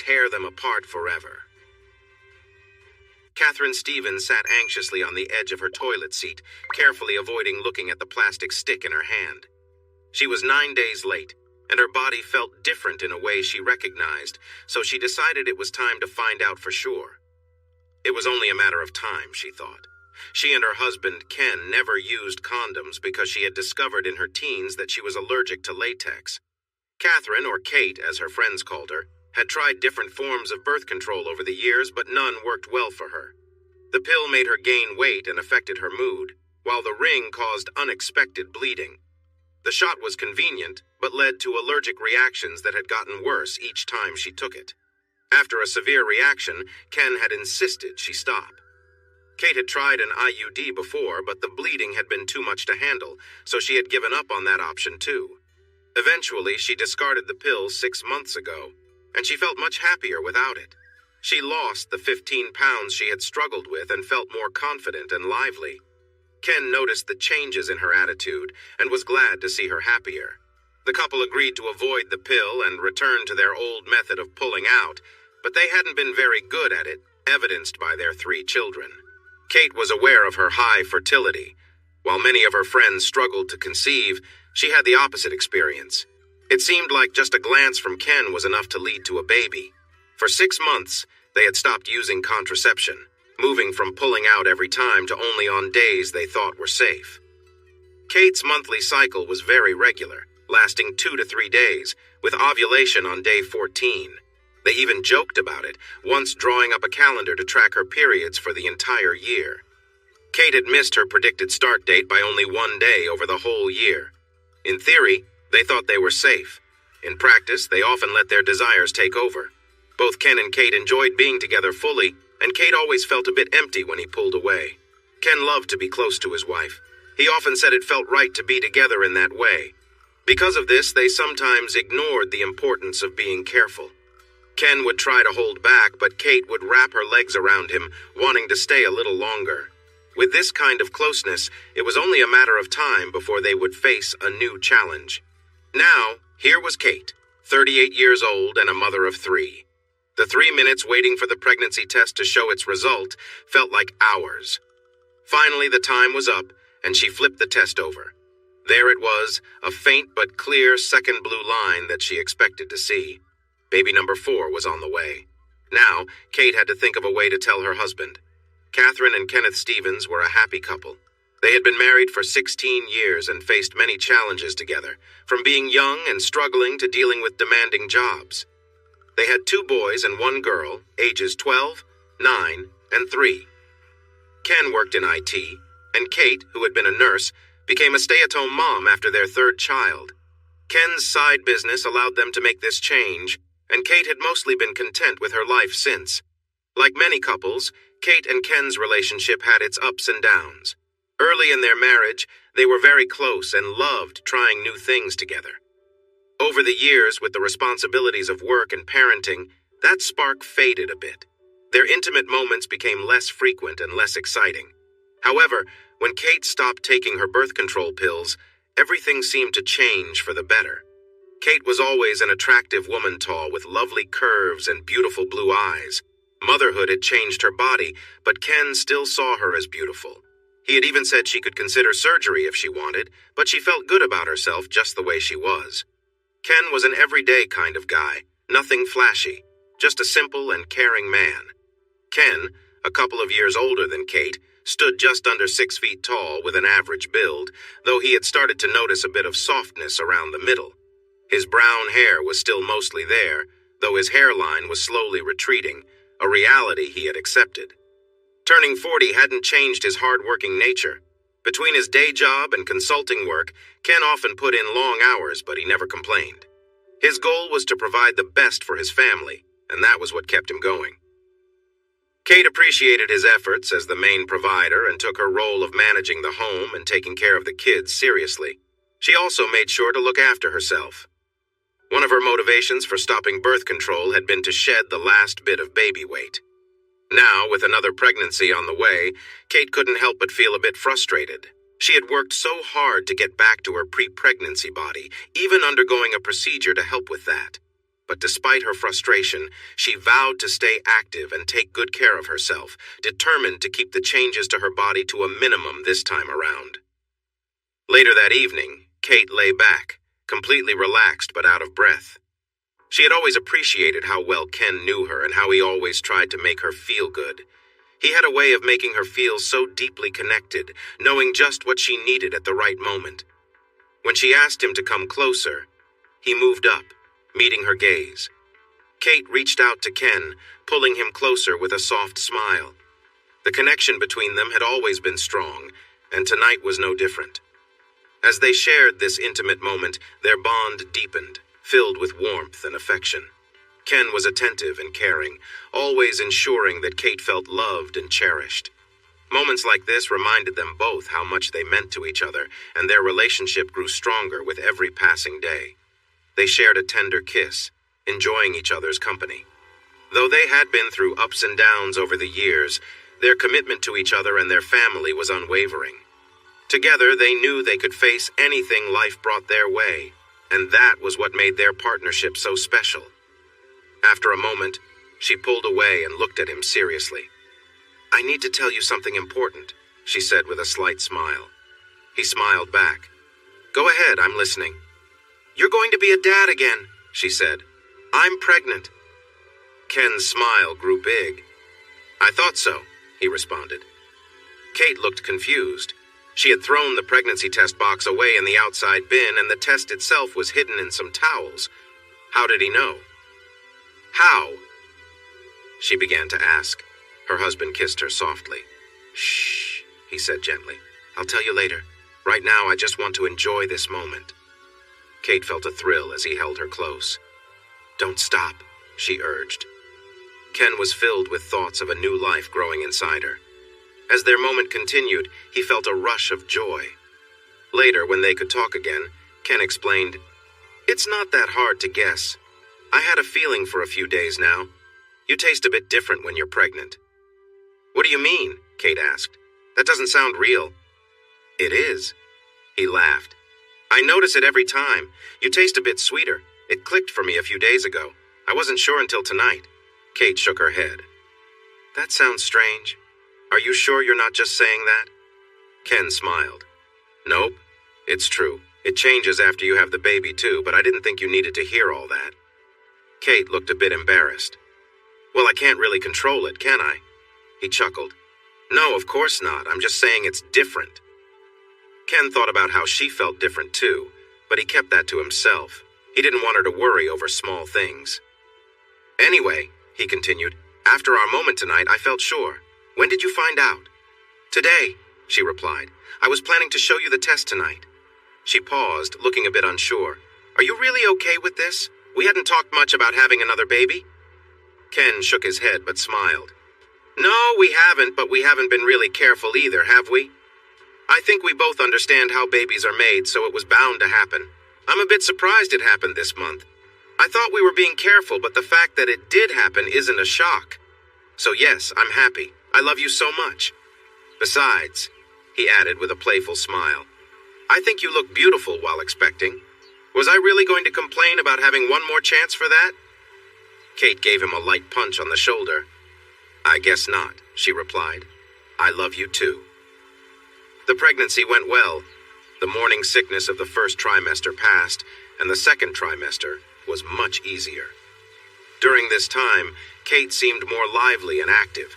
tear them apart forever. Catherine Stevens sat anxiously on the edge of her toilet seat, carefully avoiding looking at the plastic stick in her hand. She was 9 days late, and her body felt different in a way she recognized, so she decided it was time to find out for sure. It was only a matter of time, she thought. She and her husband, Ken, never used condoms because she had discovered in her teens that she was allergic to latex. Catherine, or Kate as her friends called her, had tried different forms of birth control over the years, but none worked well for her. The pill made her gain weight and affected her mood, while the ring caused unexpected bleeding. The shot was convenient, but led to allergic reactions that had gotten worse each time she took it. After a severe reaction, Ken had insisted she stop. Kate had tried an IUD before, but the bleeding had been too much to handle, so she had given up on that option too. Eventually, she discarded the pill 6 months ago, and she felt much happier without it. She lost the 15 pounds she had struggled with and felt more confident and lively. Ken noticed the changes in her attitude and was glad to see her happier. The couple agreed to avoid the pill and return to their old method of pulling out, but they hadn't been very good at it, evidenced by their 3 children. Kate was aware of her high fertility. While many of her friends struggled to conceive, she had the opposite experience. It seemed like just a glance from Ken was enough to lead to a baby. For 6 months, they had stopped using contraception, moving from pulling out every time to only on days they thought were safe. Kate's monthly cycle was very regular, lasting 2 to 3 days, with ovulation on day 14. They even joked about it, once drawing up a calendar to track her periods for the entire year. Kate had missed her predicted start date by only 1 day over the whole year. In theory, they thought they were safe. In practice, they often let their desires take over. Both Ken and Kate enjoyed being together fully, and Kate always felt a bit empty when he pulled away. Ken loved to be close to his wife. He often said it felt right to be together in that way. Because of this, they sometimes ignored the importance of being careful. Ken would try to hold back, but Kate would wrap her legs around him, wanting to stay a little longer. With this kind of closeness, it was only a matter of time before they would face a new challenge. Now, here was Kate, 38 years old and a mother of 3. The 3 minutes waiting for the pregnancy test to show its result felt like hours. Finally, the time was up, and she flipped the test over. There it was, a faint but clear second blue line that she expected to see. Baby number 4 was on the way. Now, Kate had to think of a way to tell her husband. Catherine and Kenneth Stevens were a happy couple. They had been married for 16 years and faced many challenges together, from being young and struggling to dealing with demanding jobs. They had 2 boys and 1 girl, ages 12, 9, and 3. Ken worked in IT, and Kate, who had been a nurse, became a stay-at-home mom after their 3rd child. Ken's side business allowed them to make this change, and Kate had mostly been content with her life since. Like many couples, Kate and Ken's relationship had its ups and downs. Early in their marriage, they were very close and loved trying new things together. Over the years, with the responsibilities of work and parenting, that spark faded a bit. Their intimate moments became less frequent and less exciting. However, when Kate stopped taking her birth control pills, everything seemed to change for the better. Kate was always an attractive woman, tall, with lovely curves and beautiful blue eyes. Motherhood had changed her body, but Ken still saw her as beautiful. He had even said she could consider surgery if she wanted, but she felt good about herself just the way she was. Ken was an everyday kind of guy, nothing flashy, just a simple and caring man. Ken, a couple of years older than Kate, stood just under 6 feet tall with an average build, though he had started to notice a bit of softness around the middle. His brown hair was still mostly there, though his hairline was slowly retreating, a reality he had accepted. Turning 40 hadn't changed his hard-working nature. Between his day job and consulting work, Ken often put in long hours, but he never complained. His goal was to provide the best for his family, and that was what kept him going. Kate appreciated his efforts as the main provider and took her role of managing the home and taking care of the kids seriously. She also made sure to look after herself. One of her motivations for stopping birth control had been to shed the last bit of baby weight. Now, with another pregnancy on the way, Kate couldn't help but feel a bit frustrated. She had worked so hard to get back to her pre-pregnancy body, even undergoing a procedure to help with that. But despite her frustration, she vowed to stay active and take good care of herself, determined to keep the changes to her body to a minimum this time around. Later that evening, Kate lay back, completely relaxed but out of breath. She had always appreciated how well Ken knew her and how he always tried to make her feel good. He had a way of making her feel so deeply connected, knowing just what she needed at the right moment. When she asked him to come closer, he moved up, meeting her gaze. Kate reached out to Ken, pulling him closer with a soft smile. The connection between them had always been strong, and tonight was no different. As they shared this intimate moment, their bond deepened, filled with warmth and affection. Ken was attentive and caring, always ensuring that Kate felt loved and cherished. Moments like this reminded them both how much they meant to each other, and their relationship grew stronger with every passing day. They shared a tender kiss, enjoying each other's company. Though they had been through ups and downs over the years, their commitment to each other and their family was unwavering. Together, they knew they could face anything life brought their way, and that was what made their partnership so special. After a moment, she pulled away and looked at him seriously. "I need to tell you something important," she said with a slight smile. He smiled back. "Go ahead, I'm listening." "You're going to be a dad again," she said. "I'm pregnant." Ken's smile grew big. "I thought so," he responded. Kate looked confused. She had thrown the pregnancy test box away in the outside bin, and the test itself was hidden in some towels. How did he know? How? She began to ask. Her husband kissed her softly. "Shh," he said gently. "I'll tell you later. Right now, I just want to enjoy this moment." Kate felt a thrill as he held her close. "Don't stop," she urged. Ken was filled with thoughts of a new life growing inside her. As their moment continued, he felt a rush of joy. Later, when they could talk again, Ken explained, "It's not that hard to guess. I had a feeling for a few days now. You taste a bit different when you're pregnant." "What do you mean?" Kate asked. "That doesn't sound real." "It is." He laughed. "I notice it every time. You taste a bit sweeter. It clicked for me a few days ago. I wasn't sure until tonight." Kate shook her head. "That sounds strange. Are you sure you're not just saying that?" Ken smiled. "Nope, it's true. It changes after you have the baby too, but I didn't think you needed to hear all that." Kate looked a bit embarrassed. "Well, I can't really control it, can I?" He chuckled. "No, of course not. I'm just saying it's different." Ken thought about how she felt different too, but he kept that to himself. He didn't want her to worry over small things. "Anyway," he continued, "after our moment tonight, I felt sure. When did you find out?" "Today," she replied. "I was planning to show you the test tonight." She paused, looking a bit unsure. "Are you really okay with this? We hadn't talked much about having another baby." Ken shook his head but smiled. "No, we haven't, but we haven't been really careful either, have we? I think we both understand how babies are made, so it was bound to happen. I'm a bit surprised it happened this month. I thought we were being careful, but the fact that it did happen isn't a shock. So yes, I'm happy. I love you so much. Besides," he added with a playful smile, "I think you look beautiful while expecting. Was I really going to complain about having one more chance for that?" Kate gave him a light punch on the shoulder. "I guess not," she replied. "I love you too." The pregnancy went well. The morning sickness of the first trimester passed, and the second trimester was much easier. During this time, Kate seemed more lively and active.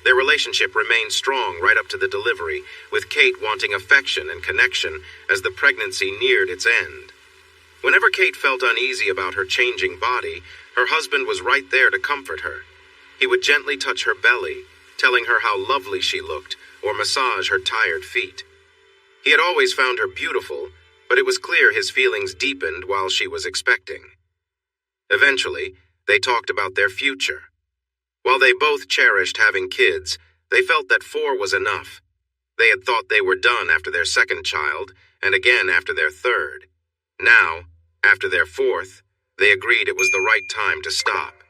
Their relationship remained strong right up to the delivery, with Kate wanting affection and connection as the pregnancy neared its end. Whenever Kate felt uneasy about her changing body, her husband was right there to comfort her. He would gently touch her belly, telling her how lovely she looked, or massage her tired feet. He had always found her beautiful, but it was clear his feelings deepened while she was expecting. Eventually, they talked about their future. While they both cherished having kids, they felt that 4 was enough. They had thought they were done after their second child, and again after their third. Now, after their 4th, they agreed it was the right time to stop.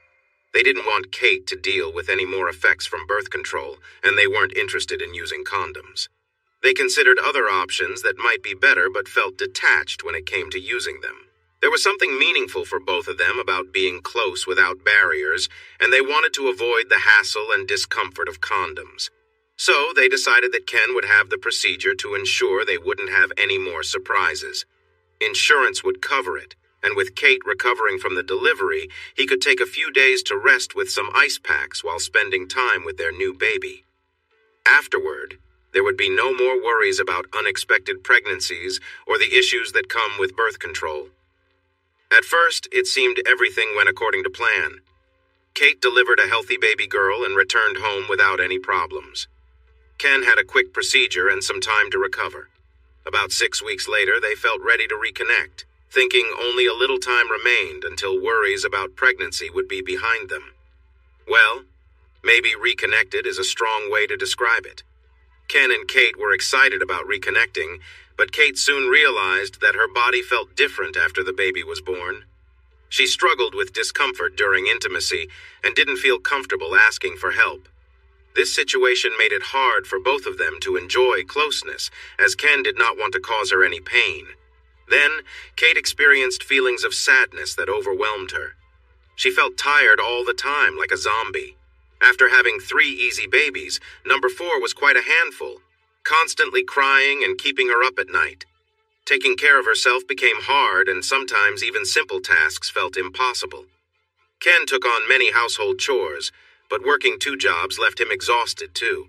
They didn't want Kate to deal with any more effects from birth control, and they weren't interested in using condoms. They considered other options that might be better but felt detached when it came to using them. There was something meaningful for both of them about being close without barriers, and they wanted to avoid the hassle and discomfort of condoms. So they decided that Ken would have the procedure to ensure they wouldn't have any more surprises. Insurance would cover it, and with Kate recovering from the delivery, he could take a few days to rest with some ice packs while spending time with their new baby. Afterward, there would be no more worries about unexpected pregnancies or the issues that come with birth control. At first, it seemed everything went according to plan. Kate delivered a healthy baby girl and returned home without any problems. Ken had a quick procedure and some time to recover. About 6 weeks later, they felt ready to reconnect, thinking only a little time remained until worries about pregnancy would be behind them. Well, maybe reconnected is a strong way to describe it. Ken and Kate were excited about reconnecting, but Kate soon realized that her body felt different after the baby was born. She struggled with discomfort during intimacy and didn't feel comfortable asking for help. This situation made it hard for both of them to enjoy closeness, as Ken did not want to cause her any pain. Then, Kate experienced feelings of sadness that overwhelmed her. She felt tired all the time, like a zombie. After having 3 easy babies, number 4 was quite a handful, constantly crying and keeping her up at night. Taking care of herself became hard, and sometimes even simple tasks felt impossible. Ken took on many household chores, but working 2 jobs left him exhausted too.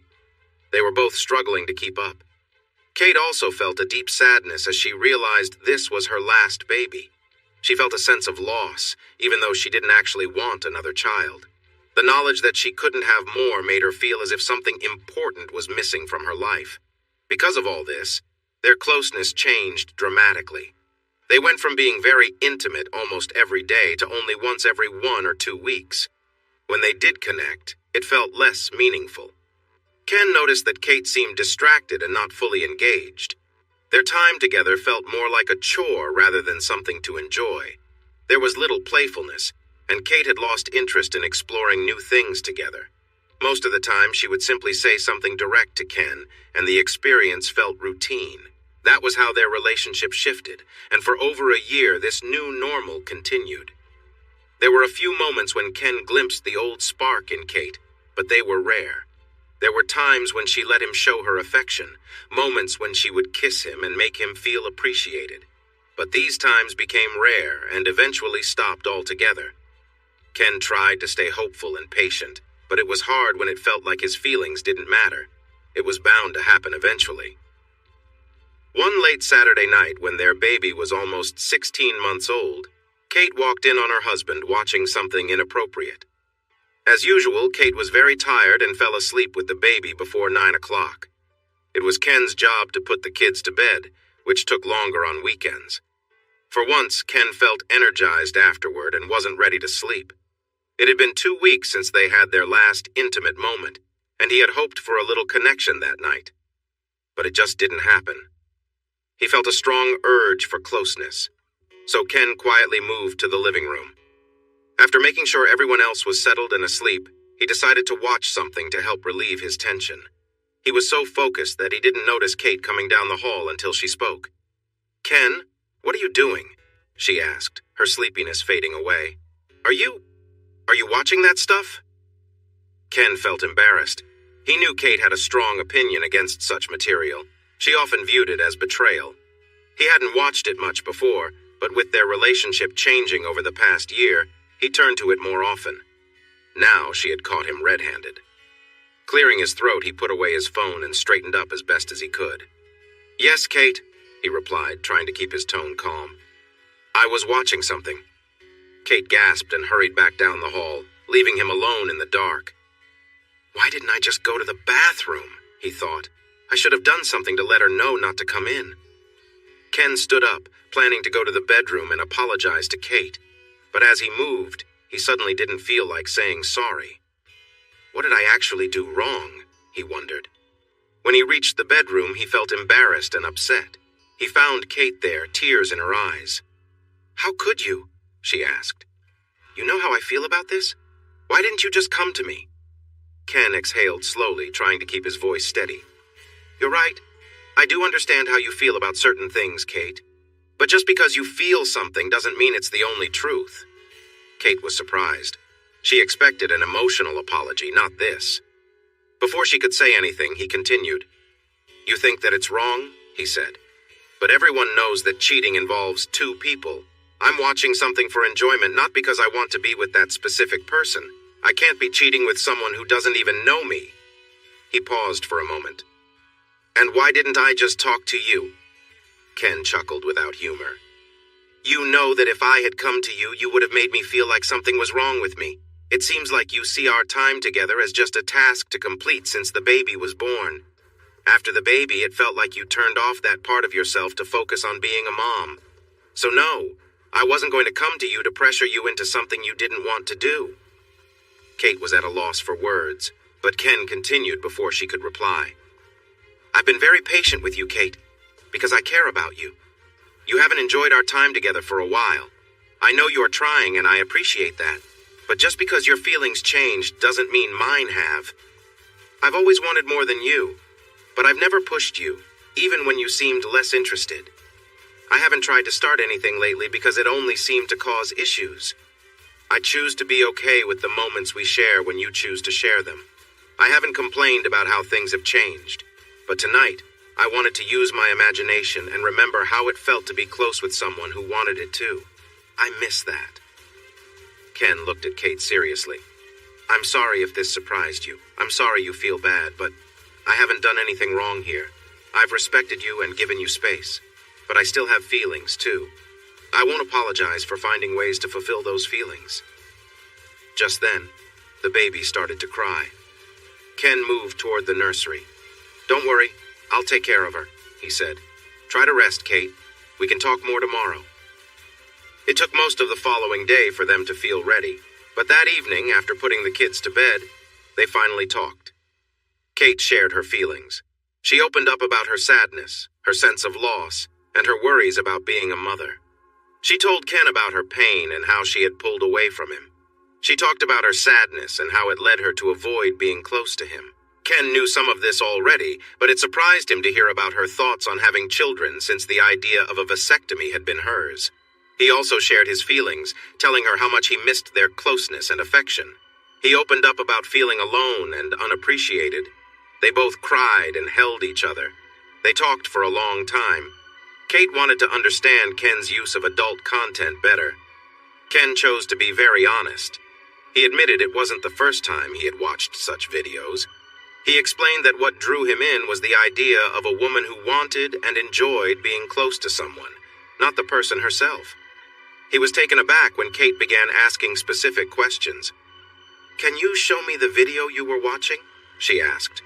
They were both struggling to keep up. Kate also felt a deep sadness as she realized this was her last baby. She felt a sense of loss, even though she didn't actually want another child. The knowledge that she couldn't have more made her feel as if something important was missing from her life. Because of all this, their closeness changed dramatically. They went from being very intimate almost every day to only once every 1 or 2 weeks. When they did connect, it felt less meaningful. Ken noticed that Kate seemed distracted and not fully engaged. Their time together felt more like a chore rather than something to enjoy. There was little playfulness, and Kate had lost interest in exploring new things together. Most of the time, she would simply say something direct to Ken, and the experience felt routine. That was how their relationship shifted, and for over a year, this new normal continued. There were a few moments when Ken glimpsed the old spark in Kate, but they were rare. There were times when she let him show her affection, moments when she would kiss him and make him feel appreciated. But these times became rare and eventually stopped altogether. Ken tried to stay hopeful and patient, but it was hard when it felt like his feelings didn't matter. It was bound to happen eventually. One late Saturday night, when their baby was almost 16 months old, Kate walked in on her husband watching something inappropriate. As usual, Kate was very tired and fell asleep with the baby before 9 o'clock. It was Ken's job to put the kids to bed, which took longer on weekends. For once, Ken felt energized afterward and wasn't ready to sleep. It had been 2 weeks since they had their last intimate moment, and he had hoped for a little connection that night. But it just didn't happen. He felt a strong urge for closeness, so Ken quietly moved to the living room. After making sure everyone else was settled and asleep, he decided to watch something to help relieve his tension. He was so focused that he didn't notice Kate coming down the hall until she spoke. "Ken, what are you doing?" she asked, her sleepiness fading away. Are you watching that stuff?" Ken felt embarrassed. He knew Kate had a strong opinion against such material. She often viewed it as betrayal. He hadn't watched it much before, but with their relationship changing over the past year, he turned to it more often. Now she had caught him red-handed. Clearing his throat, he put away his phone and straightened up as best as he could. "Yes, Kate," he replied, trying to keep his tone calm. "I was watching something." Kate gasped and hurried back down the hall, leaving him alone in the dark. "Why didn't I just go to the bathroom?" he thought. "I should have done something to let her know not to come in." Ken stood up, planning to go to the bedroom and apologize to Kate. But as he moved, he suddenly didn't feel like saying sorry. What did I actually do wrong? He wondered. When he reached the bedroom, he felt embarrassed and upset. He found Kate there, tears in her eyes. "How could you?" she asked. "You know how I feel about this? Why didn't you just come to me?" Ken exhaled slowly, trying to keep his voice steady. "You're right. I do understand how you feel about certain things, Kate. But just because you feel something doesn't mean it's the only truth. Kate was surprised. She expected an emotional apology, not this. Before she could say anything, he continued. You think that it's wrong? He said. But everyone knows that cheating involves two people. I'm watching something for enjoyment, not because I want to be with that specific person. I can't be cheating with someone who doesn't even know me. He paused for a moment. And why didn't I just talk to you? Ken chuckled without humor. You know that if I had come to you, you would have made me feel like something was wrong with me. It seems like you see our time together as just a task to complete since the baby was born. After the baby, it felt like you turned off that part of yourself to focus on being a mom. So no, I wasn't going to come to you to pressure you into something you didn't want to do. Kate was at a loss for words, but Ken continued before she could reply. I've been very patient with you, Kate, because I care about you. You haven't enjoyed our time together for a while. I know you're trying, and I appreciate that. But just because your feelings changed doesn't mean mine have. I've always wanted more than you, but I've never pushed you, even when you seemed less interested. I haven't tried to start anything lately because it only seemed to cause issues. I choose to be okay with the moments we share when you choose to share them. I haven't complained about how things have changed, but tonight, I wanted to use my imagination and remember how it felt to be close with someone who wanted it too. I miss that. Ken looked at Kate seriously. I'm sorry if this surprised you. I'm sorry you feel bad, but I haven't done anything wrong here. I've respected you and given you space, but I still have feelings too. I won't apologize for finding ways to fulfill those feelings. Just then, the baby started to cry. Ken moved toward the nursery. Don't worry, I'll take care of her, he said. Try to rest, Kate. We can talk more tomorrow. It took most of the following day for them to feel ready, but that evening, after putting the kids to bed, they finally talked. Kate shared her feelings. She opened up about her sadness, her sense of loss, and her worries about being a mother. She told Ken about her pain and how she had pulled away from him. She talked about her sadness and how it led her to avoid being close to him. Ken knew some of this already, but it surprised him to hear about her thoughts on having children since the idea of a vasectomy had been hers. He also shared his feelings, telling her how much he missed their closeness and affection. He opened up about feeling alone and unappreciated. They both cried and held each other. They talked for a long time. Kate wanted to understand Ken's use of adult content better. Ken chose to be very honest. He admitted it wasn't the first time he had watched such videos. He explained that what drew him in was the idea of a woman who wanted and enjoyed being close to someone, not the person herself. He was taken aback when Kate began asking specific questions. Can you show me the video you were watching? She asked.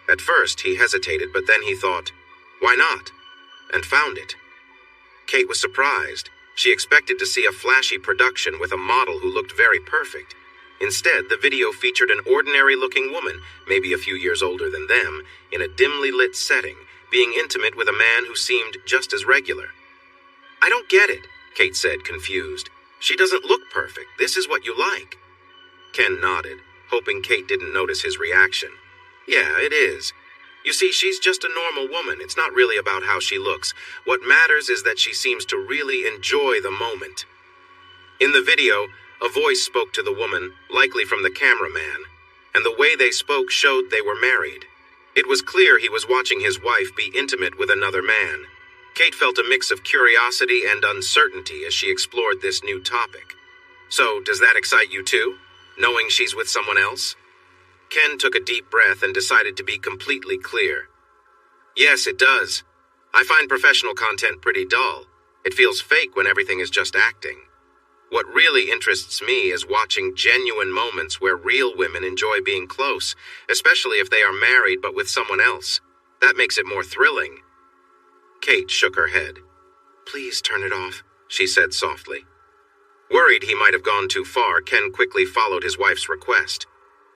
At first, he hesitated, but then he thought, why not? And found it. Kate was surprised. She expected to see a flashy production with a model who looked very perfect. Instead, the video featured an ordinary-looking woman, maybe a few years older than them, in a dimly lit setting, being intimate with a man who seemed just as regular. I don't get it, Kate said, confused. She doesn't look perfect. This is what you like. Ken nodded, hoping Kate didn't notice his reaction. Yeah, it is. You see, she's just a normal woman. It's not really about how she looks. What matters is that she seems to really enjoy the moment. In the video, a voice spoke to the woman, likely from the cameraman, and the way they spoke showed they were married. It was clear he was watching his wife be intimate with another man. Kate felt a mix of curiosity and uncertainty as she explored this new topic. So, does that excite you too, knowing she's with someone else? Ken took a deep breath and decided to be completely clear. Yes, it does. I find professional content pretty dull. It feels fake when everything is just acting. What really interests me is watching genuine moments where real women enjoy being close, especially if they are married but with someone else. That makes it more thrilling. Kate shook her head. Please turn it off, she said softly. Worried he might have gone too far, Ken quickly followed his wife's request.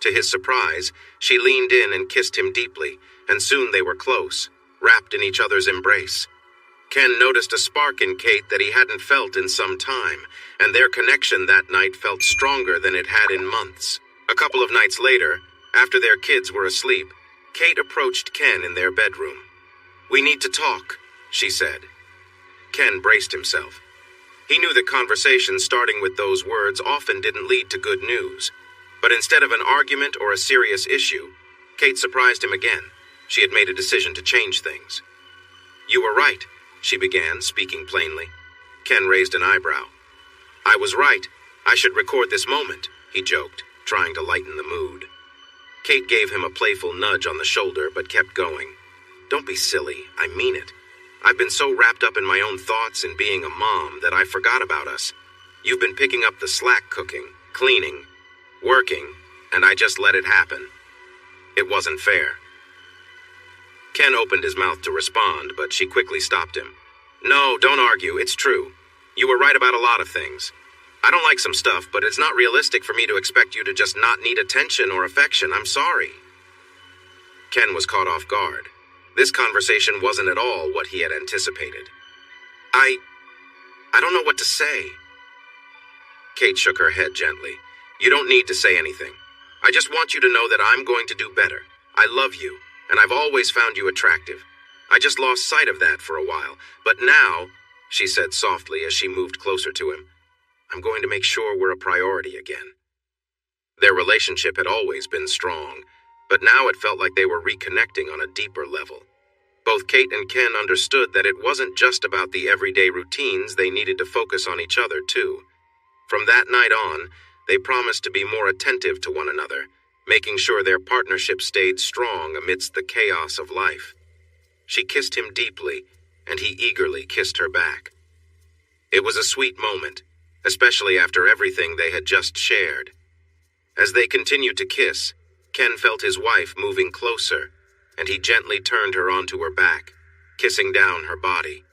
To his surprise, she leaned in and kissed him deeply, and soon they were close, wrapped in each other's embrace. Ken noticed a spark in Kate that he hadn't felt in some time, and their connection that night felt stronger than it had in months. A couple of nights later, after their kids were asleep, Kate approached Ken in their bedroom. We need to talk, she said. Ken braced himself. He knew that conversations starting with those words often didn't lead to good news. But instead of an argument or a serious issue, Kate surprised him again. She had made a decision to change things. "You were right," she began, speaking plainly. Ken raised an eyebrow. "I was right. I should record this moment," he joked, trying to lighten the mood. Kate gave him a playful nudge on the shoulder, but kept going. "Don't be silly. I mean it. I've been so wrapped up in my own thoughts and being a mom that I forgot about us. You've been picking up the slack, cooking, cleaning, working, and I just let it happen. It wasn't fair." Ken opened his mouth to respond, but she quickly stopped him. "No, don't argue. It's true. You were right about a lot of things. I don't like some stuff, but it's not realistic for me to expect you to just not need attention or affection. I'm sorry." Ken was caught off guard. This conversation wasn't at all what he had anticipated. I don't know what to say." Kate shook her head gently. "You don't need to say anything. I just want you to know that I'm going to do better. I love you, and I've always found you attractive. I just lost sight of that for a while. But now," she said softly as she moved closer to him, "I'm going to make sure we're a priority again." Their relationship had always been strong, but now it felt like they were reconnecting on a deeper level. Both Kate and Ken understood that it wasn't just about the everyday routines, they needed to focus on each other too. From that night on, they promised to be more attentive to one another, making sure their partnership stayed strong amidst the chaos of life. She kissed him deeply, and he eagerly kissed her back. It was a sweet moment, especially after everything they had just shared. As they continued to kiss, Ken felt his wife moving closer, and he gently turned her onto her back, kissing down her body.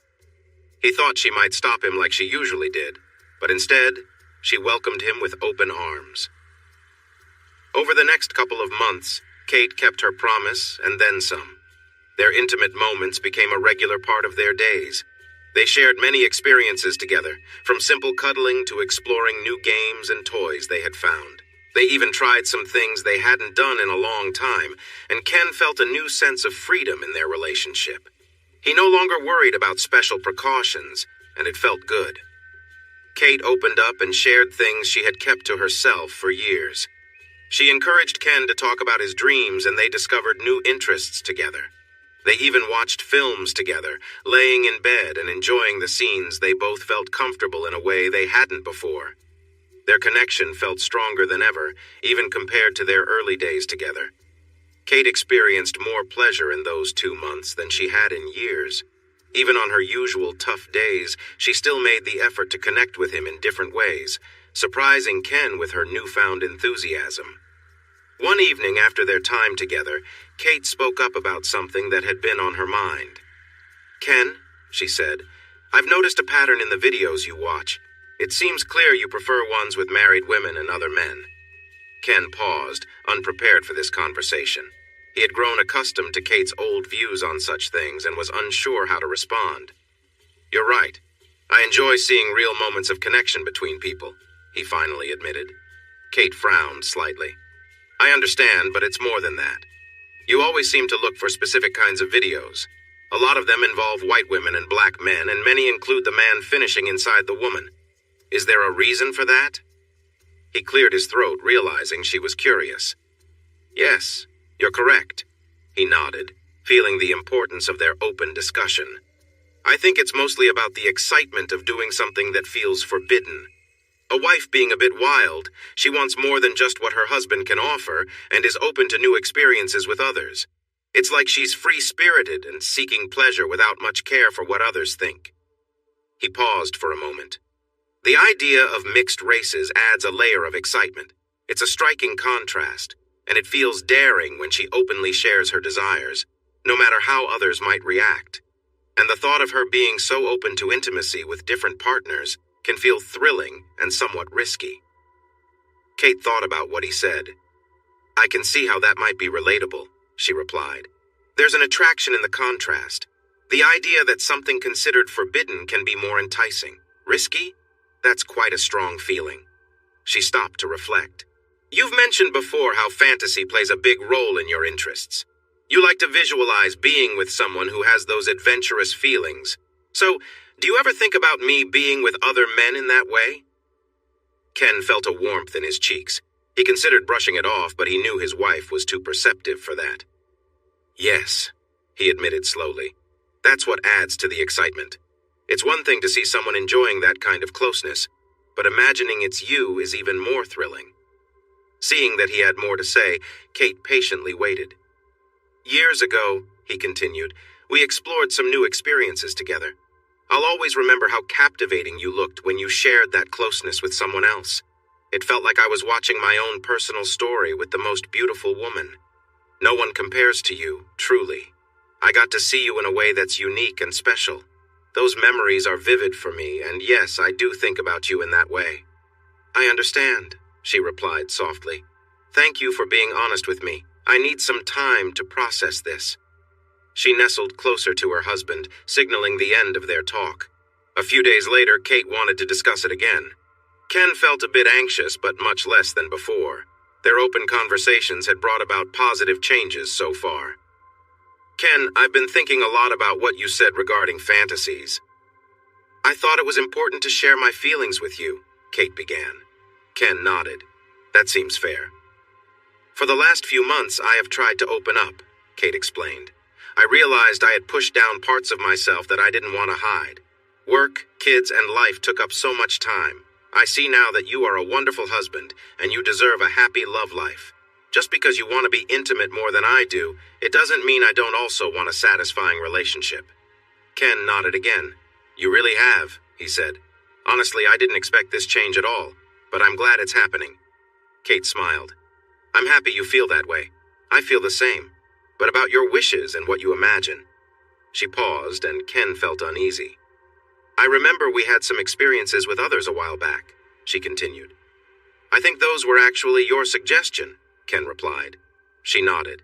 He thought she might stop him like she usually did, but instead, she welcomed him with open arms. Over the next couple of months, Kate kept her promise and then some. Their intimate moments became a regular part of their days. They shared many experiences together, from simple cuddling to exploring new games and toys they had found. They even tried some things they hadn't done in a long time, and Ken felt a new sense of freedom in their relationship. He no longer worried about special precautions, and it felt good. Kate opened up and shared things she had kept to herself for years. She encouraged Ken to talk about his dreams, and they discovered new interests together. They even watched films together, laying in bed and enjoying the scenes they both felt comfortable in a way they hadn't before. Their connection felt stronger than ever, even compared to their early days together. Kate experienced more pleasure in those 2 months than she had in years. Even on her usual tough days, she still made the effort to connect with him in different ways, surprising Ken with her newfound enthusiasm. One evening after their time together, Kate spoke up about something that had been on her mind. "Ken," she said, "I've noticed a pattern in the videos you watch. It seems clear you prefer ones with married women and other men." Ken paused, unprepared for this conversation. He had grown accustomed to Kate's old views on such things and was unsure how to respond. "You're right. I enjoy seeing real moments of connection between people," he finally admitted. Kate frowned slightly. "I understand, but it's more than that. You always seem to look for specific kinds of videos. A lot of them involve white women and black men, and many include the man finishing inside the woman. Is there a reason for that?" He cleared his throat, realizing she was curious. "Yes, you're correct," he nodded, feeling the importance of their open discussion. "I think it's mostly about the excitement of doing something that feels forbidden. A wife being a bit wild, she wants more than just what her husband can offer and is open to new experiences with others. It's like she's free-spirited and seeking pleasure without much care for what others think." He paused for a moment. The idea of mixed races adds a layer of excitement. It's a striking contrast, and it feels daring when she openly shares her desires, no matter how others might react. And the thought of her being so open to intimacy with different partners can feel thrilling and somewhat risky. Kate thought about what he said. "I can see how that might be relatable," she replied. "There's an attraction in the contrast. The idea that something considered forbidden can be more enticing. Risky? That's quite a strong feeling." She stopped to reflect. "You've mentioned before how fantasy plays a big role in your interests. You like to visualize being with someone who has those adventurous feelings. So, Do you ever think about me being with other men in that way? Ken felt a warmth in his cheeks. He considered brushing it off, but he knew his wife was too perceptive for that. Yes, he admitted slowly. That's what adds to the excitement. It's one thing to see someone enjoying that kind of closeness, but imagining it's you is even more thrilling. Seeing that he had more to say, Kate patiently waited. Years ago, he continued, we explored some new experiences together. I'll always remember how captivating you looked when you shared that closeness with someone else. It felt like I was watching my own personal story with the most beautiful woman. No one compares to you, truly. I got to see you in a way that's unique and special. Those memories are vivid for me, and yes, I do think about you in that way. I understand, she replied softly. Thank you for being honest with me. I need some time to process this. She nestled closer to her husband, signaling the end of their talk. A few days later, Kate wanted to discuss it again. Ken felt a bit anxious, but much less than before. Their open conversations had brought about positive changes so far. Ken, I've been thinking a lot about what you said regarding fantasies. I thought it was important to share my feelings with you, Kate began. Ken nodded. That seems fair. For the last few months, I have tried to open up, Kate explained. I realized I had pushed down parts of myself that I didn't want to hide. Work, kids, and life took up so much time. I see now that you are a wonderful husband, and you deserve a happy love life. Just because you want to be intimate more than I do, it doesn't mean I don't also want a satisfying relationship. Ken nodded again. You really have, he said. Honestly, I didn't expect this change at all, but I'm glad it's happening. Kate smiled. I'm happy you feel that way. I feel the same. But about your wishes and what you imagine. She paused, and Ken felt uneasy. I remember we had some experiences with others a while back, she continued. I think those were actually your suggestion, Ken replied. She nodded.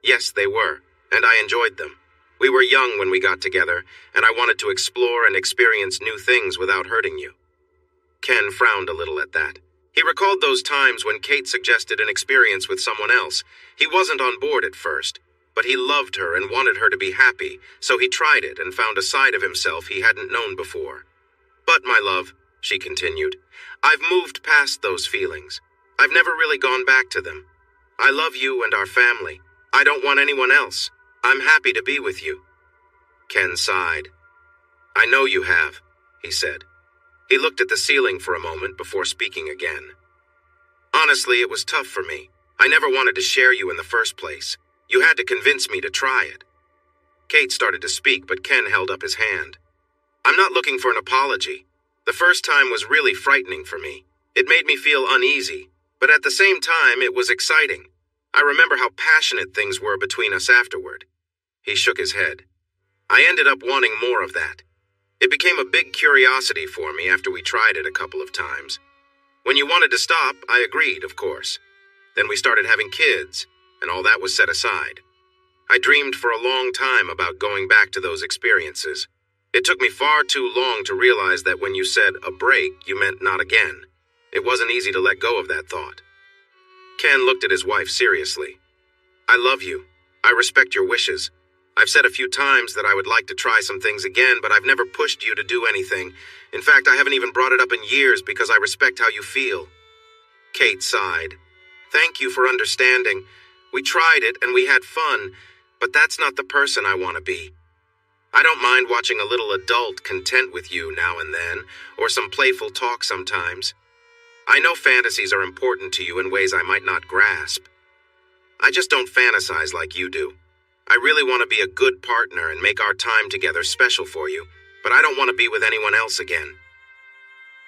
Yes, they were, and I enjoyed them. We were young when we got together, and I wanted to explore and experience new things without hurting you. Ken frowned a little at that. He recalled those times when Kate suggested an experience with someone else. He wasn't on board at first, but he loved her and wanted her to be happy, so he tried it and found a side of himself he hadn't known before. But, my love, she continued, I've moved past those feelings. I've never really gone back to them. I love you and our family. I don't want anyone else. I'm happy to be with you. Ken sighed. I know you have, he said. He looked at the ceiling for a moment before speaking again. Honestly, it was tough for me. I never wanted to share you in the first place. You had to convince me to try it. Kate started to speak, but Ken held up his hand. I'm not looking for an apology. The first time was really frightening for me. It made me feel uneasy, but at the same time, it was exciting. I remember how passionate things were between us afterward. He shook his head. I ended up wanting more of that. It became a big curiosity for me after we tried it a couple of times. When you wanted to stop, I agreed, of course. Then we started having kids, and all that was set aside. I dreamed for a long time about going back to those experiences. It took me far too long to realize that when you said a break, you meant not again. It wasn't easy to let go of that thought. Ken looked at his wife seriously. I love you. I respect your wishes. I've said a few times that I would like to try some things again, but I've never pushed you to do anything. In fact, I haven't even brought it up in years because I respect how you feel. Kate sighed. Thank you for understanding. We tried it and we had fun, but that's not the person I want to be. I don't mind watching a little adult content with you now and then, or some playful talk sometimes. I know fantasies are important to you in ways I might not grasp. I just don't fantasize like you do. I really want to be a good partner and make our time together special for you, but I don't want to be with anyone else again.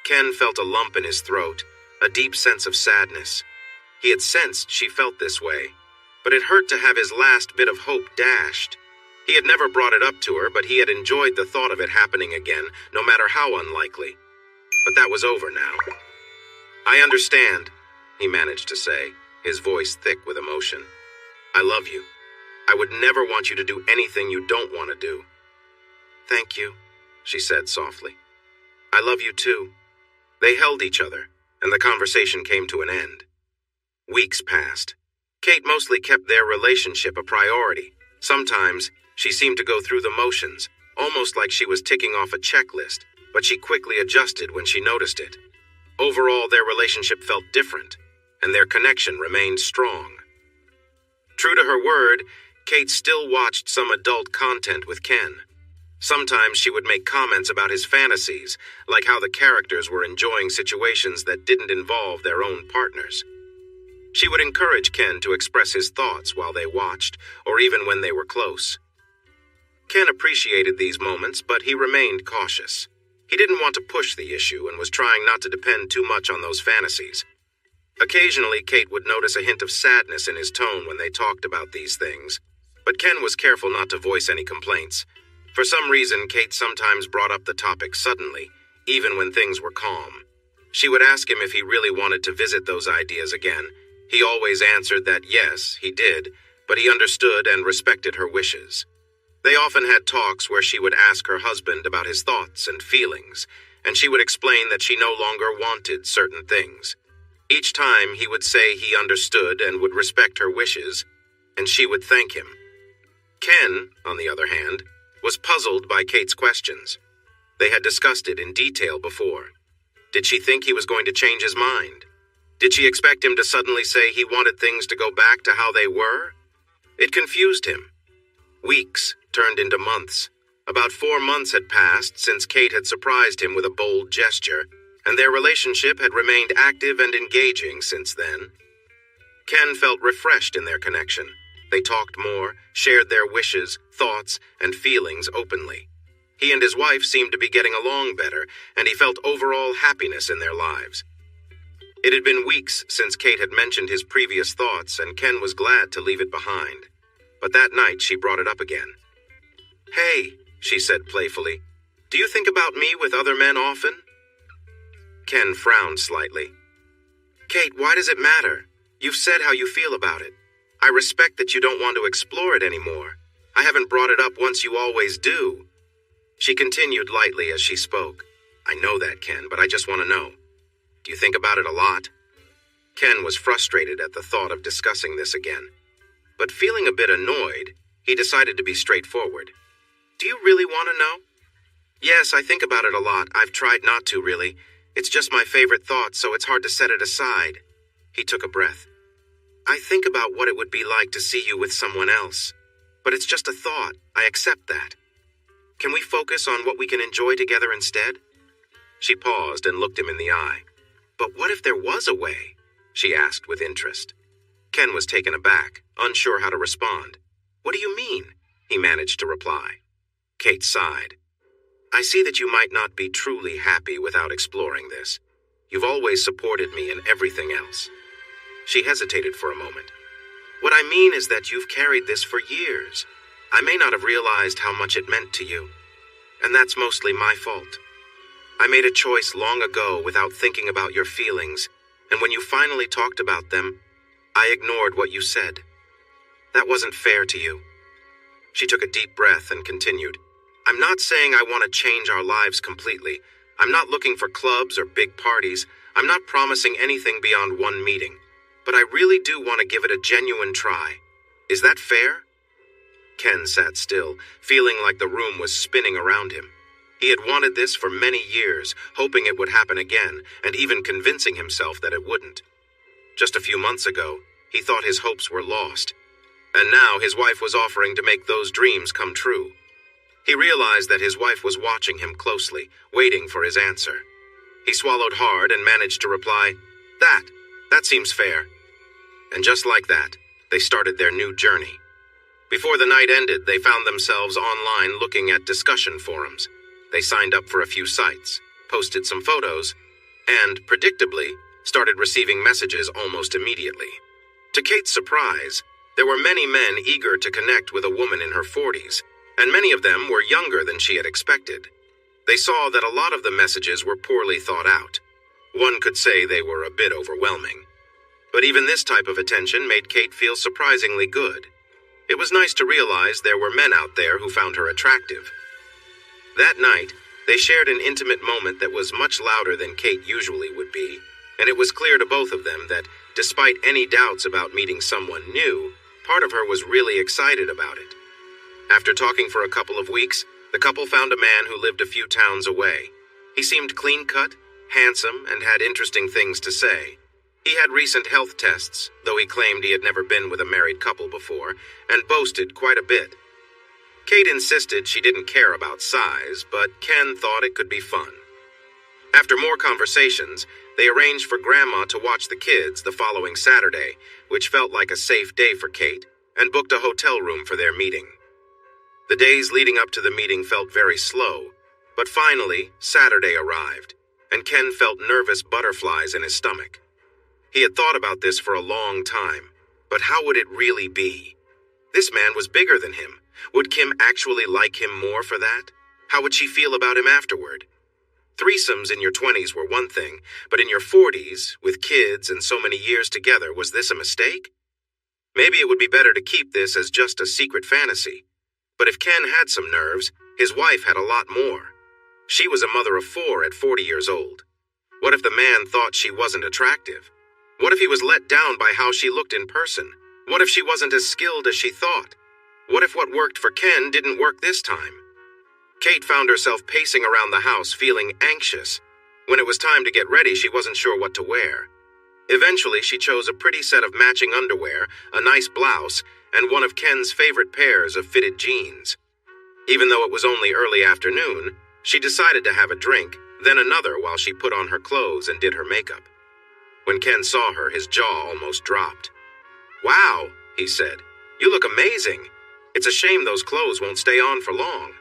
Ken felt a lump in his throat, a deep sense of sadness. He had sensed she felt this way, but it hurt to have his last bit of hope dashed. He had never brought it up to her, but he had enjoyed the thought of it happening again, no matter how unlikely. But that was over now. I understand, he managed to say, his voice thick with emotion. I love you. I would never want you to do anything you don't want to do. Thank you, she said softly. I love you too. They held each other, and the conversation came to an end. Weeks passed. Kate mostly kept their relationship a priority. Sometimes, she seemed to go through the motions, almost like she was ticking off a checklist, but she quickly adjusted when she noticed it. Overall, their relationship felt different, and their connection remained strong. True to her word, Kate still watched some adult content with Ken. Sometimes she would make comments about his fantasies, like how the characters were enjoying situations that didn't involve their own partners. She would encourage Ken to express his thoughts while they watched, or even when they were close. Ken appreciated these moments, but he remained cautious. He didn't want to push the issue and was trying not to depend too much on those fantasies. Occasionally, Kate would notice a hint of sadness in his tone when they talked about these things, but Ken was careful not to voice any complaints. For some reason, Kate sometimes brought up the topic suddenly, even when things were calm. She would ask him if he really wanted to visit those ideas again. He always answered that yes, he did, but he understood and respected her wishes. They often had talks where she would ask her husband about his thoughts and feelings, and she would explain that she no longer wanted certain things. Each time he would say he understood and would respect her wishes, and she would thank him. Ken, on the other hand, was puzzled by Kate's questions. They had discussed it in detail before. Did she think he was going to change his mind? Did she expect him to suddenly say he wanted things to go back to how they were? It confused him. Weeks turned into months. About 4 months had passed since Kate had surprised him with a bold gesture, and their relationship had remained active and engaging since then. Ken felt refreshed in their connection. They talked more, shared their wishes, thoughts, and feelings openly. He and his wife seemed to be getting along better, and he felt overall happiness in their lives. It had been weeks since Kate had mentioned his previous thoughts, and Ken was glad to leave it behind. But that night she brought it up again. "Hey," she said playfully, "do you think about me with other men often?" Ken frowned slightly. "Kate, why does it matter? You've said how you feel about it. I respect that you don't want to explore it anymore. I haven't brought it up once you always do." She continued lightly as she spoke. "I know that, Ken, but I just want to know. Do you think about it a lot?" Ken was frustrated at the thought of discussing this again. But feeling a bit annoyed, he decided to be straightforward. "Do you really want to know?" "Yes, I think about it a lot. I've tried not to, really. It's just my favorite thought, so it's hard to set it aside." He took a breath. "I think about what it would be like to see you with someone else. But it's just a thought. I accept that. Can we focus on what we can enjoy together instead?" She paused and looked him in the eye. "But what if there was a way?" she asked with interest. Ken was taken aback, unsure how to respond. "What do you mean?" he managed to reply. Kate sighed. "I see that you might not be truly happy without exploring this. You've always supported me in everything else." She hesitated for a moment. "What I mean is that you've carried this for years. I may not have realized how much it meant to you. And that's mostly my fault. I made a choice long ago without thinking about your feelings, and when you finally talked about them, I ignored what you said. That wasn't fair to you." She took a deep breath and continued. "I'm not saying I want to change our lives completely. I'm not looking for clubs or big parties. I'm not promising anything beyond one meeting. But I really do want to give it a genuine try. Is that fair?" Ken sat still, feeling like the room was spinning around him. He had wanted this for many years, hoping it would happen again, and even convincing himself that it wouldn't. Just a few months ago, he thought his hopes were lost. And now his wife was offering to make those dreams come true. He realized that his wife was watching him closely, waiting for his answer. He swallowed hard and managed to reply, That seems fair." And just like that, they started their new journey. Before the night ended, they found themselves online looking at discussion forums. They signed up for a few sites, posted some photos, and, predictably, started receiving messages almost immediately. To Kate's surprise, there were many men eager to connect with a woman in her 40s, and many of them were younger than she had expected. They saw that a lot of the messages were poorly thought out. One could say they were a bit overwhelming. But even this type of attention made Kate feel surprisingly good. It was nice to realize there were men out there who found her attractive. That night, they shared an intimate moment that was much louder than Kate usually would be, and it was clear to both of them that, despite any doubts about meeting someone new, part of her was really excited about it. After talking for a couple of weeks, the The couple found a man who lived a few towns away. He seemed clean-cut, handsome, and had interesting things to say. He had recent health tests, though he claimed he had never been with a married couple before, and boasted quite a bit. Kate insisted she didn't care about size, but Ken thought it could be fun. After more conversations, they arranged for Grandma to watch the kids the following Saturday, which felt like a safe day for Kate, and booked a hotel room for their meeting. The days leading up to the meeting felt very slow, but finally, Saturday arrived, and Ken felt nervous butterflies in his stomach. He had thought about this for a long time, but how would it really be? This man was bigger than him. Would Kim actually like him more for that? How would she feel about him afterward? Threesomes in your 20s were one thing, but in your 40s, with kids and so many years together, was this a mistake? Maybe it would be better to keep this as just a secret fantasy. But if Ken had some nerves, his wife had a lot more. She was a mother of 4 at 40 years old. What if the man thought she wasn't attractive? What if he was let down by how she looked in person? What if she wasn't as skilled as she thought? What if what worked for Ken didn't work this time? Kate found herself pacing around the house, feeling anxious. When it was time to get ready, she wasn't sure what to wear. Eventually, she chose a pretty set of matching underwear, a nice blouse, and one of Ken's favorite pairs of fitted jeans. Even though it was only early afternoon, she decided to have a drink, then another while she put on her clothes and did her makeup. When Ken saw her, his jaw almost dropped. "Wow," he said. "You look amazing. It's a shame those clothes won't stay on for long."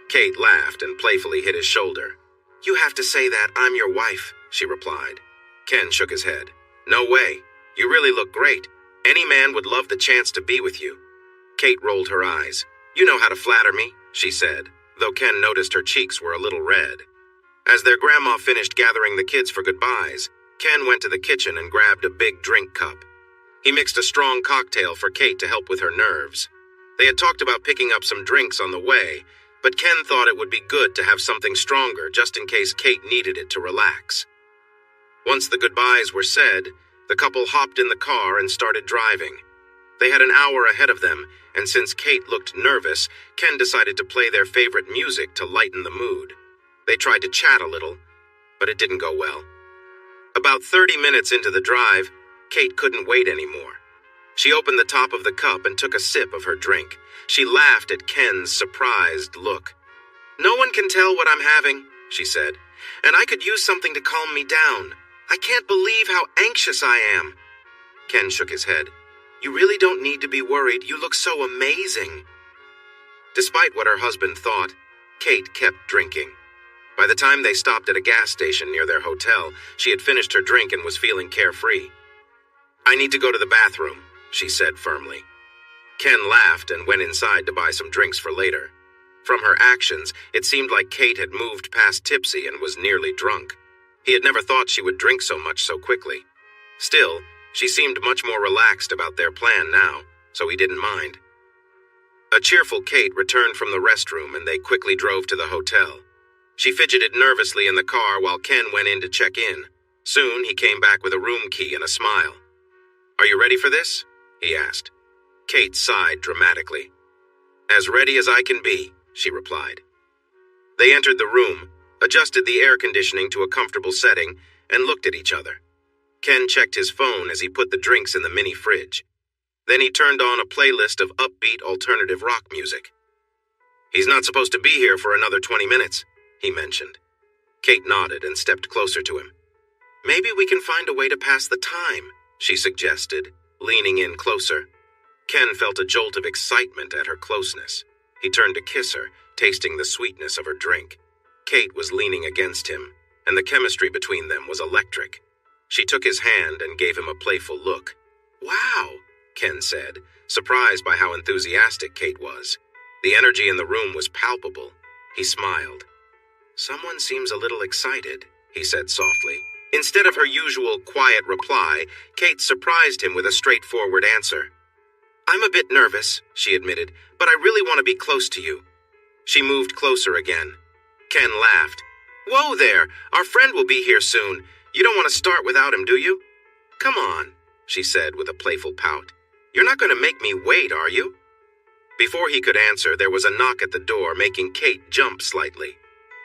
Kate laughed and playfully hit his shoulder. "You have to say that, I'm your wife," she replied. Ken shook his head. "No way. You really look great. Any man would love the chance to be with you." Kate rolled her eyes. "You know how to flatter me," she said, though Ken noticed her cheeks were a little red. As their grandma finished gathering the kids for goodbyes, Ken went to the kitchen and grabbed a big drink cup. He mixed a strong cocktail for Kate to help with her nerves. They had talked about picking up some drinks on the way, but Ken thought it would be good to have something stronger just in case Kate needed it to relax. Once the goodbyes were said, the couple hopped in the car and started driving. They had an hour ahead of them, and since Kate looked nervous, Ken decided to play their favorite music to lighten the mood. They tried to chat a little, but it didn't go well. About 30 minutes into the drive, Kate couldn't wait anymore. She opened the top of the cup and took a sip of her drink. She laughed at Ken's surprised look. "No one can tell what I'm having," she said, "and I could use something to calm me down. I can't believe how anxious I am." Ken shook his head. "You really don't need to be worried. You look so amazing." Despite what her husband thought, Kate kept drinking. By the time they stopped at a gas station near their hotel, she had finished her drink and was feeling carefree. "I need to go to the bathroom," she said firmly. Ken laughed and went inside to buy some drinks for later. From her actions, it seemed like Kate had moved past tipsy and was nearly drunk. He had never thought she would drink so much so quickly. Still, she seemed much more relaxed about their plan now, so he didn't mind. A cheerful Kate returned from the restroom and they quickly drove to the hotel. She fidgeted nervously in the car while Ken went in to check in. Soon, he came back with a room key and a smile. "Are you ready for this?" he asked. Kate sighed dramatically. "As ready as I can be," she replied. They entered the room, adjusted the air conditioning to a comfortable setting, and looked at each other. Ken checked his phone as he put the drinks in the mini fridge. Then he turned on a playlist of upbeat alternative rock music. "He's not supposed to be here for another 20 minutes, he mentioned. Kate nodded and stepped closer to him. "Maybe we can find a way to pass the time," she suggested, leaning in closer. Ken felt a jolt of excitement at her closeness. He turned to kiss her, tasting the sweetness of her drink. Kate was leaning against him, and the chemistry between them was electric. She took his hand and gave him a playful look. "Wow," Ken said, surprised by how enthusiastic Kate was. The energy in the room was palpable. He smiled. "Someone seems a little excited," he said softly. Instead of her usual quiet reply, Kate surprised him with a straightforward answer. "I'm a bit nervous," she admitted, "but I really want to be close to you." She moved closer again. Ken laughed. "Whoa there! Our friend will be here soon. You don't want to start without him, do you?" "Come on," she said with a playful pout. "You're not going to make me wait, are you?" Before he could answer, there was a knock at the door, making Kate jump slightly.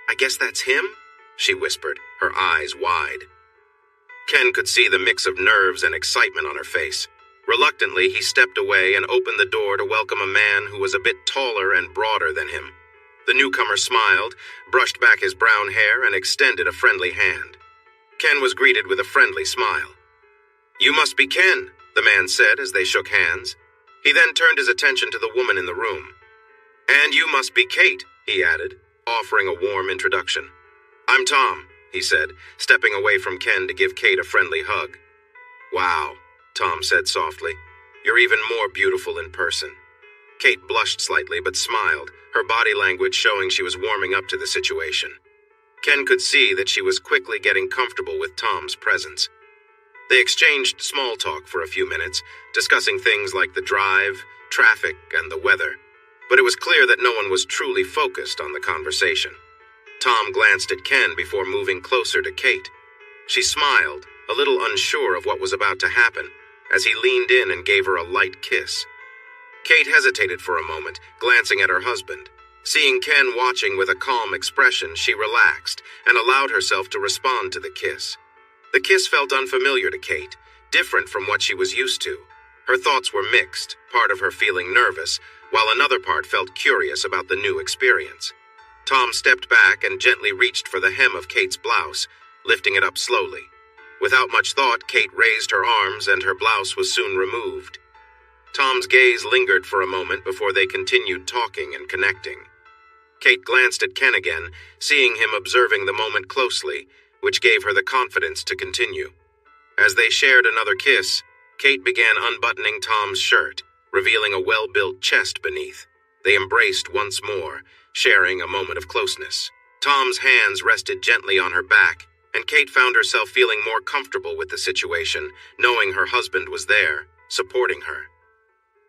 "I guess that's him?" she whispered, her eyes wide. Ken could see the mix of nerves and excitement on her face. Reluctantly, he stepped away and opened the door to welcome a man who was a bit taller and broader than him. The newcomer smiled, brushed back his brown hair, and extended a friendly hand. Ken was greeted with a friendly smile. "You must be Ken," the man said as they shook hands. He then turned his attention to the woman in the room. "And you must be Kate," he added, offering a warm introduction. "I'm Tom," he said, stepping away from Ken to give Kate a friendly hug. "Wow," Tom said softly. "You're even more beautiful in person." Kate blushed slightly but smiled, her body language showing she was warming up to the situation. Ken could see that she was quickly getting comfortable with Tom's presence. They exchanged small talk for a few minutes, discussing things like the drive, traffic, and the weather, but it was clear that no one was truly focused on the conversation. Tom glanced at Ken before moving closer to Kate. She smiled, a little unsure of what was about to happen, as he leaned in and gave her a light kiss. Kate hesitated for a moment, glancing at her husband. Seeing Ken watching with a calm expression, she relaxed and allowed herself to respond to the kiss. The kiss felt unfamiliar to Kate, different from what she was used to. Her thoughts were mixed, part of her feeling nervous, while another part felt curious about the new experience. Tom stepped back and gently reached for the hem of Kate's blouse, lifting it up slowly. Without much thought, Kate raised her arms and her blouse was soon removed. Tom's gaze lingered for a moment before they continued talking and connecting. Kate glanced at Ken again, seeing him observing the moment closely, which gave her the confidence to continue. As they shared another kiss, Kate began unbuttoning Tom's shirt, revealing a well-built chest beneath. They embraced once more, sharing a moment of closeness. Tom's hands rested gently on her back, and Kate found herself feeling more comfortable with the situation, knowing her husband was there, supporting her.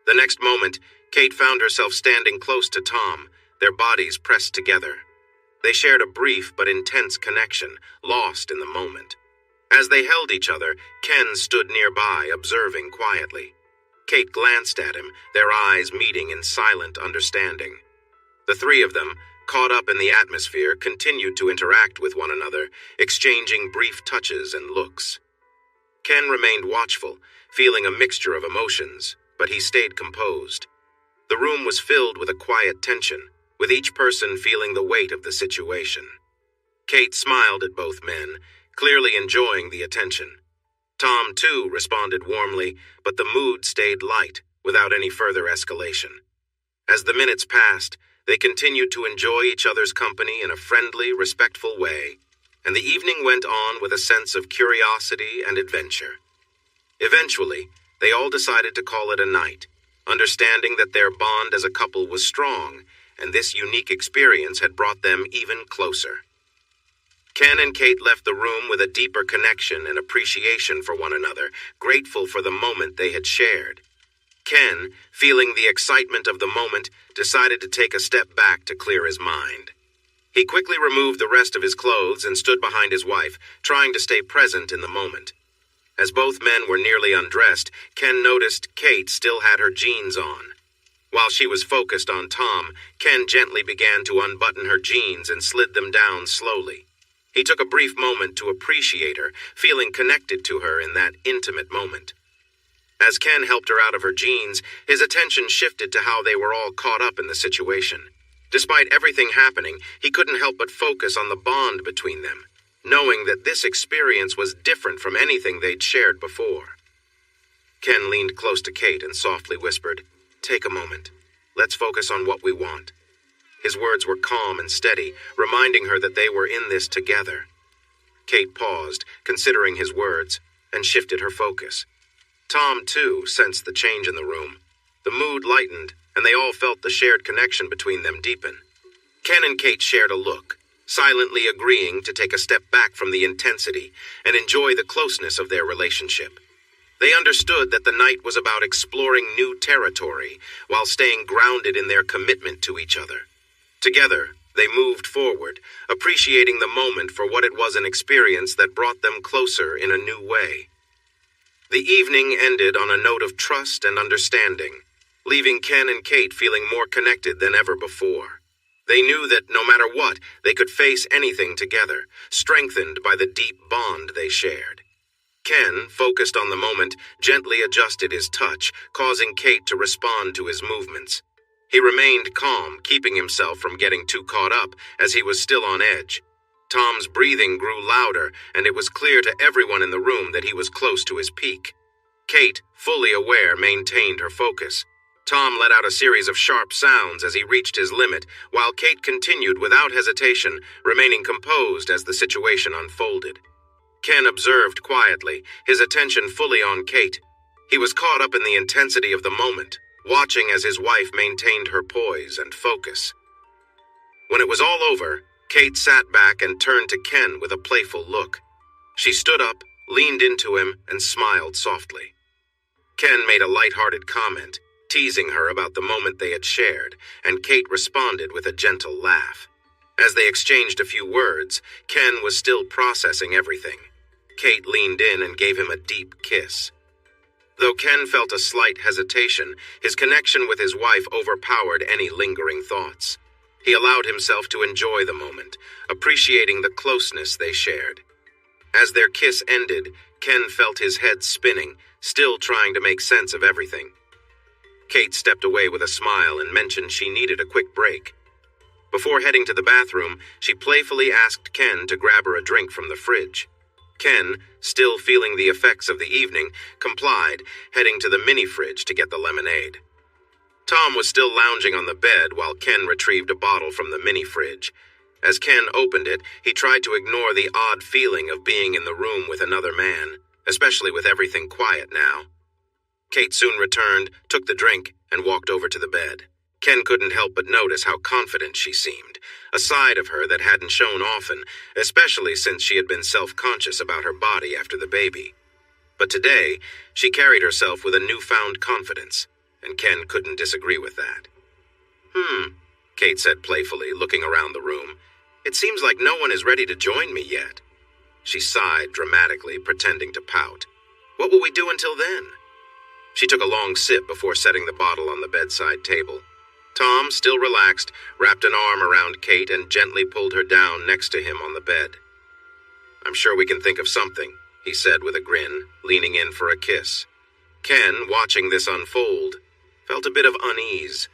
The next moment, Kate found herself standing close to Tom, their bodies pressed together. They shared a brief but intense connection, lost in the moment. As they held each other, Ken stood nearby, observing quietly. Kate glanced at him, their eyes meeting in silent understanding. The three of them, caught up in the atmosphere, continued to interact with one another, exchanging brief touches and looks. Ken remained watchful, feeling a mixture of emotions, but he stayed composed. The room was filled with a quiet tension, with each person feeling the weight of the situation. Kate smiled at both men, clearly enjoying the attention. Tom, too, responded warmly, but the mood stayed light, without any further escalation. As the minutes passed, they continued to enjoy each other's company in a friendly, respectful way, and the evening went on with a sense of curiosity and adventure. Eventually, they all decided to call it a night, understanding that their bond as a couple was strong, and this unique experience had brought them even closer. Ken and Kate left the room with a deeper connection and appreciation for one another, grateful for the moment they had shared. Ken, feeling the excitement of the moment, decided to take a step back to clear his mind. He quickly removed the rest of his clothes and stood behind his wife, trying to stay present in the moment. As both men were nearly undressed, Ken noticed Kate still had her jeans on. While she was focused on Tom, Ken gently began to unbutton her jeans and slid them down slowly. He took a brief moment to appreciate her, feeling connected to her in that intimate moment. As Ken helped her out of her jeans, his attention shifted to how they were all caught up in the situation. Despite everything happening, he couldn't help but focus on the bond between them, knowing that this experience was different from anything they'd shared before. Ken leaned close to Kate and softly whispered, "Take a moment. Let's focus on what we want." His words were calm and steady, reminding her that they were in this together. Kate paused, considering his words, and shifted her focus. Tom, too, sensed the change in the room. The mood lightened, and they all felt the shared connection between them deepen. Ken and Kate shared a look, silently agreeing to take a step back from the intensity and enjoy the closeness of their relationship. They understood that the night was about exploring new territory while staying grounded in their commitment to each other. Together, they moved forward, appreciating the moment for what it was, an experience that brought them closer in a new way. The evening ended on a note of trust and understanding. leaving Ken and Kate feeling more connected than ever before. They knew that no matter what, they could face anything together, strengthened by the deep bond they shared. Ken, focused on the moment, gently adjusted his touch, causing Kate to respond to his movements. He remained calm, keeping himself from getting too caught up, as he was still on edge. Tom's breathing grew louder, and it was clear to everyone in the room that he was close to his peak. Kate, fully aware, maintained her focus. Tom let out a series of sharp sounds as he reached his limit, while Kate continued without hesitation, remaining composed as the situation unfolded. Ken observed quietly, his attention fully on Kate. He was caught up in the intensity of the moment, watching as his wife maintained her poise and focus. When it was all over, Kate sat back and turned to Ken with a playful look. She stood up, leaned into him, and smiled softly. Ken made a light-hearted comment, teasing her about the moment they had shared, and Kate responded with a gentle laugh. As they exchanged a few words, Ken was still processing everything. Kate leaned in and gave him a deep kiss. Though Ken felt a slight hesitation, his connection with his wife overpowered any lingering thoughts. He allowed himself to enjoy the moment, appreciating the closeness they shared. As their kiss ended, Ken felt his head spinning, still trying to make sense of everything. Kate stepped away with a smile and mentioned she needed a quick break. Before heading to the bathroom, she playfully asked Ken to grab her a drink from the fridge. Ken, still feeling the effects of the evening, complied, heading to the mini-fridge to get the lemonade. Tom was still lounging on the bed while Ken retrieved a bottle from the mini-fridge. As Ken opened it, he tried to ignore the odd feeling of being in the room with another man, especially with everything quiet now. Kate soon returned, took the drink, and walked over to the bed. Ken couldn't help but notice how confident she seemed, a side of her that hadn't shown often, especially since she had been self-conscious about her body after the baby. But today, she carried herself with a newfound confidence, and Ken couldn't disagree with that. Kate said playfully, looking around the room. It seems like no one is ready to join me yet. She sighed dramatically, pretending to pout. What will we do until then? She took a long sip before setting the bottle on the bedside table. Tom, still relaxed, wrapped an arm around Kate and gently pulled her down next to him on the bed. I'm sure we can think of something, he said with a grin, leaning in for a kiss. Ken, watching this unfold, felt a bit of unease.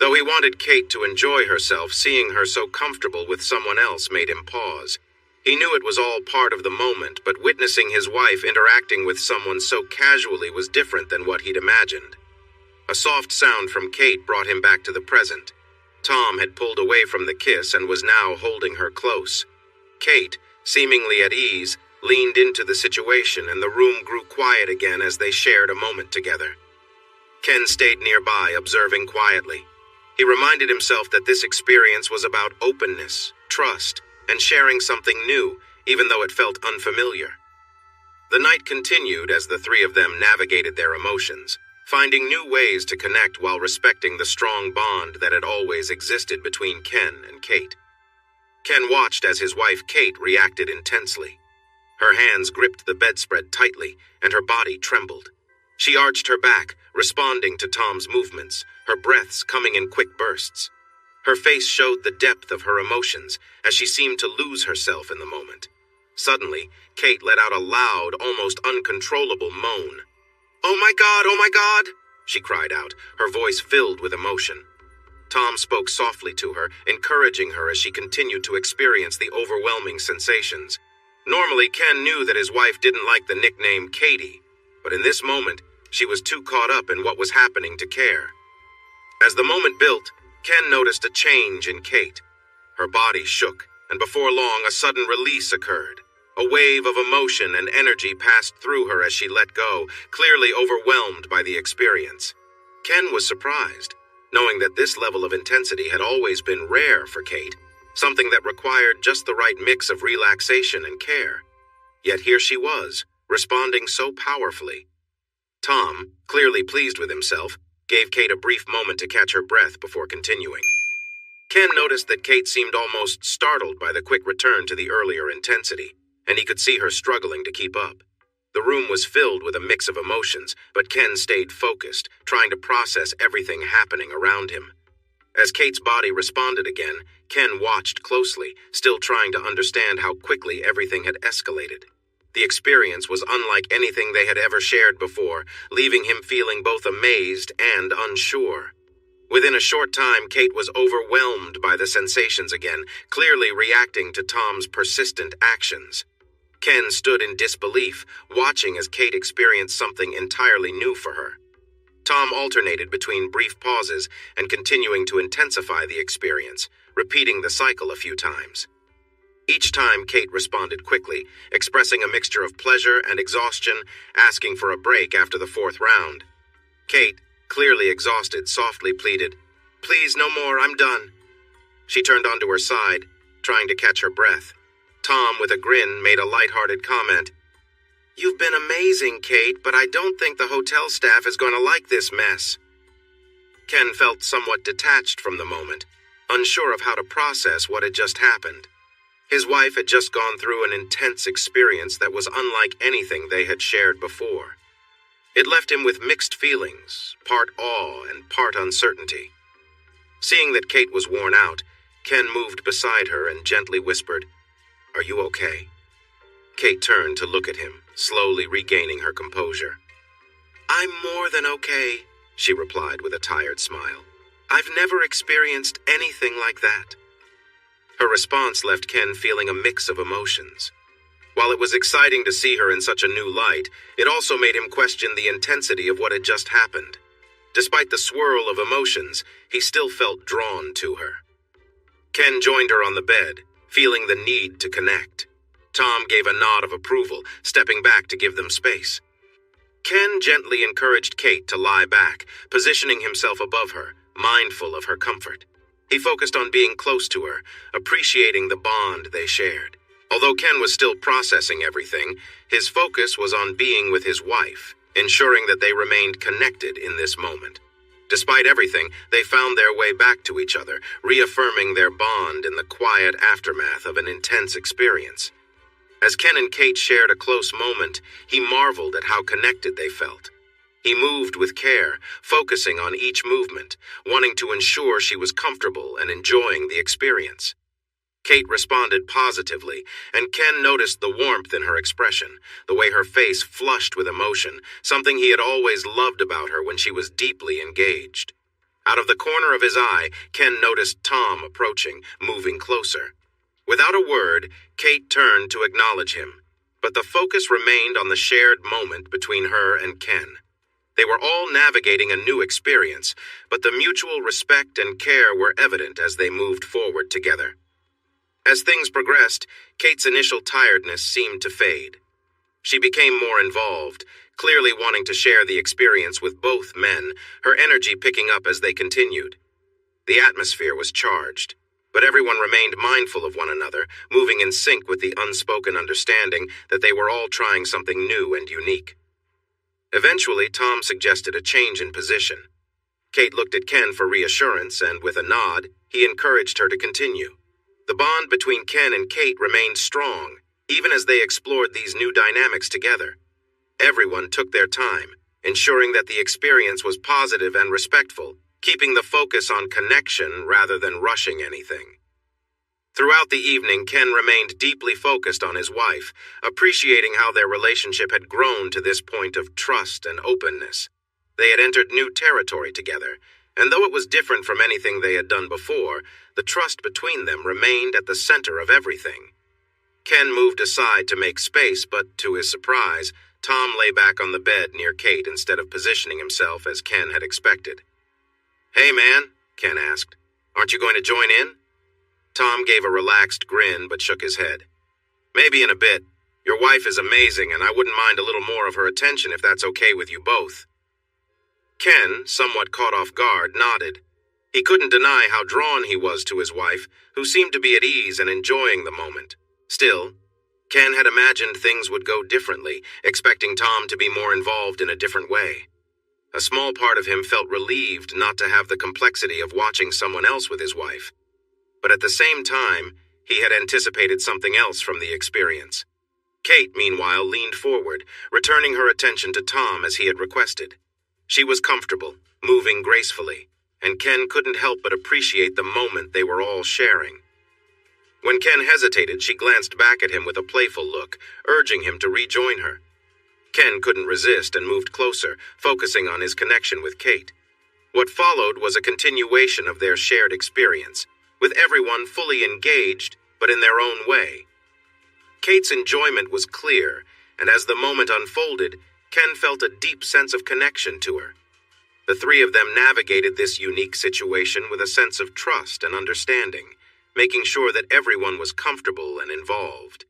Though he wanted Kate to enjoy herself, seeing her so comfortable with someone else made him pause. He knew it was all part of the moment, but witnessing his wife interacting with someone so casually was different than what he'd imagined. A soft sound from Kate brought him back to the present. Tom had pulled away from the kiss and was now holding her close. Kate, seemingly at ease, leaned into the situation and the room grew quiet again as they shared a moment together. Ken stayed nearby, observing quietly. He reminded himself that this experience was about openness, trust, and sharing something new, even though it felt unfamiliar. The night continued as the three of them navigated their emotions, finding new ways to connect while respecting the strong bond that had always existed between Ken and Kate. Ken watched as his wife Kate reacted intensely. Her hands gripped the bedspread tightly, and her body trembled. She arched her back, responding to Tom's movements, her breaths coming in quick bursts. Her face showed the depth of her emotions as she seemed to lose herself in the moment. Suddenly, Kate let out a loud, almost uncontrollable moan. Oh my God, she cried out, her voice filled with emotion. Tom spoke softly to her, encouraging her as she continued to experience the overwhelming sensations. Normally, Ken knew that his wife didn't like the nickname Katie, but in this moment, she was too caught up in what was happening to care. As the moment built, Ken noticed a change in Kate. Her body shook, and before long a sudden release occurred. A wave of emotion and energy passed through her as she let go, clearly overwhelmed by the experience. Ken was surprised, knowing that this level of intensity had always been rare for Kate, something that required just the right mix of relaxation and care. Yet here she was, responding so powerfully. Tom, clearly pleased with himself, gave Kate a brief moment to catch her breath before continuing. Ken noticed that Kate seemed almost startled by the quick return to the earlier intensity, and he could see her struggling to keep up. The room was filled with a mix of emotions, but Ken stayed focused, trying to process everything happening around him. As Kate's body responded again, Ken watched closely, still trying to understand how quickly everything had escalated. The experience was unlike anything they had ever shared before, leaving him feeling both amazed and unsure. Within a short time, Kate was overwhelmed by the sensations again, clearly reacting to Tom's persistent actions. Ken stood in disbelief, watching as Kate experienced something entirely new for her. Tom alternated between brief pauses and continuing to intensify the experience, repeating the cycle a few times. Each time, Kate responded quickly, expressing a mixture of pleasure and exhaustion, asking for a break after the fourth round. Kate, clearly exhausted, softly pleaded, "Please, no more, I'm done." She turned onto her side, trying to catch her breath. Tom, with a grin, made a lighthearted comment. "You've been amazing, Kate, but I don't think the hotel staff is going to like this mess." Ken felt somewhat detached from the moment, unsure of how to process what had just happened. His wife had just gone through an intense experience that was unlike anything they had shared before. It left him with mixed feelings, part awe and part uncertainty. Seeing that Kate was worn out, Ken moved beside her and gently whispered, "Are you okay?" Kate turned to look at him, slowly regaining her composure. "I'm more than okay," she replied with a tired smile. "I've never experienced anything like that." Her response left Ken feeling a mix of emotions. While it was exciting to see her in such a new light, it also made him question the intensity of what had just happened. Despite the swirl of emotions, he still felt drawn to her. Ken joined her on the bed, feeling the need to connect. Tom gave a nod of approval, stepping back to give them space. Ken gently encouraged Kate to lie back, positioning himself above her, mindful of her comfort. He focused on being close to her, appreciating the bond they shared. Although Ken was still processing everything, his focus was on being with his wife, ensuring that they remained connected in this moment. Despite everything, they found their way back to each other, reaffirming their bond in the quiet aftermath of an intense experience. As Ken and Kate shared a close moment, he marveled at how connected they felt. He moved with care, focusing on each movement, wanting to ensure she was comfortable and enjoying the experience. Kate responded positively, and Ken noticed the warmth in her expression, the way her face flushed with emotion, something he had always loved about her when she was deeply engaged. Out of the corner of his eye, Ken noticed Tom approaching, moving closer. Without a word, Kate turned to acknowledge him, but the focus remained on the shared moment between her and Ken. They were all navigating a new experience, but the mutual respect and care were evident as they moved forward together. As things progressed, Kate's initial tiredness seemed to fade. She became more involved, clearly wanting to share the experience with both men, her energy picking up as they continued. The atmosphere was charged, but everyone remained mindful of one another, moving in sync with the unspoken understanding that they were all trying something new and unique. Eventually, Tom suggested a change in position. Kate looked at Ken for reassurance, and with a nod, he encouraged her to continue. The bond between Ken and Kate remained strong, even as they explored these new dynamics together. Everyone took their time, ensuring that the experience was positive and respectful, keeping the focus on connection rather than rushing anything. Throughout the evening, Ken remained deeply focused on his wife, appreciating how their relationship had grown to this point of trust and openness. They had entered new territory together, and though it was different from anything they had done before, the trust between them remained at the center of everything. Ken moved aside to make space, but to his surprise, Tom lay back on the bed near Kate instead of positioning himself as Ken had expected. "Hey, man," Ken asked. "Aren't you going to join in?" Tom gave a relaxed grin but shook his head. "Maybe in a bit. Your wife is amazing, and I wouldn't mind a little more of her attention if that's okay with you both." Ken, somewhat caught off guard, nodded. He couldn't deny how drawn he was to his wife, who seemed to be at ease and enjoying the moment. Still, Ken had imagined things would go differently, expecting Tom to be more involved in a different way. A small part of him felt relieved not to have the complexity of watching someone else with his wife. But at the same time, he had anticipated something else from the experience. Kate, meanwhile, leaned forward, returning her attention to Tom as he had requested. She was comfortable, moving gracefully, and Ken couldn't help but appreciate the moment they were all sharing. When Ken hesitated, she glanced back at him with a playful look, urging him to rejoin her. Ken couldn't resist and moved closer, focusing on his connection with Kate. What followed was a continuation of their shared experience, with everyone fully engaged, but in their own way. Kate's enjoyment was clear, and as the moment unfolded, Ken felt a deep sense of connection to her. The three of them navigated this unique situation with a sense of trust and understanding, making sure that everyone was comfortable and involved.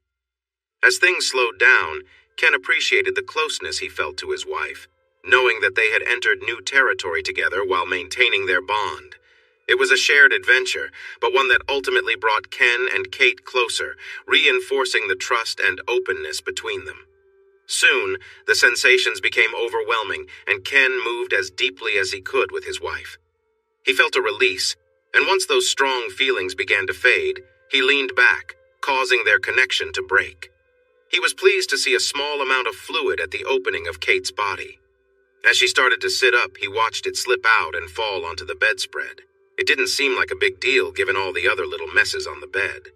As things slowed down, Ken appreciated the closeness he felt to his wife, knowing that they had entered new territory together while maintaining their bond. It was a shared adventure, but one that ultimately brought Ken and Kate closer, reinforcing the trust and openness between them. Soon, the sensations became overwhelming, and Ken moved as deeply as he could with his wife. He felt a release, and once those strong feelings began to fade, he leaned back, causing their connection to break. He was pleased to see a small amount of fluid at the opening of Kate's body. As she started to sit up, he watched it slip out and fall onto the bedspread. It didn't seem like a big deal given all the other little messes on the bed.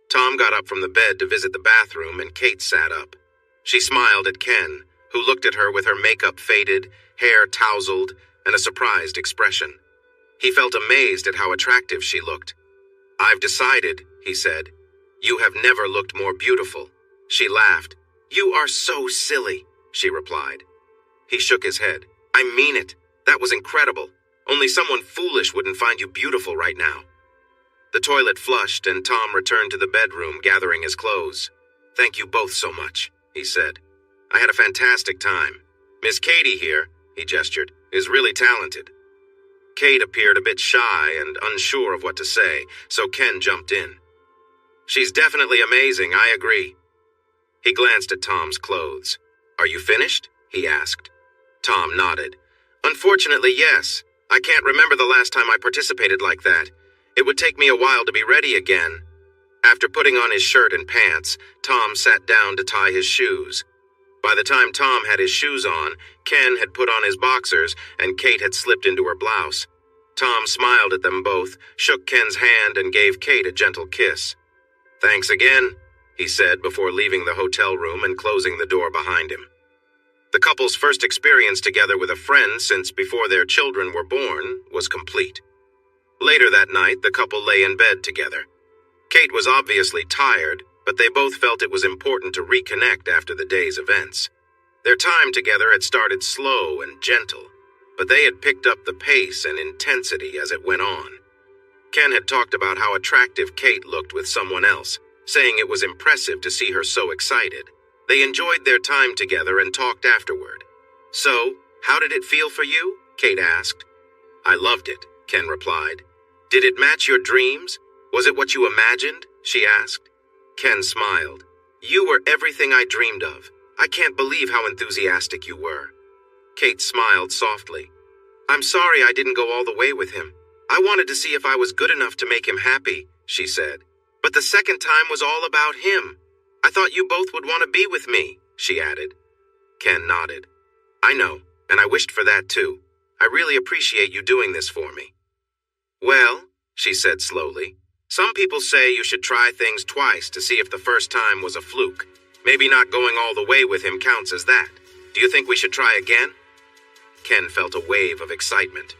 Tom got up from the bed to visit the bathroom, and Kate sat up. She smiled at Ken, who looked at her with her makeup faded, hair tousled, and a surprised expression. He felt amazed at how attractive she looked. "I've decided," he said. "You have never looked more beautiful." She laughed. "You are so silly," she replied. He shook his head. "I mean it. That was incredible. Only someone foolish wouldn't find you beautiful right now." The toilet flushed, and Tom returned to the bedroom, gathering his clothes. "Thank you both so much," he said. "I had a fantastic time. Miss Katie here," he gestured, "is really talented." Kate appeared a bit shy and unsure of what to say, so Ken jumped in. "She's definitely amazing, I agree." He glanced at Tom's clothes. "Are you finished?" he asked. Tom nodded. "Unfortunately, yes. I can't remember the last time I participated like that. It would take me a while to be ready again." After putting on his shirt and pants, Tom sat down to tie his shoes. By the time Tom had his shoes on, Ken had put on his boxers, and Kate had slipped into her blouse. Tom smiled at them both, shook Ken's hand, and gave Kate a gentle kiss. "Thanks again," he said before leaving the hotel room and closing the door behind him. The couple's first experience together with a friend since before their children were born was complete. Later that night, the couple lay in bed together. Kate was obviously tired, but they both felt it was important to reconnect after the day's events. Their time together had started slow and gentle, but they had picked up the pace and intensity as it went on. Ken had talked about how attractive Kate looked with someone else, saying it was impressive to see her so excited. They enjoyed their time together and talked afterward. "So, how did it feel for you?" Kate asked. "I loved it," Ken replied. "Did it match your dreams? Was it what you imagined?" she asked. Ken smiled. "You were everything I dreamed of. I can't believe how enthusiastic you were." Kate smiled softly. "I'm sorry I didn't go all the way with him. I wanted to see if I was good enough to make him happy," she said. "But the second time was all about him. I thought you both would want to be with me," she added. Ken nodded. "I know, and I wished for that too. I really appreciate you doing this for me." "Well," she said slowly, "some people say you should try things twice to see if the first time was a fluke. Maybe not going all the way with him counts as that. Do you think we should try again?" Ken felt a wave of excitement.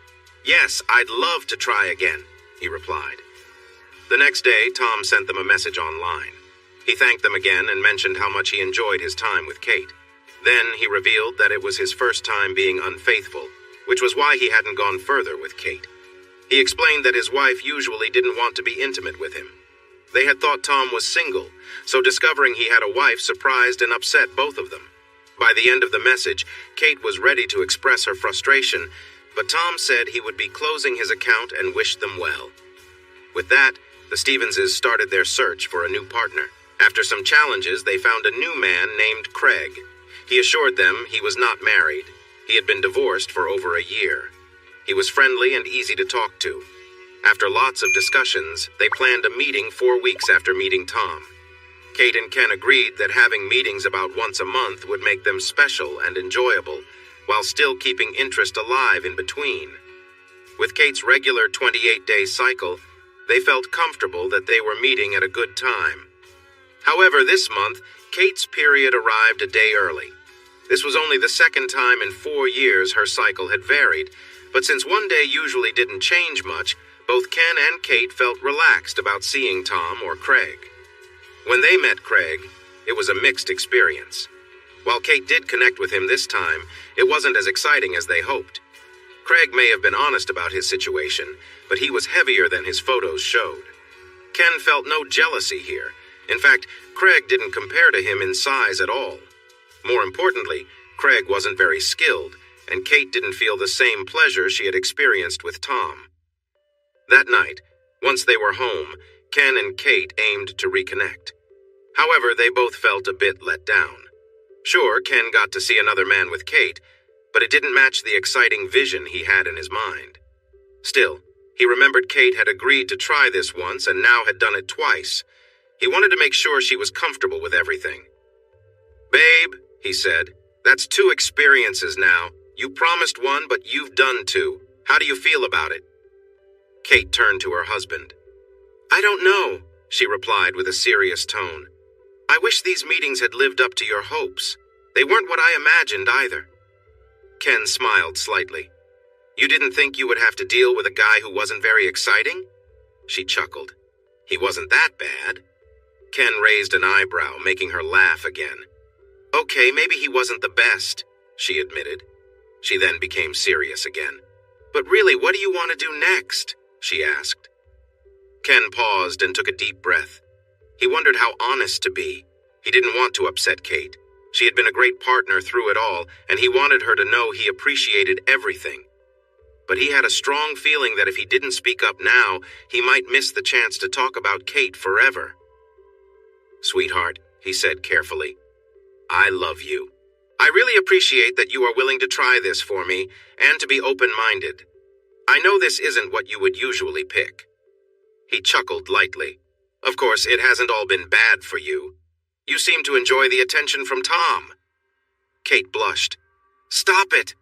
"Yes, I'd love to try again," he replied. The next day, Tom sent them a message online. He thanked them again and mentioned how much he enjoyed his time with Kate. Then he revealed that it was his first time being unfaithful, which was why he hadn't gone further with Kate. He explained that his wife usually didn't want to be intimate with him. They had thought Tom was single, so discovering he had a wife surprised and upset both of them. By the end of the message, Kate was ready to express her frustration, but Tom said he would be closing his account and wished them well. With that, the Stevenses started their search for a new partner. After some challenges, they found a new man named Craig. He assured them he was not married. He had been divorced for over a year. He was friendly and easy to talk to. After lots of discussions, they planned a meeting 4 weeks after meeting Tom. Kate and Ken agreed that having meetings about once a month would make them special and enjoyable, while still keeping interest alive in between. With Kate's regular 28-day cycle, they felt comfortable that they were meeting at a good time. However, this month, Kate's period arrived a day early. This was only the second time in 4 years her cycle had varied, but since one day usually didn't change much, both Ken and Kate felt relaxed about seeing Tom or Craig. When they met Craig, it was a mixed experience. While Kate did connect with him this time, it wasn't as exciting as they hoped. Craig may have been honest about his situation, but he was heavier than his photos showed. Ken felt no jealousy here. In fact, Craig didn't compare to him in size at all. More importantly, Craig wasn't very skilled, and Kate didn't feel the same pleasure she had experienced with Tom. That night, once they were home, Ken and Kate aimed to reconnect. However, they both felt a bit let down. Sure, Ken got to see another man with Kate, but it didn't match the exciting vision he had in his mind. Still, he remembered Kate had agreed to try this once and now had done it twice. He wanted to make sure she was comfortable with everything. "Babe," he said, "that's 2 experiences now. You promised one, but you've done 2. How do you feel about it?" Kate turned to her husband. "I don't know," she replied with a serious tone. "I wish these meetings had lived up to your hopes. They weren't what I imagined either." Ken smiled slightly. "You didn't think you would have to deal with a guy who wasn't very exciting?" She chuckled. "He wasn't that bad." Ken raised an eyebrow, making her laugh again. "Okay, maybe he wasn't the best," she admitted. She then became serious again. "But really, what do you want to do next?" she asked. Ken paused and took a deep breath. He wondered how honest to be. He didn't want to upset Kate. She had been a great partner through it all, and he wanted her to know he appreciated everything. But he had a strong feeling that if he didn't speak up now, he might miss the chance to talk about Kate forever. "Sweetheart," he said carefully, "I love you. I really appreciate that you are willing to try this for me and to be open-minded. I know this isn't what you would usually pick." He chuckled lightly. "Of course, it hasn't all been bad for you. You seem to enjoy the attention from Tom." Kate blushed. "Stop it."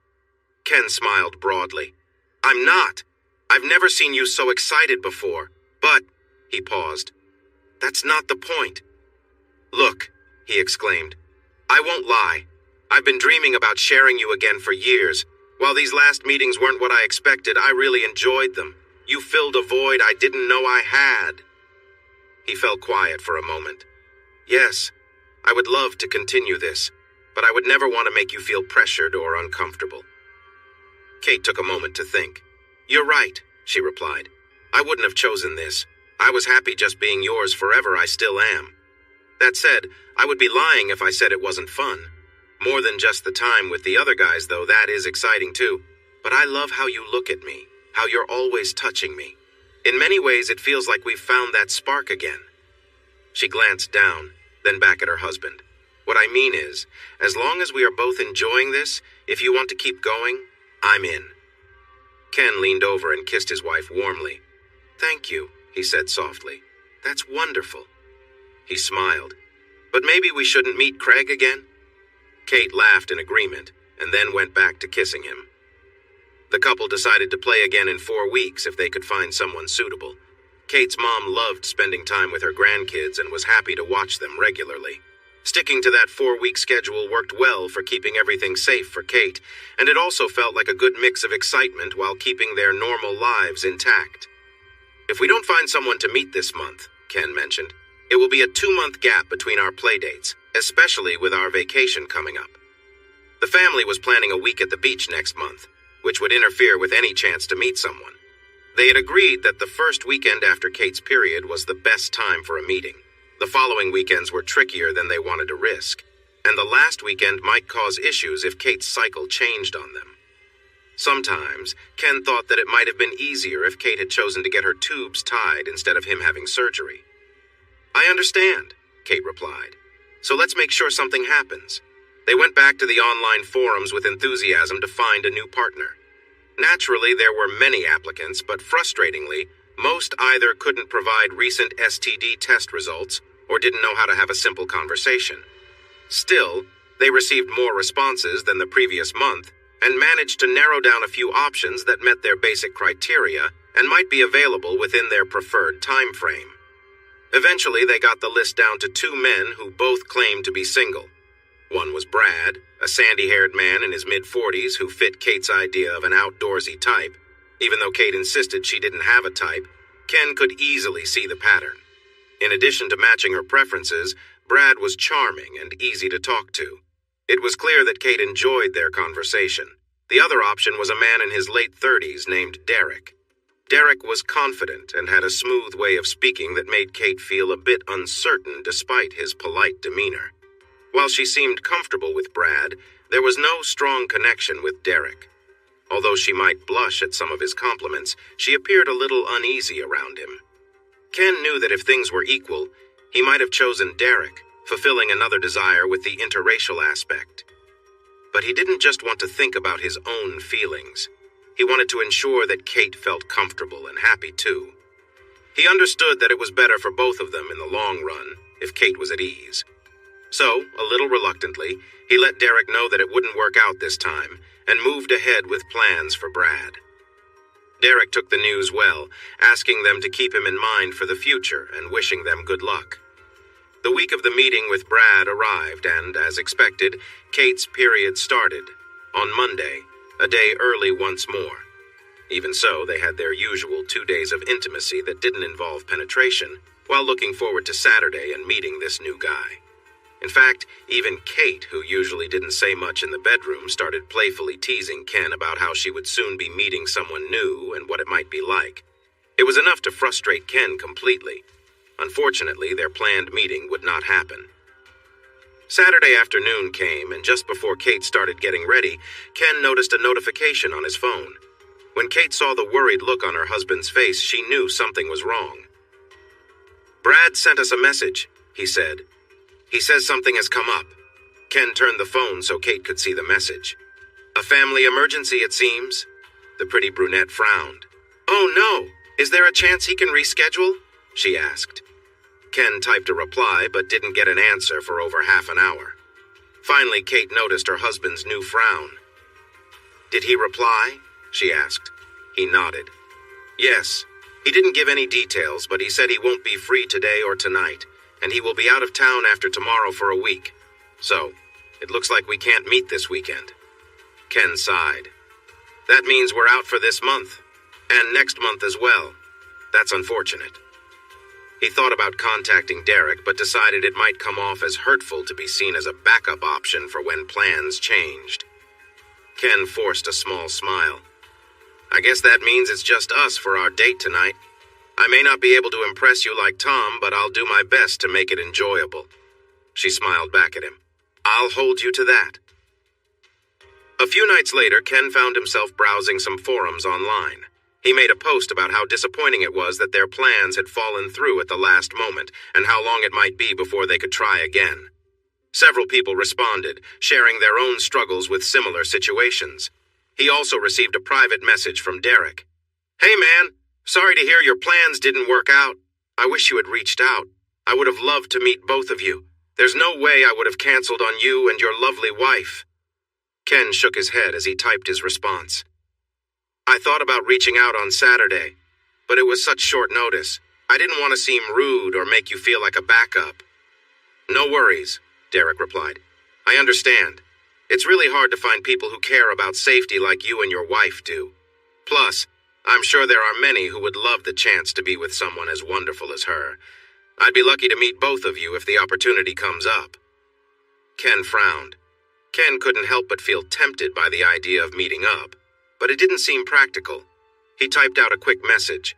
Ken smiled broadly. "I'm not. I've never seen you so excited before. But," he paused, "that's not the point." "Look," he exclaimed, "I won't lie. I've been dreaming about sharing you again for years. While these last meetings weren't what I expected, I really enjoyed them. You filled a void I didn't know I had." He fell quiet for a moment. "Yes, I would love to continue this, but I would never want to make you feel pressured or uncomfortable." Kate took a moment to think. "You're right," she replied. "I wouldn't have chosen this. I was happy just being yours forever. I still am. That said, I would be lying if I said it wasn't fun. More than just the time with the other guys, though, that is exciting too. But I love how you look at me, how you're always touching me. In many ways, it feels like we've found that spark again." She glanced down, then back at her husband. "What I mean is, as long as we are both enjoying this, if you want to keep going, I'm in." Ken leaned over and kissed his wife warmly. "Thank you," he said softly. "That's wonderful." He smiled. "But maybe we shouldn't meet Craig again?" Kate laughed in agreement, and then went back to kissing him. The couple decided to play again in 4 weeks if they could find someone suitable. Kate's mom loved spending time with her grandkids and was happy to watch them regularly. Sticking to that 4-week schedule worked well for keeping everything safe for Kate, and it also felt like a good mix of excitement while keeping their normal lives intact. "If we don't find someone to meet this month," Ken mentioned, "it will be a 2-month gap between our playdates, especially with our vacation coming up." The family was planning a week at the beach next month, which would interfere with any chance to meet someone. They had agreed that the first weekend after Kate's period was the best time for a meeting. The following weekends were trickier than they wanted to risk, and the last weekend might cause issues if Kate's cycle changed on them. Sometimes, Ken thought that it might have been easier if Kate had chosen to get her tubes tied instead of him having surgery. "I understand," Kate replied. "So let's make sure something happens." They went back to the online forums with enthusiasm to find a new partner. Naturally, there were many applicants, but frustratingly, most either couldn't provide recent STD test results or didn't know how to have a simple conversation. Still, they received more responses than the previous month and managed to narrow down a few options that met their basic criteria and might be available within their preferred time frame. Eventually, they got the list down to 2 men who both claimed to be single. One was Brad, a sandy-haired man in his mid-40s who fit Kate's idea of an outdoorsy type. Even though Kate insisted she didn't have a type, Ken could easily see the pattern. In addition to matching her preferences, Brad was charming and easy to talk to. It was clear that Kate enjoyed their conversation. The other option was a man in his late 30s named Derek. Derek was confident and had a smooth way of speaking that made Kate feel a bit uncertain despite his polite demeanor. While she seemed comfortable with Brad, there was no strong connection with Derek. Although she might blush at some of his compliments, she appeared a little uneasy around him. Ken knew that if things were equal, he might have chosen Derek, fulfilling another desire with the interracial aspect. But he didn't just want to think about his own feelings. He wanted to ensure that Kate felt comfortable and happy too. He understood that it was better for both of them in the long run if Kate was at ease. So, a little reluctantly, he let Derek know that it wouldn't work out this time and moved ahead with plans for Brad. Derek took the news well, asking them to keep him in mind for the future and wishing them good luck. The week of the meeting with Brad arrived and, as expected, Kate's period started. On Monday, a day early once more. Even so, they had their usual 2 days of intimacy that didn't involve penetration, while looking forward to Saturday and meeting this new guy. In fact, even Kate, who usually didn't say much in the bedroom, started playfully teasing Ken about how she would soon be meeting someone new and what it might be like. It was enough to frustrate Ken completely. Unfortunately, their planned meeting would not happen. Saturday afternoon came, and just before Kate started getting ready, Ken noticed a notification on his phone. When Kate saw the worried look on her husband's face, she knew something was wrong. "Brad sent us a message," he said. "He says something has come up." Ken turned the phone so Kate could see the message. "A family emergency, it seems." The pretty brunette frowned. "Oh no! Is there a chance he can reschedule?" she asked. Ken typed a reply but didn't get an answer for over half an hour. Finally, Kate noticed her husband's new frown. "Did he reply?" she asked. He nodded. "Yes. He didn't give any details, but he said he won't be free today or tonight, and he will be out of town after tomorrow for a week. So, it looks like we can't meet this weekend." Ken sighed. "That means we're out for this month, and next month as well. That's unfortunate." He thought about contacting Derek, but decided it might come off as hurtful to be seen as a backup option for when plans changed. Ken forced a small smile. "I guess that means it's just us for our date tonight. I may not be able to impress you like Tom, but I'll do my best to make it enjoyable." She smiled back at him. "I'll hold you to that." A few nights later, Ken found himself browsing some forums online. He made a post about how disappointing it was that their plans had fallen through at the last moment and how long it might be before they could try again. Several people responded, sharing their own struggles with similar situations. He also received a private message from Derek. "Hey man, sorry to hear your plans didn't work out. I wish you had reached out. I would have loved to meet both of you. There's no way I would have canceled on you and your lovely wife." Ken shook his head as he typed his response. "I thought about reaching out on Saturday, but it was such short notice. I didn't want to seem rude or make you feel like a backup." "No worries," Derek replied. "I understand. It's really hard to find people who care about safety like you and your wife do. Plus, I'm sure there are many who would love the chance to be with someone as wonderful as her. I'd be lucky to meet both of you if the opportunity comes up." Ken frowned. Ken couldn't help but feel tempted by the idea of meeting up, but it didn't seem practical. He typed out a quick message.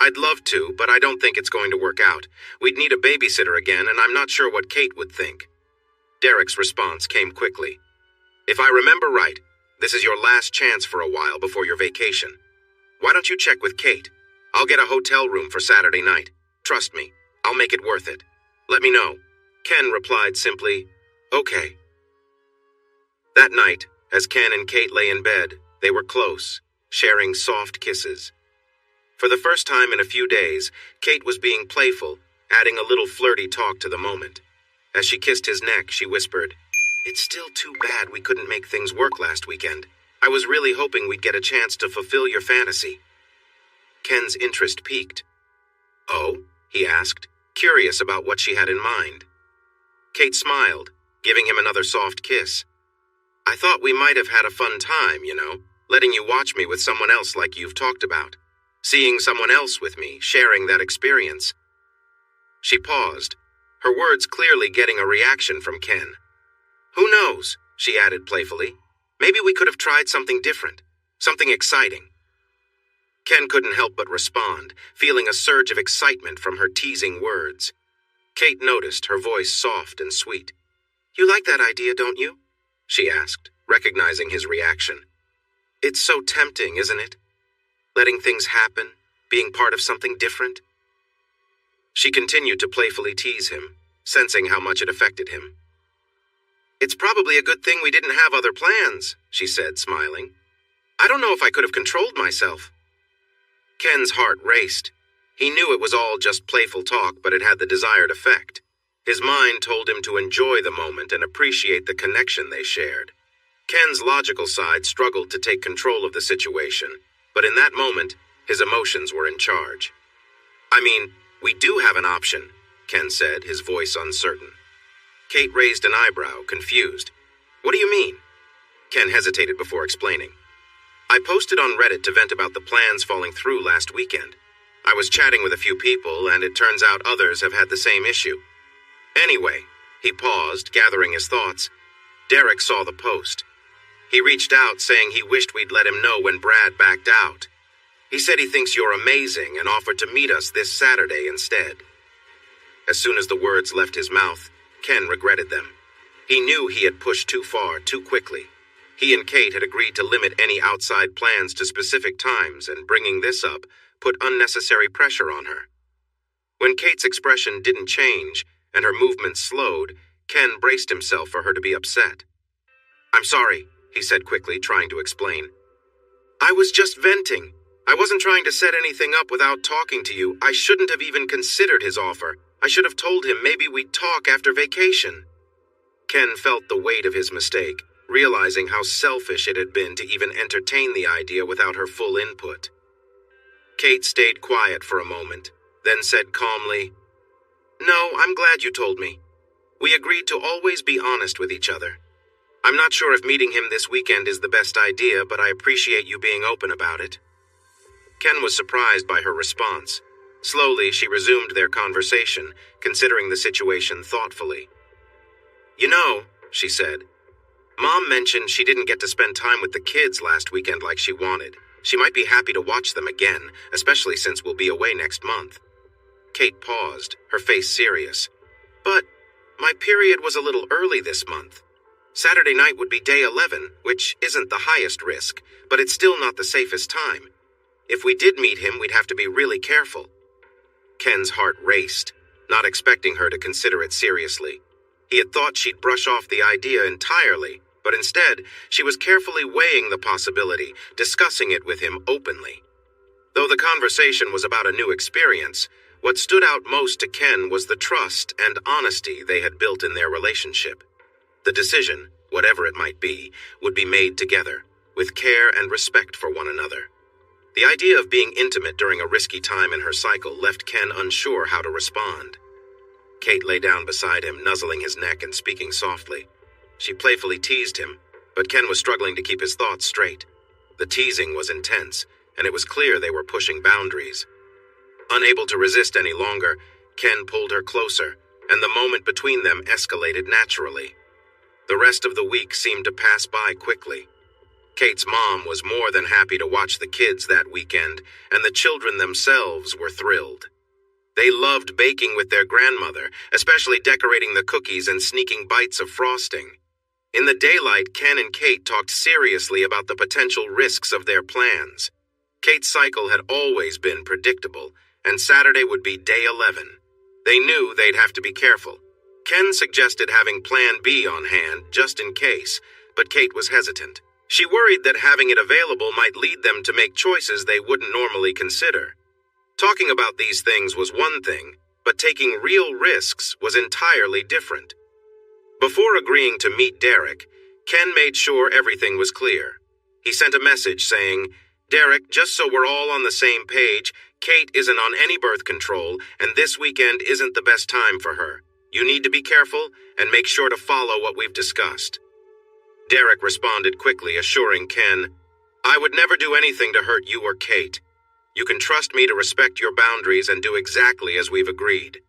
"I'd love to, but I don't think it's going to work out. We'd need a babysitter again, and I'm not sure what Kate would think." Derek's response came quickly. "If I remember right, this is your last chance for a while before your vacation. Why don't you check with Kate? I'll get a hotel room for Saturday night. Trust me, I'll make it worth it. Let me know." Ken replied simply, "Okay." That night, as Ken and Kate lay in bed, they were close, sharing soft kisses. For the first time in a few days, Kate was being playful, adding a little flirty talk to the moment. As she kissed his neck, she whispered, "It's still too bad we couldn't make things work last weekend. I was really hoping we'd get a chance to fulfill your fantasy." Ken's interest piqued. "Oh?" he asked, curious about what she had in mind. Kate smiled, giving him another soft kiss. "I thought we might have had a fun time, letting you watch me with someone else like you've talked about. Seeing someone else with me, sharing that experience." She paused, her words clearly getting a reaction from Ken. "Who knows?" she added playfully. "Maybe we could have tried something different, something exciting." Ken couldn't help but respond, feeling a surge of excitement from her teasing words. Kate noticed, her voice soft and sweet. "You like that idea, don't you?" she asked, recognizing his reaction. "It's so tempting, isn't it? Letting things happen, being part of something different." She continued to playfully tease him, sensing how much it affected him. "It's probably a good thing we didn't have other plans," she said, smiling. "I don't know if I could have controlled myself." Ken's heart raced. He knew it was all just playful talk, but it had the desired effect. His mind told him to enjoy the moment and appreciate the connection they shared. Ken's logical side struggled to take control of the situation, but in that moment, his emotions were in charge. "I mean, we do have an option," Ken said, his voice uncertain. Kate raised an eyebrow, confused. "What do you mean?" Ken hesitated before explaining. "I posted on Reddit to vent about the plans falling through last weekend. I was chatting with a few people, and it turns out others have had the same issue. Anyway," he paused, gathering his thoughts. "Derek saw the post. He reached out saying he wished we'd let him know when Brad backed out. He said he thinks you're amazing and offered to meet us this Saturday instead." As soon as the words left his mouth, Ken regretted them. He knew he had pushed too far, too quickly. He and Kate had agreed to limit any outside plans to specific times, and bringing this up put unnecessary pressure on her. When Kate's expression didn't change and her movements slowed, Ken braced himself for her to be upset. "I'm sorry," he said quickly, trying to explain. "I was just venting. I wasn't trying to set anything up without talking to you. I shouldn't have even considered his offer. I should have told him maybe we'd talk after vacation." Ken felt the weight of his mistake, realizing how selfish it had been to even entertain the idea without her full input. Kate stayed quiet for a moment, then said calmly, "No, I'm glad you told me. We agreed to always be honest with each other. I'm not sure if meeting him this weekend is the best idea, but I appreciate you being open about it." Ken was surprised by her response. Slowly, she resumed their conversation, considering the situation thoughtfully. She said, "Mom mentioned she didn't get to spend time with the kids last weekend like she wanted. She might be happy to watch them again, especially since we'll be away next month." Kate paused, her face serious. "But my period was a little early this month. Saturday night would be day 11, which isn't the highest risk, but it's still not the safest time. If we did meet him, we'd have to be really careful." Ken's heart raced, not expecting her to consider it seriously. He had thought she'd brush off the idea entirely, but instead, she was carefully weighing the possibility, discussing it with him openly. Though the conversation was about a new experience, what stood out most to Ken was the trust and honesty they had built in their relationship. The decision, whatever it might be, would be made together, with care and respect for one another. The idea of being intimate during a risky time in her cycle left Ken unsure how to respond. Kate lay down beside him, nuzzling his neck and speaking softly. She playfully teased him, but Ken was struggling to keep his thoughts straight. The teasing was intense, and it was clear they were pushing boundaries. Unable to resist any longer, Ken pulled her closer, and the moment between them escalated naturally. The rest of the week seemed to pass by quickly. Kate's mom was more than happy to watch the kids that weekend, and the children themselves were thrilled. They loved baking with their grandmother, especially decorating the cookies and sneaking bites of frosting. In the daylight, Ken and Kate talked seriously about the potential risks of their plans. Kate's cycle had always been predictable, and Saturday would be day 11. They knew they'd have to be careful. Ken suggested having Plan B on hand, just in case, but Kate was hesitant. She worried that having it available might lead them to make choices they wouldn't normally consider. Talking about these things was one thing, but taking real risks was entirely different. Before agreeing to meet Derek, Ken made sure everything was clear. He sent a message saying, "Derek, just so we're all on the same page, Kate isn't on any birth control, and this weekend isn't the best time for her. You need to be careful and make sure to follow what we've discussed." Derek responded quickly, assuring Ken, "I would never do anything to hurt you or Kate. You can trust me to respect your boundaries and do exactly as we've agreed."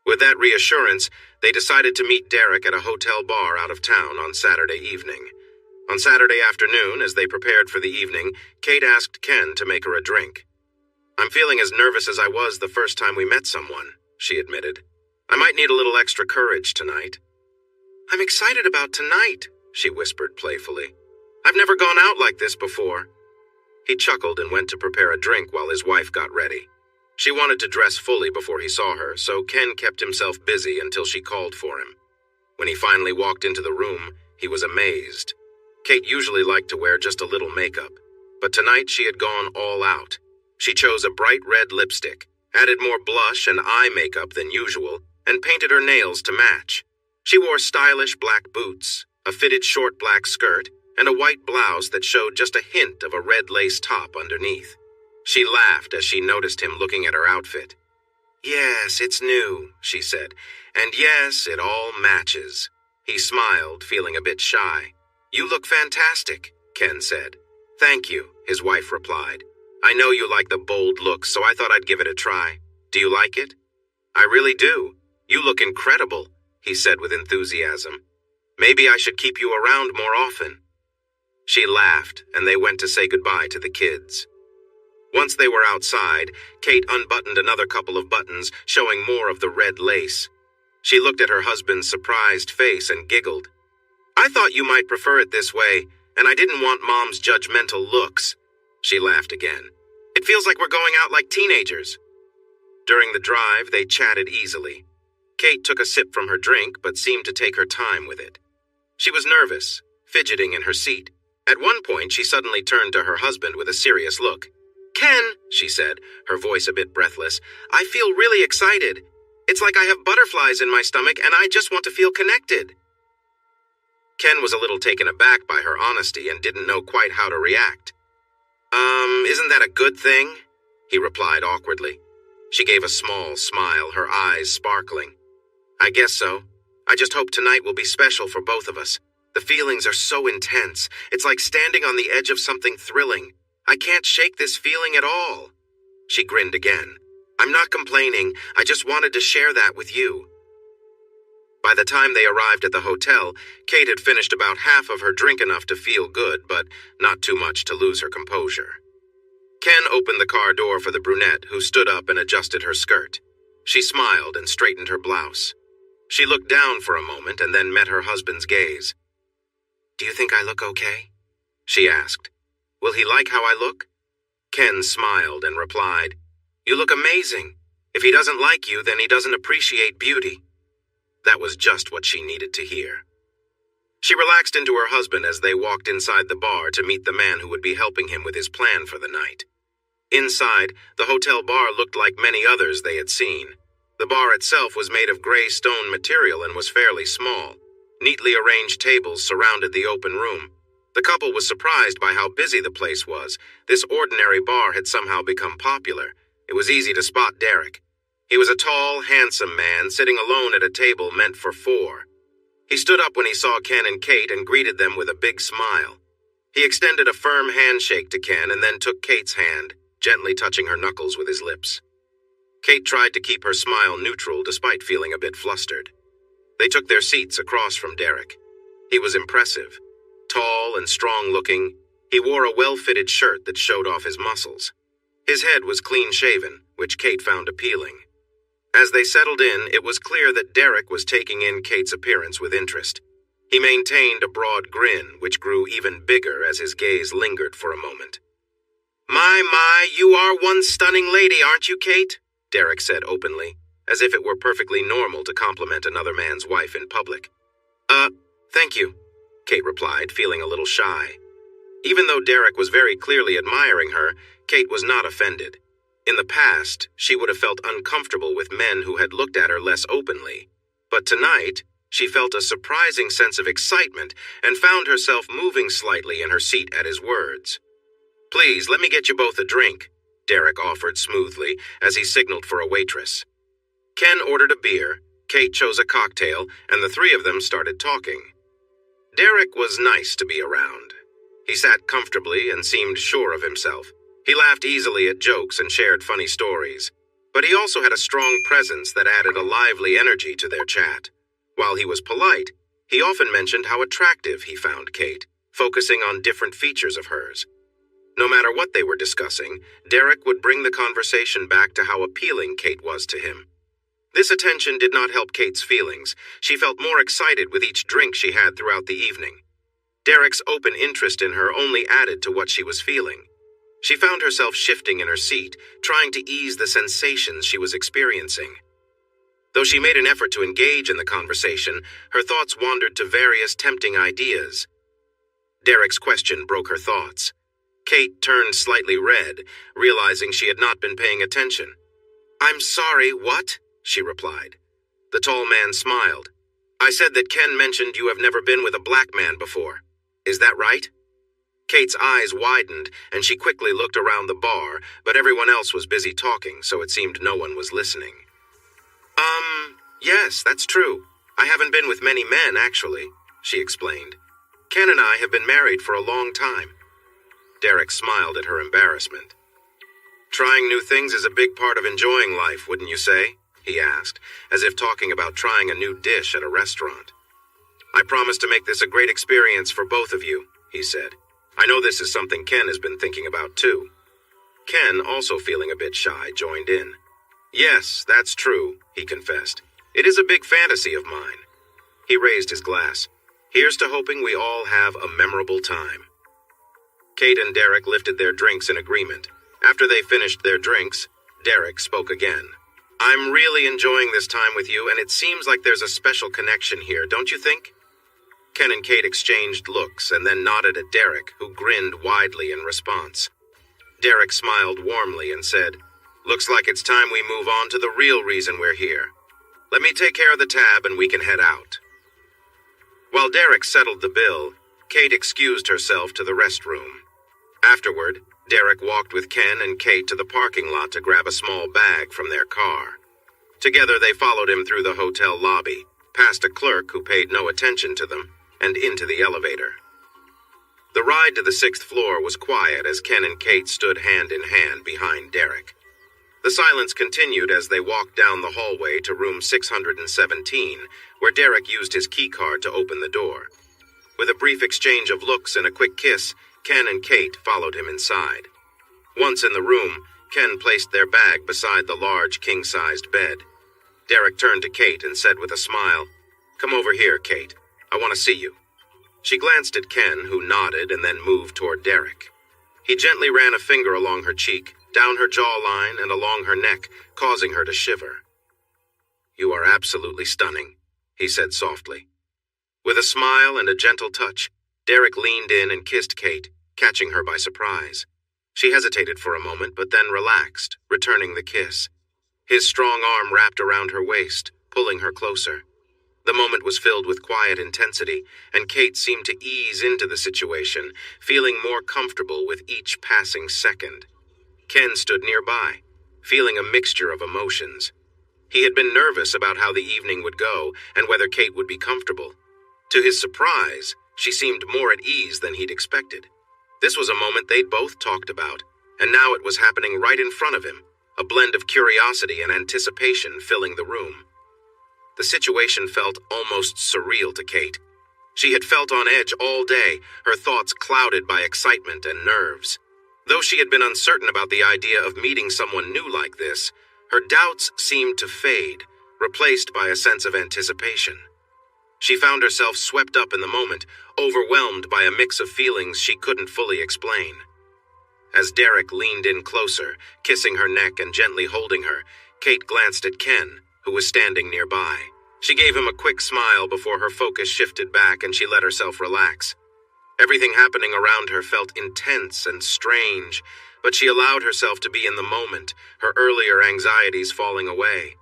With that reassurance, they decided to meet Derek at a hotel bar out of town on Saturday evening. On Saturday afternoon, as they prepared for the evening, Kate asked Ken to make her a drink. "I'm feeling as nervous as I was the first time we met someone," she admitted. "I might need a little extra courage tonight." "I'm excited about tonight," she whispered playfully. "I've never gone out like this before." He chuckled and went to prepare a drink while his wife got ready. She wanted to dress fully before he saw her, so Ken kept himself busy until she called for him. When he finally walked into the room, he was amazed. Kate usually liked to wear just a little makeup, but tonight she had gone all out. She chose a bright red lipstick, added more blush and eye makeup than usual, and painted her nails to match. She wore stylish black boots, a fitted short black skirt, and a white blouse that showed just a hint of a red lace top underneath. She laughed as she noticed him looking at her outfit. "Yes, it's new," she said, "and yes, it all matches." He smiled, feeling a bit shy. "You look fantastic," Ken said. "Thank you," his wife replied. "I know you like the bold look, so I thought I'd give it a try. Do you like it?" "I really do. You look incredible," he said with enthusiasm. "Maybe I should keep you around more often." She laughed, and they went to say goodbye to the kids. Once they were outside, Kate unbuttoned another couple of buttons, showing more of the red lace. She looked at her husband's surprised face and giggled. "I thought you might prefer it this way, and I didn't want Mom's judgmental looks." She laughed again. "It feels like we're going out like teenagers." During the drive, they chatted easily. Kate took a sip from her drink, but seemed to take her time with it. She was nervous, fidgeting in her seat. At one point, she suddenly turned to her husband with a serious look. "Ken," she said, her voice a bit breathless, "I feel really excited. It's like I have butterflies in my stomach and I just want to feel connected." Ken was a little taken aback by her honesty and didn't know quite how to react. Isn't that a good thing?" he replied awkwardly. She gave a small smile, her eyes sparkling. "I guess so. I just hope tonight will be special for both of us. The feelings are so intense. It's like standing on the edge of something thrilling. I can't shake this feeling at all." She grinned again. "I'm not complaining. I just wanted to share that with you." By the time they arrived at the hotel, Kate had finished about half of her drink, enough to feel good, but not too much to lose her composure. Ken opened the car door for the brunette, who stood up and adjusted her skirt. She smiled and straightened her blouse. She looked down for a moment and then met her husband's gaze. "Do you think I look okay?" she asked. "Will he like how I look?" Ken smiled and replied, "You look amazing. If he doesn't like you, then he doesn't appreciate beauty." That was just what she needed to hear. She relaxed into her husband as they walked inside the bar to meet the man who would be helping him with his plan for the night. Inside, the hotel bar looked like many others they had seen. The bar itself was made of gray stone material and was fairly small. Neatly arranged tables surrounded the open room. The couple was surprised by how busy the place was. This ordinary bar had somehow become popular. It was easy to spot Derek. He was a tall, handsome man sitting alone at a table meant for four. He stood up when he saw Ken and Kate and greeted them with a big smile. He extended a firm handshake to Ken and then took Kate's hand, gently touching her knuckles with his lips. Kate tried to keep her smile neutral despite feeling a bit flustered. They took their seats across from Derek. He was impressive. Tall and strong-looking, he wore a well-fitted shirt that showed off his muscles. His head was clean-shaven, which Kate found appealing. As they settled in, it was clear that Derek was taking in Kate's appearance with interest. He maintained a broad grin, which grew even bigger as his gaze lingered for a moment. My, you are one stunning lady, aren't you, Kate?" Derek said openly, as if it were perfectly normal to compliment another man's wife in public. Thank you," Kate replied, feeling a little shy. Even though Derek was very clearly admiring her, Kate was not offended. In the past, she would have felt uncomfortable with men who had looked at her less openly. But tonight, she felt a surprising sense of excitement and found herself moving slightly in her seat at his words. "Please, let me get you both a drink," Derek offered smoothly as he signaled for a waitress. Ken ordered a beer, Kate chose a cocktail, and the three of them started talking. Derek was nice to be around. He sat comfortably and seemed sure of himself. He laughed easily at jokes and shared funny stories. But he also had a strong presence that added a lively energy to their chat. While he was polite, he often mentioned how attractive he found Kate, focusing on different features of hers. No matter what they were discussing, Derek would bring the conversation back to how appealing Kate was to him. This attention did not help Kate's feelings. She felt more excited with each drink she had throughout the evening. Derek's open interest in her only added to what she was feeling. She found herself shifting in her seat, trying to ease the sensations she was experiencing. Though she made an effort to engage in the conversation, her thoughts wandered to various tempting ideas. Derek's question broke her thoughts. Kate turned slightly red, realizing she had not been paying attention. "I'm sorry, what?" she replied. The tall man smiled. "I said that Ken mentioned you have never been with a black man before. Is that right?" Kate's eyes widened, and she quickly looked around the bar, but everyone else was busy talking, so it seemed no one was listening. Yes, that's true. I haven't been with many men, actually," she explained. "Ken and I have been married for a long time." Derek smiled at her embarrassment. "Trying new things is a big part of enjoying life, wouldn't you say?" he asked, as if talking about trying a new dish at a restaurant. "I promise to make this a great experience for both of you," he said. "I know this is something Ken has been thinking about too." Ken, also feeling a bit shy, joined in. "Yes, that's true," he confessed. "It is a big fantasy of mine." He raised his glass. "Here's to hoping we all have a memorable time." Kate and Derek lifted their drinks in agreement. After they finished their drinks, Derek spoke again. "I'm really enjoying this time with you, and it seems like there's a special connection here, don't you think?" Ken and Kate exchanged looks and then nodded at Derek, who grinned widely in response. Derek smiled warmly and said, "Looks like it's time we move on to the real reason we're here. Let me take care of the tab and we can head out." While Derek settled the bill, Kate excused herself to the restroom. Afterward, Derek walked with Ken and Kate to the parking lot to grab a small bag from their car. Together they followed him through the hotel lobby, past a clerk who paid no attention to them, and into the elevator. The ride to the 6th floor was quiet as Ken and Kate stood hand in hand behind Derek. The silence continued as they walked down the hallway to room 617, where Derek used his keycard to open the door. With a brief exchange of looks and a quick kiss, Ken and Kate followed him inside. Once in the room, Ken placed their bag beside the large king-sized bed. Derek turned to Kate and said with a smile, "Come over here, Kate. I want to see you." She glanced at Ken, who nodded and then moved toward Derek. He gently ran a finger along her cheek, down her jawline and along her neck, causing her to shiver. "You are absolutely stunning," he said softly. With a smile and a gentle touch, Derek leaned in and kissed Kate, catching her by surprise. She hesitated for a moment, but then relaxed, returning the kiss. His strong arm wrapped around her waist, pulling her closer. The moment was filled with quiet intensity, and Kate seemed to ease into the situation, feeling more comfortable with each passing second. Ken stood nearby, feeling a mixture of emotions. He had been nervous about how the evening would go and whether Kate would be comfortable. To his surprise, she seemed more at ease than he'd expected. This was a moment they'd both talked about, and now it was happening right in front of him, a blend of curiosity and anticipation filling the room. The situation felt almost surreal to Kate. She had felt on edge all day, her thoughts clouded by excitement and nerves. Though she had been uncertain about the idea of meeting someone new like this, her doubts seemed to fade, replaced by a sense of anticipation. She found herself swept up in the moment, overwhelmed by a mix of feelings she couldn't fully explain. As Derek leaned in closer, kissing her neck and gently holding her, Kate glanced at Ken, who was standing nearby. She gave him a quick smile before her focus shifted back and she let herself relax. Everything happening around her felt intense and strange, but she allowed herself to be in the moment, her earlier anxieties falling away.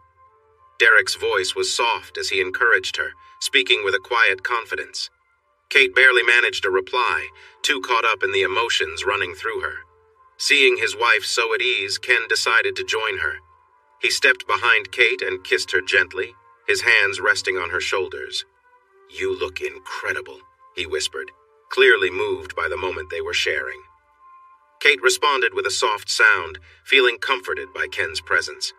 Derek's voice was soft as he encouraged her, speaking with a quiet confidence. Kate barely managed a reply, too caught up in the emotions running through her. Seeing his wife so at ease, Ken decided to join her. He stepped behind Kate and kissed her gently, his hands resting on her shoulders. "You look incredible," he whispered, clearly moved by the moment they were sharing. Kate responded with a soft sound, feeling comforted by Ken's presence.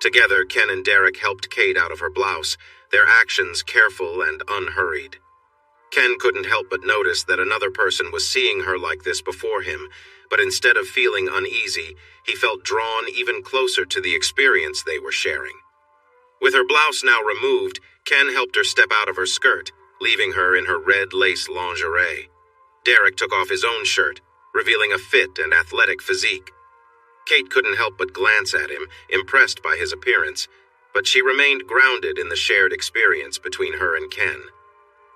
Together, Ken and Derek helped Kate out of her blouse, their actions careful and unhurried. Ken couldn't help but notice that another person was seeing her like this before him, but instead of feeling uneasy, he felt drawn even closer to the experience they were sharing. With her blouse now removed, Ken helped her step out of her skirt, leaving her in her red lace lingerie. Derek took off his own shirt, revealing a fit and athletic physique. Kate couldn't help but glance at him, impressed by his appearance, but she remained grounded in the shared experience between her and Ken.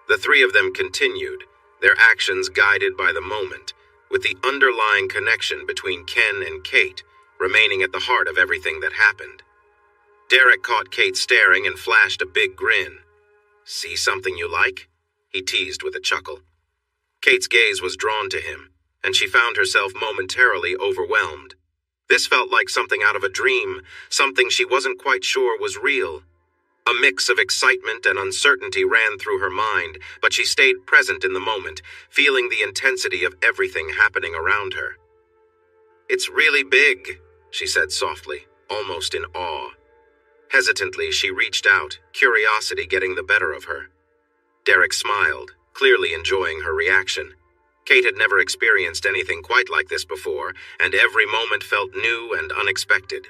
The three of them continued, their actions guided by the moment, with the underlying connection between Ken and Kate remaining at the heart of everything that happened. Derek caught Kate staring and flashed a big grin. "See something you like?" he teased with a chuckle. Kate's gaze was drawn to him, and she found herself momentarily overwhelmed. This felt like something out of a dream, something she wasn't quite sure was real. A mix of excitement and uncertainty ran through her mind, but she stayed present in the moment, feeling the intensity of everything happening around her. "It's really big," she said softly, almost in awe. Hesitantly, she reached out, curiosity getting the better of her. Derek smiled, clearly enjoying her reaction. Kate had never experienced anything quite like this before, and every moment felt new and unexpected.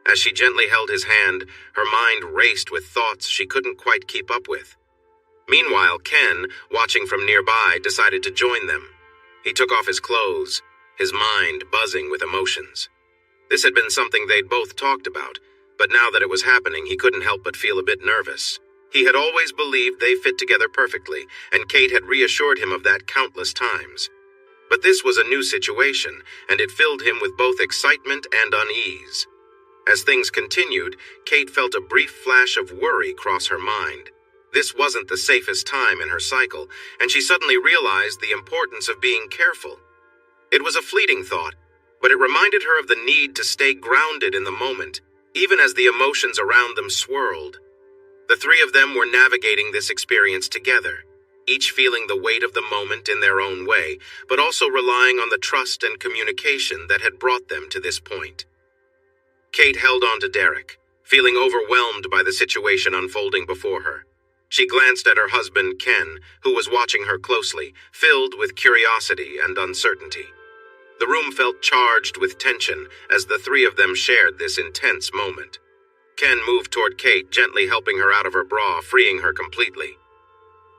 As she gently held his hand, her mind raced with thoughts she couldn't quite keep up with. Meanwhile, Ken, watching from nearby, decided to join them. He took off his clothes, his mind buzzing with emotions. This had been something they'd both talked about, but now that it was happening, he couldn't help but feel a bit nervous. He had always believed they fit together perfectly, and Kate had reassured him of that countless times. But this was a new situation, and it filled him with both excitement and unease. As things continued, Kate felt a brief flash of worry cross her mind. This wasn't the safest time in her cycle, and she suddenly realized the importance of being careful. It was a fleeting thought, but it reminded her of the need to stay grounded in the moment, even as the emotions around them swirled. The three of them were navigating this experience together, each feeling the weight of the moment in their own way, but also relying on the trust and communication that had brought them to this point. Kate held on to Derek, feeling overwhelmed by the situation unfolding before her. She glanced at her husband, Ken, who was watching her closely, filled with curiosity and uncertainty. The room felt charged with tension as the three of them shared this intense moment. Ken moved toward Kate, gently helping her out of her bra, freeing her completely.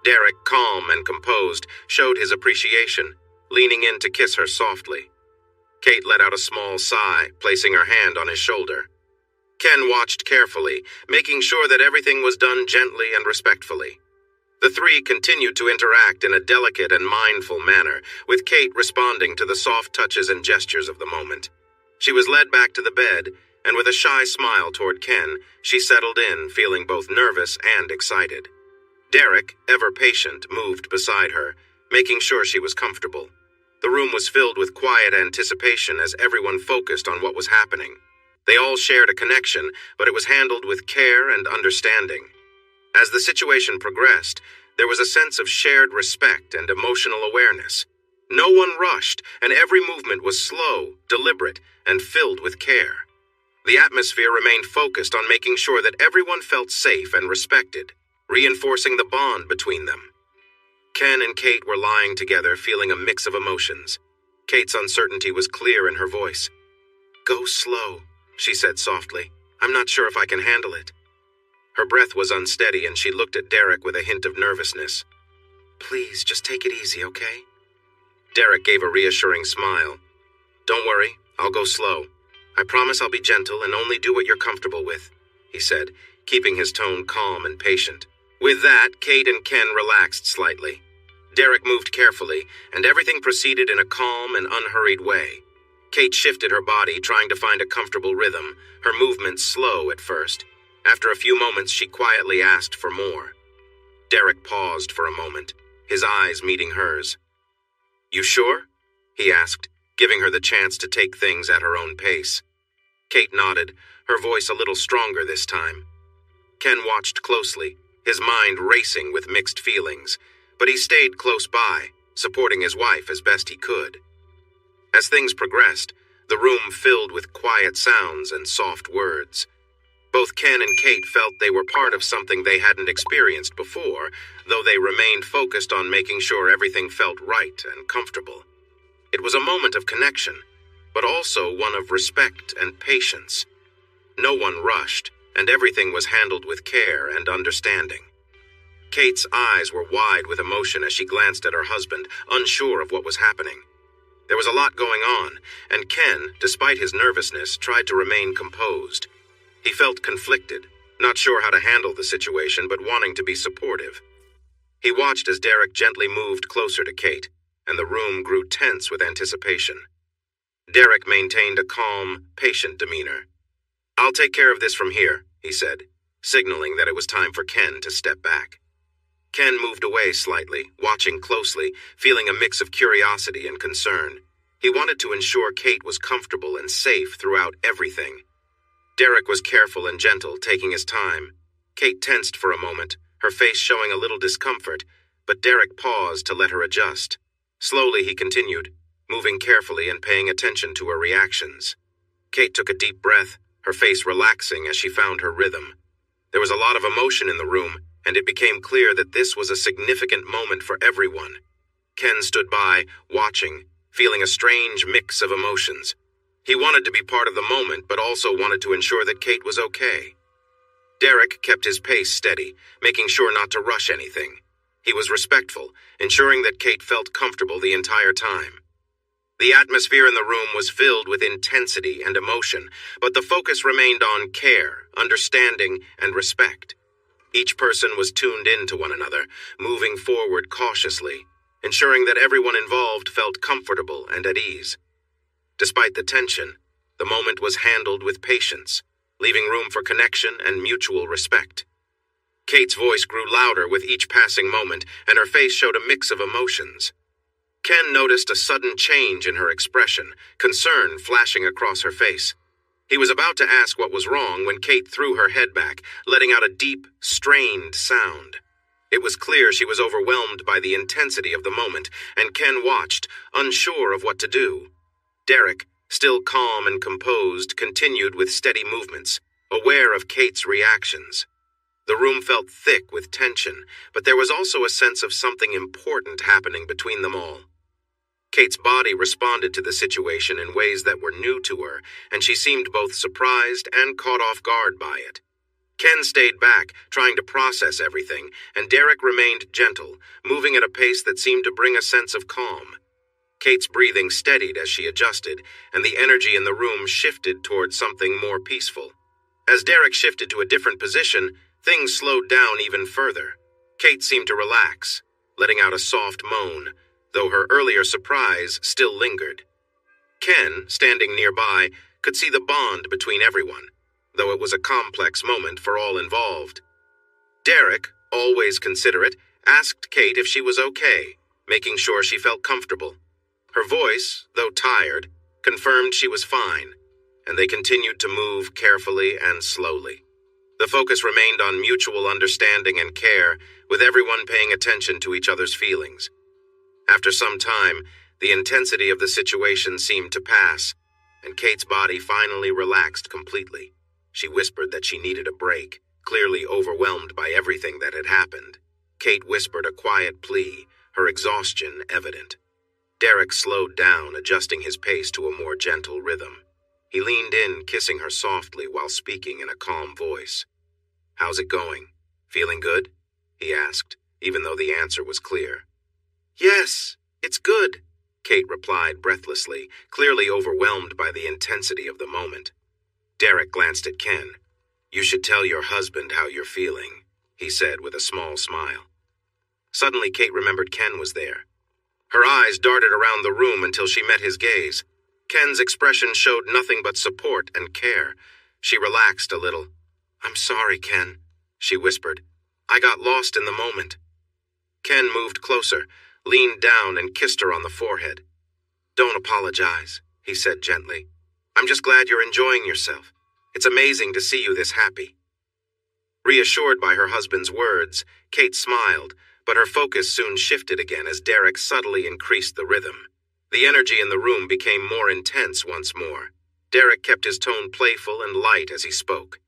Derek, calm and composed, showed his appreciation, leaning in to kiss her softly. Kate let out a small sigh, placing her hand on his shoulder. Ken watched carefully, making sure that everything was done gently and respectfully. The three continued to interact in a delicate and mindful manner, with Kate responding to the soft touches and gestures of the moment. She was led back to the bed, and with a shy smile toward Ken, she settled in, feeling both nervous and excited. Derek, ever patient, moved beside her, making sure she was comfortable. The room was filled with quiet anticipation as everyone focused on what was happening. They all shared a connection, but it was handled with care and understanding. As the situation progressed, there was a sense of shared respect and emotional awareness. No one rushed, and every movement was slow, deliberate, and filled with care. The atmosphere remained focused on making sure that everyone felt safe and respected, reinforcing the bond between them. Ken and Kate were lying together, feeling a mix of emotions. Kate's uncertainty was clear in her voice. "Go slow," she said softly. "I'm not sure if I can handle it." Her breath was unsteady, and she looked at Derek with a hint of nervousness. "Please, just take it easy, okay?" Derek gave a reassuring smile. "Don't worry, I'll go slow. I promise I'll be gentle and only do what you're comfortable with," he said, keeping his tone calm and patient. With that, Kate and Ken relaxed slightly. Derek moved carefully, and everything proceeded in a calm and unhurried way. Kate shifted her body, trying to find a comfortable rhythm, her movements slow at first. After a few moments, she quietly asked for more. Derek paused for a moment, his eyes meeting hers. "You sure?" he asked, giving her the chance to take things at her own pace. Kate nodded, her voice a little stronger this time. Ken watched closely, his mind racing with mixed feelings, but he stayed close by, supporting his wife as best he could. As things progressed, the room filled with quiet sounds and soft words. Both Ken and Kate felt they were part of something they hadn't experienced before, though they remained focused on making sure everything felt right and comfortable. It was a moment of connection, but also one of respect and patience. No one rushed, and everything was handled with care and understanding. Kate's eyes were wide with emotion as she glanced at her husband, unsure of what was happening. There was a lot going on, and Ken, despite his nervousness, tried to remain composed. He felt conflicted, not sure how to handle the situation, but wanting to be supportive. He watched as Derek gently moved closer to Kate, and the room grew tense with anticipation. Derek maintained a calm, patient demeanor. "I'll take care of this from here," he said, signaling that it was time for Ken to step back. Ken moved away slightly, watching closely, feeling a mix of curiosity and concern. He wanted to ensure Kate was comfortable and safe throughout everything. Derek was careful and gentle, taking his time. Kate tensed for a moment, her face showing a little discomfort, but Derek paused to let her adjust. Slowly he continued, moving carefully and paying attention to her reactions. Kate took a deep breath, her face relaxing as she found her rhythm. There was a lot of emotion in the room, and it became clear that this was a significant moment for everyone. Ken stood by, watching, feeling a strange mix of emotions. He wanted to be part of the moment, but also wanted to ensure that Kate was okay. Derek kept his pace steady, making sure not to rush anything. He was respectful, ensuring that Kate felt comfortable the entire time. The atmosphere in the room was filled with intensity and emotion, but the focus remained on care, understanding, and respect. Each person was tuned in to one another, moving forward cautiously, ensuring that everyone involved felt comfortable and at ease. Despite the tension, the moment was handled with patience, leaving room for connection and mutual respect. Kate's voice grew louder with each passing moment, and her face showed a mix of emotions. Ken noticed a sudden change in her expression, concern flashing across her face. He was about to ask what was wrong when Kate threw her head back, letting out a deep, strained sound. It was clear she was overwhelmed by the intensity of the moment, and Ken watched, unsure of what to do. Derek, still calm and composed, continued with steady movements, aware of Kate's reactions. The room felt thick with tension, but there was also a sense of something important happening between them all. Kate's body responded to the situation in ways that were new to her, and she seemed both surprised and caught off guard by it. Ken stayed back, trying to process everything, and Derek remained gentle, moving at a pace that seemed to bring a sense of calm. Kate's breathing steadied as she adjusted, and the energy in the room shifted towards something more peaceful. As Derek shifted to a different position, things slowed down even further. Kate seemed to relax, letting out a soft moan, though her earlier surprise still lingered. Ken, standing nearby, could see the bond between everyone, though it was a complex moment for all involved. Derek, always considerate, asked Kate if she was okay, making sure she felt comfortable. Her voice, though tired, confirmed she was fine, and they continued to move carefully and slowly. The focus remained on mutual understanding and care, with everyone paying attention to each other's feelings. After some time, the intensity of the situation seemed to pass, and Kate's body finally relaxed completely. She whispered that she needed a break, clearly overwhelmed by everything that had happened. Kate whispered a quiet plea, her exhaustion evident. Derek slowed down, adjusting his pace to a more gentle rhythm. He leaned in, kissing her softly while speaking in a calm voice. "How's it going? Feeling good?" he asked, even though the answer was clear. "Yes, it's good," Kate replied breathlessly, clearly overwhelmed by the intensity of the moment. Derek glanced at Ken. "You should tell your husband how you're feeling," he said with a small smile. Suddenly, Kate remembered Ken was there. Her eyes darted around the room until she met his gaze. Ken's expression showed nothing but support and care. She relaxed a little. "I'm sorry, Ken," she whispered. "I got lost in the moment." Ken moved closer, leaned down, and kissed her on the forehead. "Don't apologize," he said gently. "I'm just glad you're enjoying yourself. It's amazing to see you this happy." Reassured by her husband's words, Kate smiled, but her focus soon shifted again as Derek subtly increased the rhythm. The energy in the room became more intense once more. Derek kept his tone playful and light as he spoke.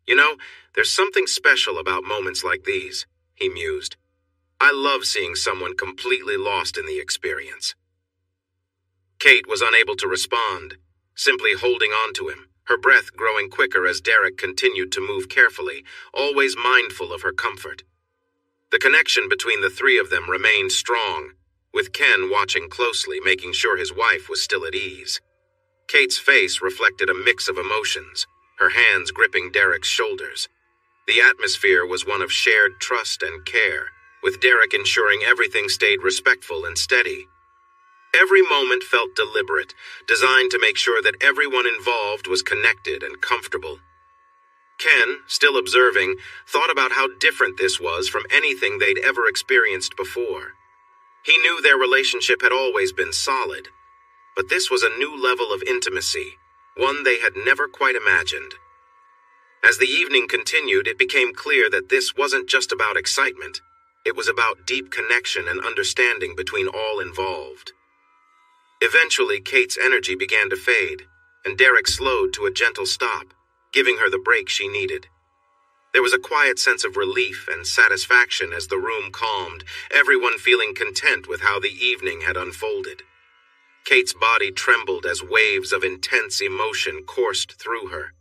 "You know, there's something special about moments like these," he mused. "I love seeing someone completely lost in the experience." Kate was unable to respond, simply holding on to him, her breath growing quicker as Derek continued to move carefully, always mindful of her comfort. The connection between the three of them remained strong, with Ken watching closely, making sure his wife was still at ease. Kate's face reflected a mix of emotions, her hands gripping Derek's shoulders. The atmosphere was one of shared trust and care, with Derek ensuring everything stayed respectful and steady. Every moment felt deliberate, designed to make sure that everyone involved was connected and comfortable. Ken, still observing, thought about how different this was from anything they'd ever experienced before. He knew their relationship had always been solid, but this was a new level of intimacy, one they had never quite imagined. As the evening continued, it became clear that this wasn't just about excitement. It was about deep connection and understanding between all involved. Eventually, Kate's energy began to fade, and Derek slowed to a gentle stop, giving her the break she needed. There was a quiet sense of relief and satisfaction as the room calmed, everyone feeling content with how the evening had unfolded. Kate's body trembled as waves of intense emotion coursed through her.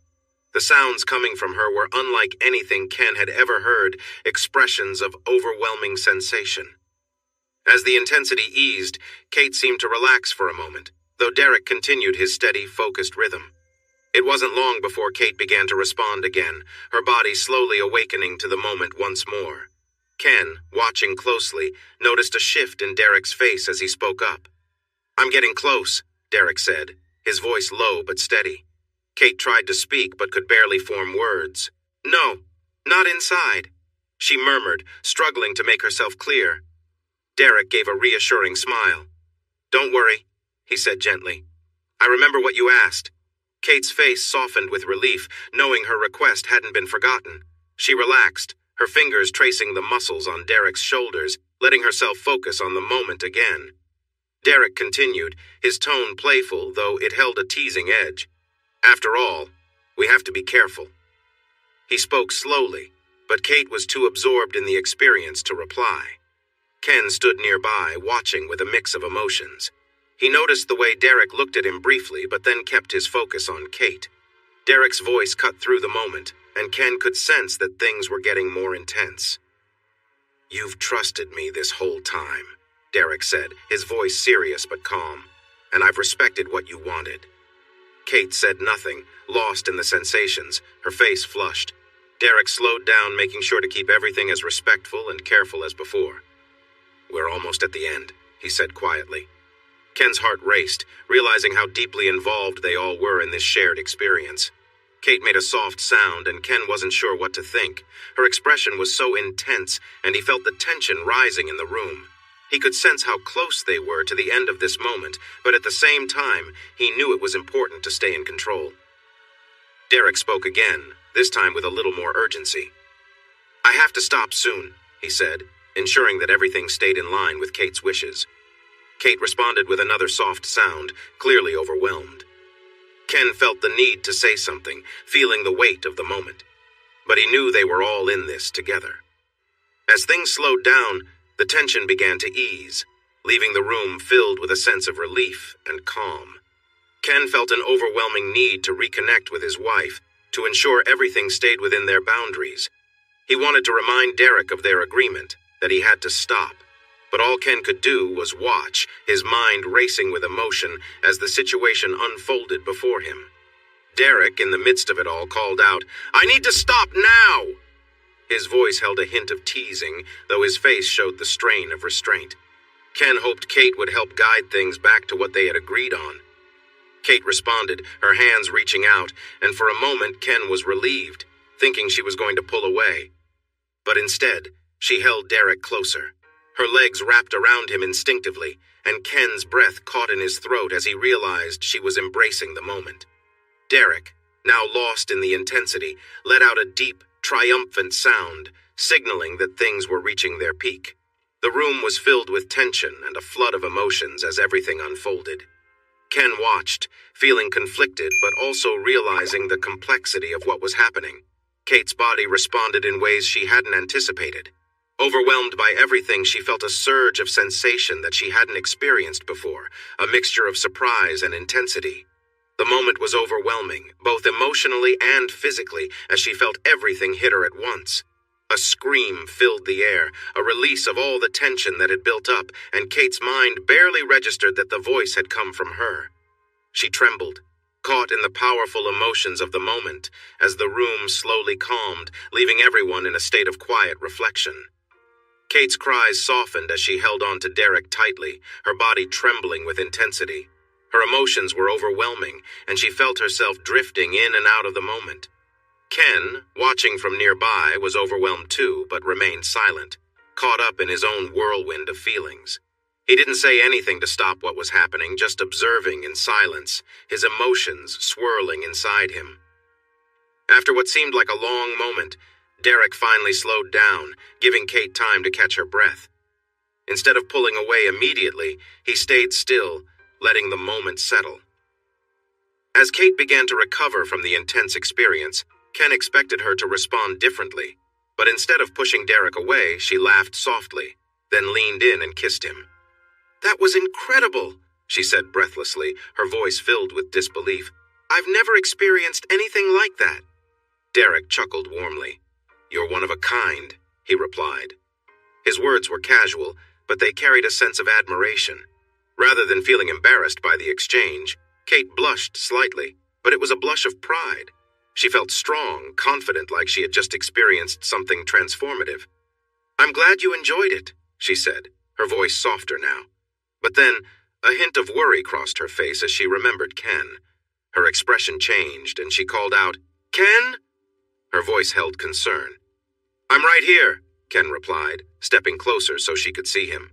The sounds coming from her were unlike anything Ken had ever heard, expressions of overwhelming sensation. As the intensity eased, Kate seemed to relax for a moment, though Derek continued his steady, focused rhythm. It wasn't long before Kate began to respond again, her body slowly awakening to the moment once more. Ken, watching closely, noticed a shift in Derek's face as he spoke up. "I'm getting close," Derek said, his voice low but steady. Kate tried to speak but could barely form words. "No, not inside," she murmured, struggling to make herself clear. Derek gave a reassuring smile. "Don't worry," he said gently. "I remember what you asked." Kate's face softened with relief, knowing her request hadn't been forgotten. She relaxed, her fingers tracing the muscles on Derek's shoulders, letting herself focus on the moment again. Derek continued, his tone playful, though it held a teasing edge. "After all, we have to be careful." He spoke slowly, but Kate was too absorbed in the experience to reply. Ken stood nearby, watching with a mix of emotions. He noticed the way Derek looked at him briefly, but then kept his focus on Kate. Derek's voice cut through the moment, and Ken could sense that things were getting more intense. "You've trusted me this whole time," Derek said, his voice serious but calm, "and I've respected what you wanted." Kate said nothing, lost in the sensations, her face flushed. Derek slowed down, making sure to keep everything as respectful and careful as before. "We're almost at the end," he said quietly. Ken's heart raced, realizing how deeply involved they all were in this shared experience. Kate made a soft sound, and Ken wasn't sure what to think. Her expression was so intense, and he felt the tension rising in the room. He could sense how close they were to the end of this moment, but at the same time, he knew it was important to stay in control. Derek spoke again, this time with a little more urgency. "I have to stop soon," he said, ensuring that everything stayed in line with Kate's wishes. Kate responded with another soft sound, clearly overwhelmed. Ken felt the need to say something, feeling the weight of the moment. But he knew they were all in this together. As things slowed down, the tension began to ease, leaving the room filled with a sense of relief and calm. Ken felt an overwhelming need to reconnect with his wife, to ensure everything stayed within their boundaries. He wanted to remind Derek of their agreement, that he had to stop. But all Ken could do was watch, his mind racing with emotion as the situation unfolded before him. Derek, in the midst of it all, called out, "I need to stop now!" His voice held a hint of teasing, though his face showed the strain of restraint. Ken hoped Kate would help guide things back to what they had agreed on. Kate responded, her hands reaching out, and for a moment Ken was relieved, thinking she was going to pull away. But instead, she held Derek closer. Her legs wrapped around him instinctively, and Ken's breath caught in his throat as he realized she was embracing the moment. Derek, now lost in the intensity, let out a deep, triumphant sound, signaling that things were reaching their peak. The room was filled with tension and a flood of emotions as everything unfolded. Ken watched, feeling conflicted but also realizing the complexity of what was happening. Kate's body responded in ways she hadn't anticipated. Overwhelmed by everything, she felt a surge of sensation that she hadn't experienced before, a mixture of surprise and intensity. The moment was overwhelming, both emotionally and physically, as she felt everything hit her at once. A scream filled the air, a release of all the tension that had built up, and Kate's mind barely registered that the voice had come from her. She trembled, caught in the powerful emotions of the moment, as the room slowly calmed, leaving everyone in a state of quiet reflection. Kate's cries softened as she held on to Derek tightly, her body trembling with intensity. Her emotions were overwhelming, and she felt herself drifting in and out of the moment. Ken, watching from nearby, was overwhelmed too, but remained silent, caught up in his own whirlwind of feelings. He didn't say anything to stop what was happening, just observing in silence, his emotions swirling inside him. After what seemed like a long moment, Derek finally slowed down, giving Kate time to catch her breath. Instead of pulling away immediately, he stayed still, letting the moment settle. As Kate began to recover from the intense experience, Ken expected her to respond differently, but instead of pushing Derek away, she laughed softly, then leaned in and kissed him. "That was incredible," she said breathlessly, her voice filled with disbelief. "I've never experienced anything like that." Derek chuckled warmly. "You're one of a kind," he replied. His words were casual, but they carried a sense of admiration. Rather than feeling embarrassed by the exchange, Kate blushed slightly, but it was a blush of pride. She felt strong, confident, like she had just experienced something transformative. "I'm glad you enjoyed it," she said, her voice softer now. But then, a hint of worry crossed her face as she remembered Ken. Her expression changed, and she called out, "Ken?" Her voice held concern. "I'm right here," Ken replied, stepping closer so she could see him.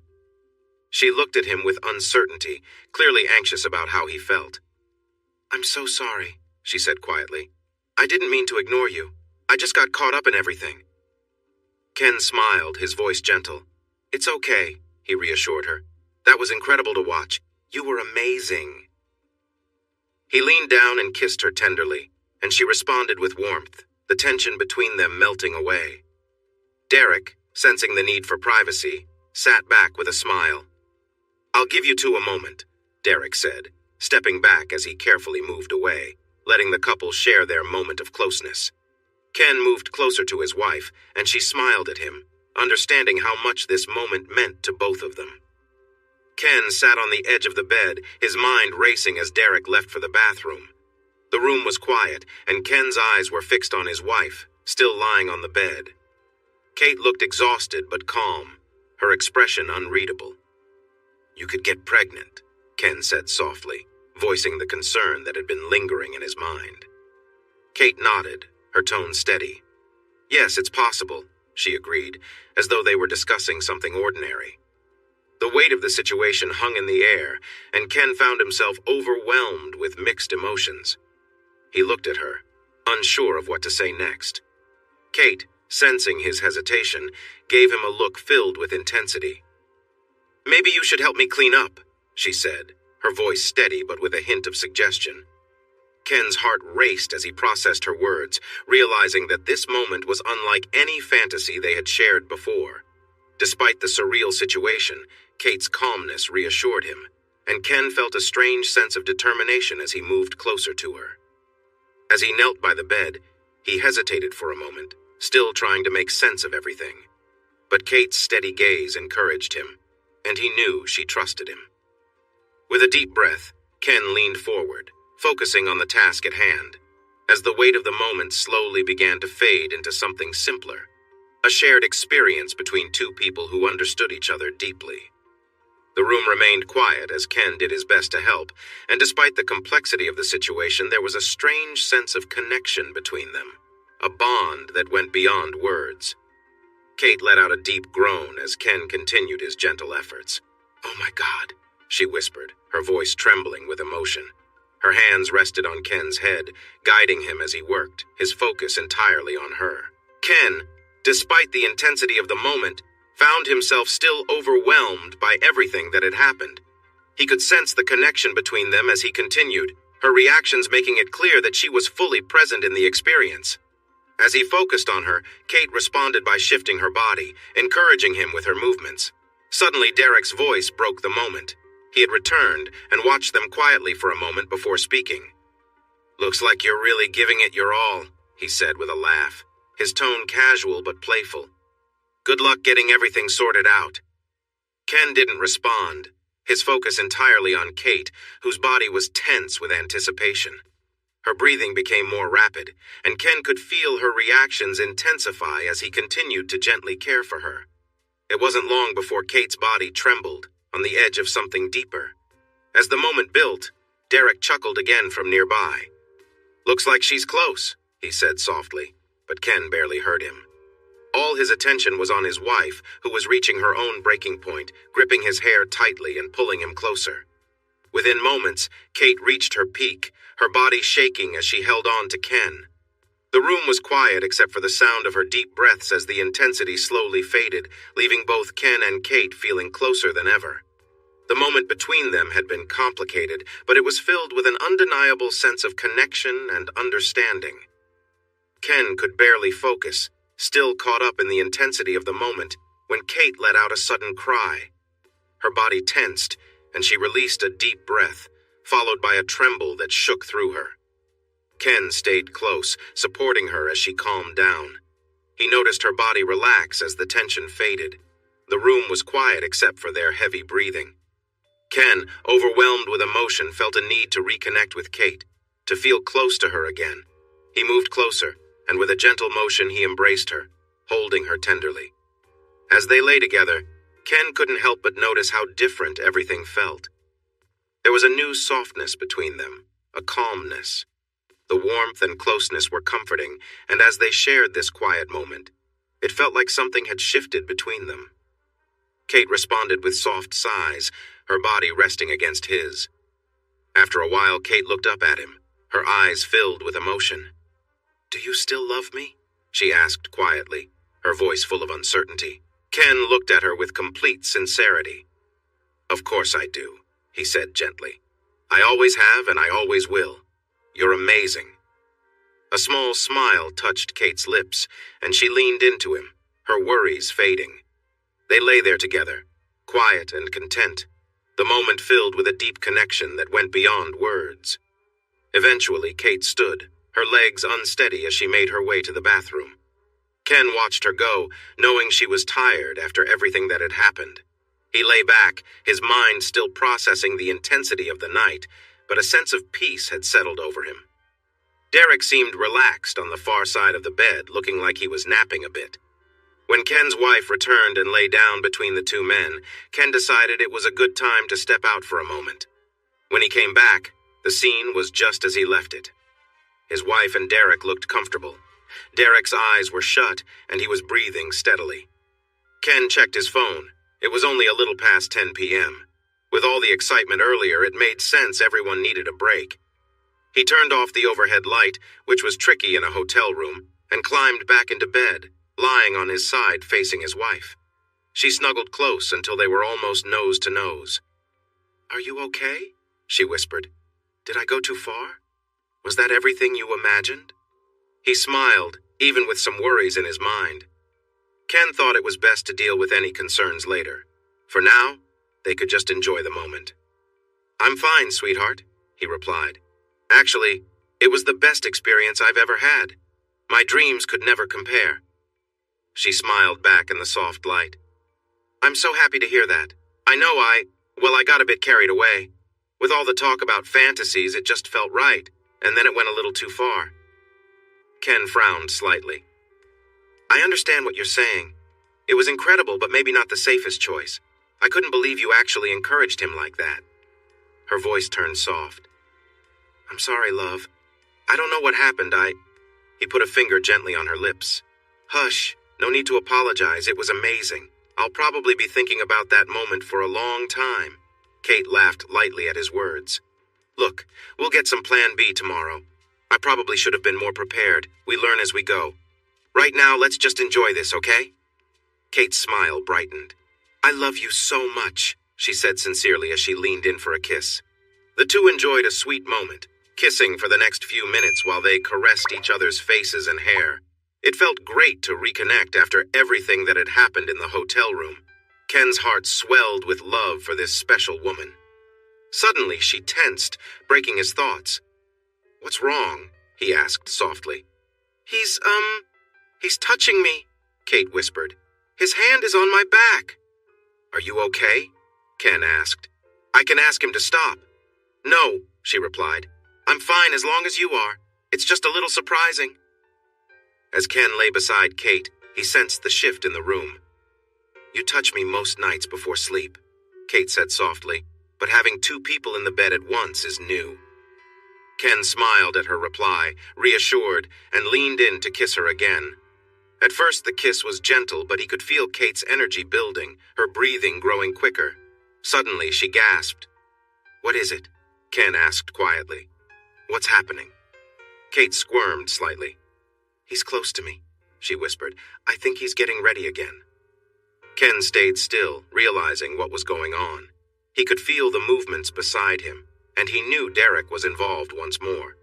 She looked at him with uncertainty, clearly anxious about how he felt. "I'm so sorry," she said quietly. "I didn't mean to ignore you. I just got caught up in everything." Ken smiled, his voice gentle. "It's okay," he reassured her. "That was incredible to watch. You were amazing." He leaned down and kissed her tenderly, and she responded with warmth, the tension between them melting away. Derek, sensing the need for privacy, sat back with a smile. "I'll give you two a moment," Derek said, stepping back as he carefully moved away, letting the couple share their moment of closeness. Ken moved closer to his wife, and she smiled at him, understanding how much this moment meant to both of them. Ken sat on the edge of the bed, his mind racing as Derek left for the bathroom. The room was quiet, and Ken's eyes were fixed on his wife, still lying on the bed. Kate looked exhausted but calm, her expression unreadable. "You could get pregnant," Ken said softly, voicing the concern that had been lingering in his mind. Kate nodded, her tone steady. "Yes, it's possible," she agreed, as though they were discussing something ordinary. The weight of the situation hung in the air, and Ken found himself overwhelmed with mixed emotions. He looked at her, unsure of what to say next. Kate, sensing his hesitation, gave him a look filled with intensity. "Maybe you should help me clean up," she said, her voice steady but with a hint of suggestion. Ken's heart raced as he processed her words, realizing that this moment was unlike any fantasy they had shared before. Despite the surreal situation, Kate's calmness reassured him, and Ken felt a strange sense of determination as he moved closer to her. As he knelt by the bed, he hesitated for a moment, still trying to make sense of everything. But Kate's steady gaze encouraged him, and he knew she trusted him. With a deep breath, Ken leaned forward, focusing on the task at hand, as the weight of the moment slowly began to fade into something simpler. a shared experience between two people who understood each other deeply. The room remained quiet as Ken did his best to help, and despite the complexity of the situation, there was a strange sense of connection between them, a bond that went beyond words. Kate let out a deep groan as Ken continued his gentle efforts. "Oh my God," she whispered, her voice trembling with emotion. Her hands rested on Ken's head, guiding him as he worked, his focus entirely on her. Ken, despite the intensity of the moment, found himself still overwhelmed by everything that had happened. He could sense the connection between them as he continued, her reactions making it clear that she was fully present in the experience. As he focused on her, Kate responded by shifting her body, encouraging him with her movements. Suddenly, Derek's voice broke the moment. He had returned and watched them quietly for a moment before speaking. "Looks like you're really giving it your all," he said with a laugh, his tone casual but playful. "Good luck getting everything sorted out." Ken didn't respond, his focus entirely on Kate, whose body was tense with anticipation. Her breathing became more rapid, and Ken could feel her reactions intensify as he continued to gently care for her. It wasn't long before Kate's body trembled, on the edge of something deeper. As the moment built, Derek chuckled again from nearby. "Looks like she's close," he said softly, but Ken barely heard him. All his attention was on his wife, who was reaching her own breaking point, gripping his hair tightly and pulling him closer. Within moments, Kate reached her peak, her body shaking as she held on to Ken. The room was quiet except for the sound of her deep breaths as the intensity slowly faded, leaving both Ken and Kate feeling closer than ever. The moment between them had been complicated, but it was filled with an undeniable sense of connection and understanding. Ken could barely focus, still caught up in the intensity of the moment, when Kate let out a sudden cry. Her body tensed, and she released a deep breath, followed by a tremble that shook through her. Ken stayed close, supporting her as she calmed down. He noticed her body relax as the tension faded. The room was quiet except for their heavy breathing. Ken, overwhelmed with emotion, felt a need to reconnect with Kate, to feel close to her again. He moved closer, and with a gentle motion he embraced her, holding her tenderly. As they lay together, Ken couldn't help but notice how different everything felt. There was a new softness between them, a calmness. The warmth and closeness were comforting, and as they shared this quiet moment, it felt like something had shifted between them. Kate responded with soft sighs, her body resting against his. After a while, Kate looked up at him, her eyes filled with emotion. "Do you still love me?" she asked quietly, her voice full of uncertainty. Ken looked at her with complete sincerity. "Of course I do," he said gently. "I always have and I always will. You're amazing." A small smile touched Kate's lips, and she leaned into him, her worries fading. They lay there together, quiet and content, the moment filled with a deep connection that went beyond words. Eventually, Kate stood, her legs unsteady as she made her way to the bathroom. Ken watched her go, knowing she was tired after everything that had happened. He lay back, his mind still processing the intensity of the night, but a sense of peace had settled over him. Derek seemed relaxed on the far side of the bed, looking like he was napping a bit. When Ken's wife returned and lay down between the two men, Ken decided it was a good time to step out for a moment. When he came back, the scene was just as he left it. His wife and Derek looked comfortable. Derek's eyes were shut, and he was breathing steadily. Ken checked his phone. It was only a little past 10 p.m. With all the excitement earlier, it made sense everyone needed a break. He turned off the overhead light, which was tricky in a hotel room, and climbed back into bed, lying on his side facing his wife. She snuggled close until they were almost nose to nose. "Are you okay?" she whispered. "Did I go too far? Was that everything you imagined?" He smiled, even with some worries in his mind. Ken thought it was best to deal with any concerns later. For now, they could just enjoy the moment. "I'm fine, sweetheart," he replied. "Actually, it was the best experience I've ever had. My dreams could never compare." She smiled back in the soft light. "I'm so happy to hear that. I know I got a bit carried away. With all the talk about fantasies, it just felt right, and then it went a little too far." Ken frowned slightly. I understand what you're saying. It was incredible, but maybe not the safest choice. I couldn't believe you actually encouraged him like that. Her voice turned soft. I'm sorry, love. I don't know what happened. He put a finger gently on her lips. Hush, no need to apologize. It was amazing. I'll probably be thinking about that moment for a long time. Kate laughed lightly at his words. Look, we'll get some plan B tomorrow. I probably should have been more prepared. We learn as we go. Right now, let's just enjoy this, okay? Kate's smile brightened. I love you so much, she said sincerely as she leaned in for a kiss. The two enjoyed a sweet moment, kissing for the next few minutes while they caressed each other's faces and hair. It felt great to reconnect after everything that had happened in the hotel room. Ken's heart swelled with love for this special woman. Suddenly, she tensed, breaking his thoughts. What's wrong? He asked softly. He's touching me, Kate whispered. His hand is on my back. Are you okay? Ken asked. I can ask him to stop. No, she replied. I'm fine as long as you are. It's just a little surprising. As Ken lay beside Kate, he sensed the shift in the room. You touch me most nights before sleep, Kate said softly, but having two people in the bed at once is new. Ken smiled at her reply, reassured, and leaned in to kiss her again. At first the kiss was gentle, but he could feel Kate's energy building, her breathing growing quicker. Suddenly she gasped. What is it? Ken asked quietly. What's happening? Kate squirmed slightly. He's close to me, she whispered. I think he's getting ready again. Ken stayed still, realizing what was going on. He could feel the movements beside him, and he knew Derek was involved once more.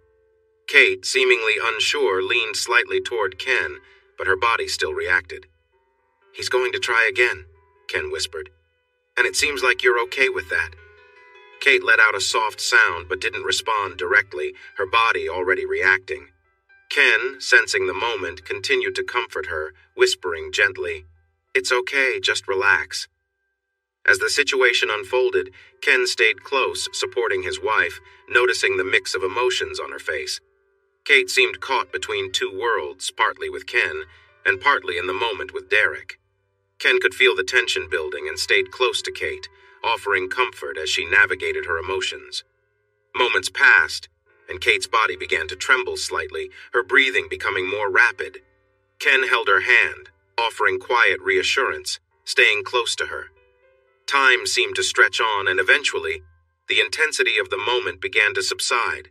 Kate, seemingly unsure, leaned slightly toward Ken, but her body still reacted. He's going to try again, Ken whispered. And it seems like you're okay with that. Kate let out a soft sound but didn't respond directly, her body already reacting. Ken, sensing the moment, continued to comfort her, whispering gently, It's okay, just relax. As the situation unfolded, Ken stayed close, supporting his wife, noticing the mix of emotions on her face. Kate seemed caught between two worlds, partly with Ken, and partly in the moment with Derek. Ken could feel the tension building and stayed close to Kate, offering comfort as she navigated her emotions. Moments passed, and Kate's body began to tremble slightly, her breathing becoming more rapid. Ken held her hand, offering quiet reassurance, staying close to her. Time seemed to stretch on, and eventually, the intensity of the moment began to subside.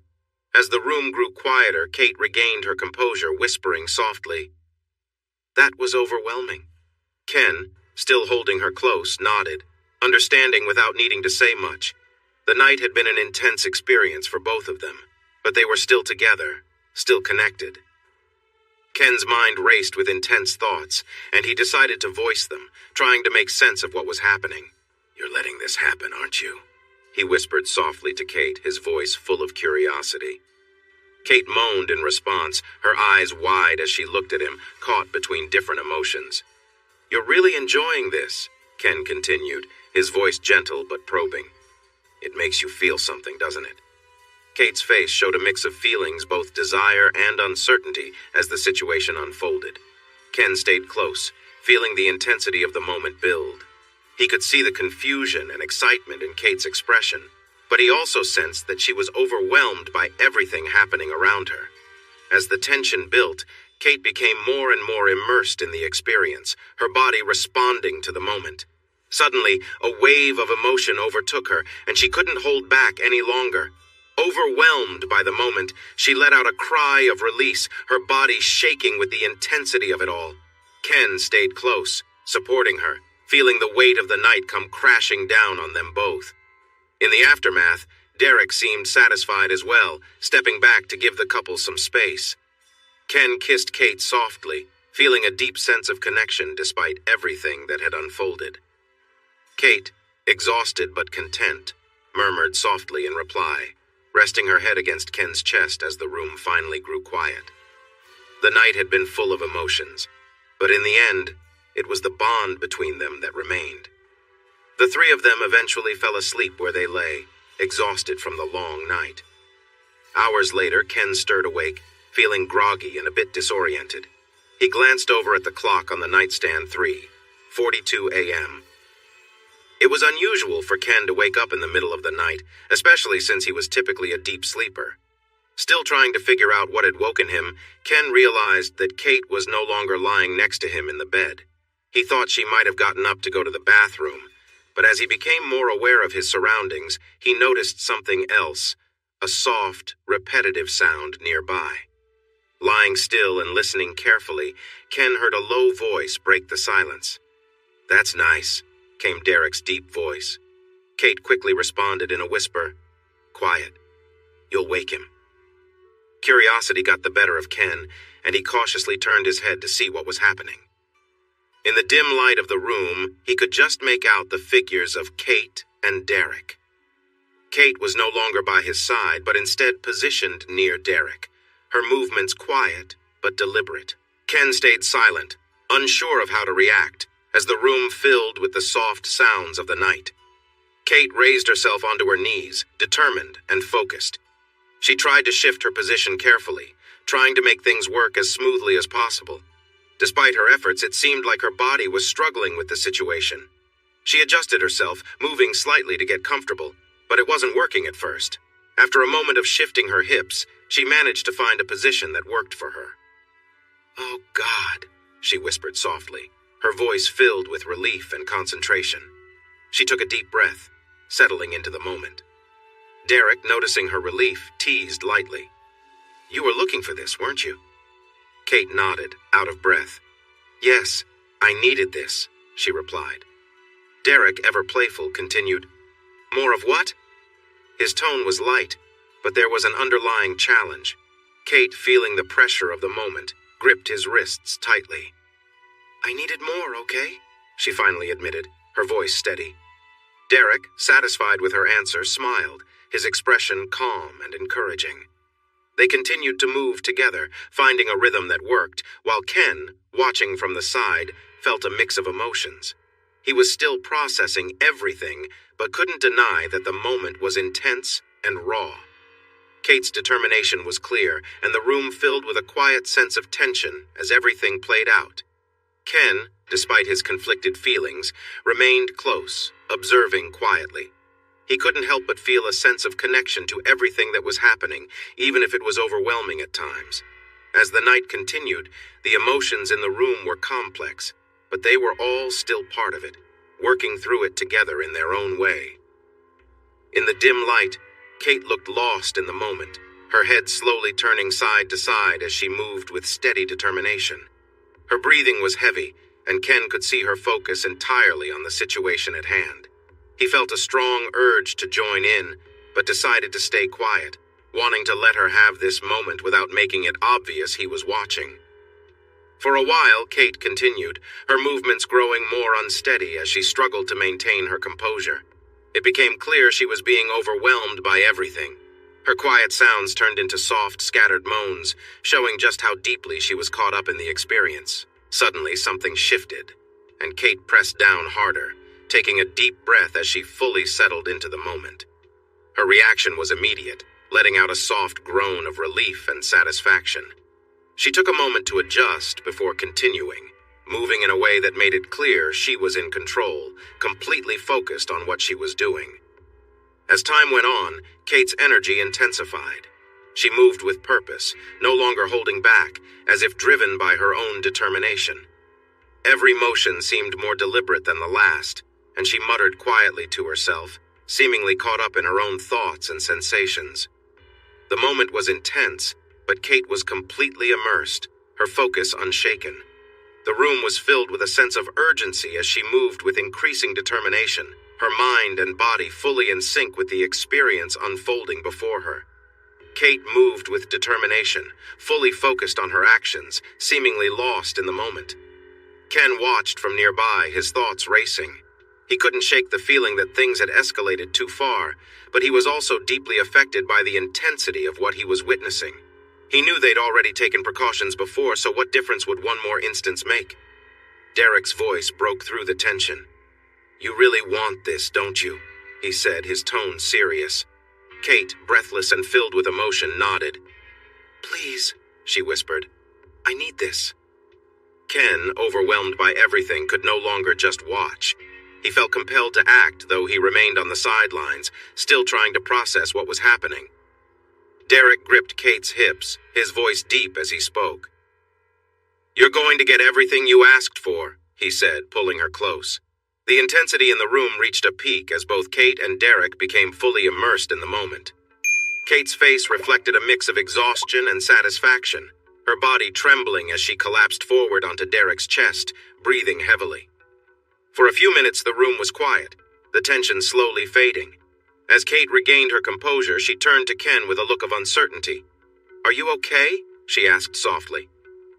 As the room grew quieter, Kate regained her composure, whispering softly, That was overwhelming. Ken, still holding her close, nodded, understanding without needing to say much. The night had been an intense experience for both of them, but they were still together, still connected. Ken's mind raced with intense thoughts, and he decided to voice them, trying to make sense of what was happening. You're letting this happen, aren't you? He whispered softly to Kate, his voice full of curiosity. Kate moaned in response, her eyes wide as she looked at him, caught between different emotions. You're really enjoying this, Ken continued, his voice gentle but probing. It makes you feel something, doesn't it? Kate's face showed a mix of feelings, both desire and uncertainty, as the situation unfolded. Ken stayed close, feeling the intensity of the moment build. He could see the confusion and excitement in Kate's expression, but he also sensed that she was overwhelmed by everything happening around her. As the tension built, Kate became more and more immersed in the experience, her body responding to the moment. Suddenly, a wave of emotion overtook her, and she couldn't hold back any longer. Overwhelmed by the moment, she let out a cry of release, her body shaking with the intensity of it all. Ken stayed close, supporting her, feeling the weight of the night come crashing down on them both. In the aftermath, Derek seemed satisfied as well, stepping back to give the couple some space. Ken kissed Kate softly, feeling a deep sense of connection despite everything that had unfolded. Kate, exhausted but content, murmured softly in reply, resting her head against Ken's chest as the room finally grew quiet. The night had been full of emotions, but in the end, it was the bond between them that remained. The three of them eventually fell asleep where they lay, exhausted from the long night. Hours later, Ken stirred awake, feeling groggy and a bit disoriented. He glanced over at the clock on the nightstand 3:42 a.m. It was unusual for Ken to wake up in the middle of the night, especially since he was typically a deep sleeper. Still trying to figure out what had woken him, Ken realized that Kate was no longer lying next to him in the bed. He thought she might have gotten up to go to the bathroom, but as he became more aware of his surroundings, he noticed something else, a soft, repetitive sound nearby. Lying still and listening carefully, Ken heard a low voice break the silence. "That's nice," came Derek's deep voice. Kate quickly responded in a whisper, "Quiet. You'll wake him." Curiosity got the better of Ken, and he cautiously turned his head to see what was happening. In the dim light of the room, he could just make out the figures of Kate and Derek. Kate was no longer by his side, but instead positioned near Derek, her movements quiet but deliberate. Ken stayed silent, unsure of how to react, as the room filled with the soft sounds of the night. Kate raised herself onto her knees, determined and focused. She tried to shift her position carefully, trying to make things work as smoothly as possible. Despite her efforts, it seemed like her body was struggling with the situation. She adjusted herself, moving slightly to get comfortable, but it wasn't working at first. After a moment of shifting her hips, she managed to find a position that worked for her. "Oh, God," she whispered softly, her voice filled with relief and concentration. She took a deep breath, settling into the moment. Derek, noticing her relief, teased lightly. "You were looking for this, weren't you?" Kate nodded, out of breath. "Yes, I needed this," she replied. Derek, ever playful, continued, "More of what?" His tone was light, but there was an underlying challenge. Kate, feeling the pressure of the moment, gripped his wrists tightly. "I needed more, okay?" she finally admitted, her voice steady. Derek, satisfied with her answer, smiled, his expression calm and encouraging. They continued to move together, finding a rhythm that worked, while Ken, watching from the side, felt a mix of emotions. He was still processing everything, but couldn't deny that the moment was intense and raw. Kate's determination was clear, and the room filled with a quiet sense of tension as everything played out. Ken, despite his conflicted feelings, remained close, observing quietly. He couldn't help but feel a sense of connection to everything that was happening, even if it was overwhelming at times. As the night continued, the emotions in the room were complex, but they were all still part of it, working through it together in their own way. In the dim light, Kate looked lost in the moment, her head slowly turning side to side as she moved with steady determination. Her breathing was heavy, and Ken could see her focus entirely on the situation at hand. He felt a strong urge to join in, but decided to stay quiet, wanting to let her have this moment without making it obvious he was watching. For a while, Kate continued, her movements growing more unsteady as she struggled to maintain her composure. It became clear she was being overwhelmed by everything. Her quiet sounds turned into soft, scattered moans, showing just how deeply she was caught up in the experience. Suddenly, something shifted, and Kate pressed down harder, taking a deep breath as she fully settled into the moment. Her reaction was immediate, letting out a soft groan of relief and satisfaction. She took a moment to adjust before continuing, moving in a way that made it clear she was in control, completely focused on what she was doing. As time went on, Kate's energy intensified. She moved with purpose, no longer holding back, as if driven by her own determination. Every motion seemed more deliberate than the last, and she muttered quietly to herself, seemingly caught up in her own thoughts and sensations. The moment was intense, but Kate was completely immersed, her focus unshaken. The room was filled with a sense of urgency as she moved with increasing determination, her mind and body fully in sync with the experience unfolding before her. Kate moved with determination, fully focused on her actions, seemingly lost in the moment. Ken watched from nearby, his thoughts racing. He couldn't shake the feeling that things had escalated too far, but he was also deeply affected by the intensity of what he was witnessing. He knew they'd already taken precautions before, so what difference would one more instance make? Derek's voice broke through the tension. "You really want this, don't you?" he said, his tone serious. Kate, breathless and filled with emotion, nodded. "Please," she whispered. "I need this." Ken, overwhelmed by everything, could no longer just watch. He felt compelled to act, though he remained on the sidelines, still trying to process what was happening. Derek gripped Kate's hips, his voice deep as he spoke. "You're going to get everything you asked for," he said, pulling her close. The intensity in the room reached a peak as both Kate and Derek became fully immersed in the moment. Kate's face reflected a mix of exhaustion and satisfaction, her body trembling as she collapsed forward onto Derek's chest, breathing heavily. For a few minutes the room was quiet, the tension slowly fading. As Kate regained her composure, she turned to Ken with a look of uncertainty. "Are you okay?" she asked softly.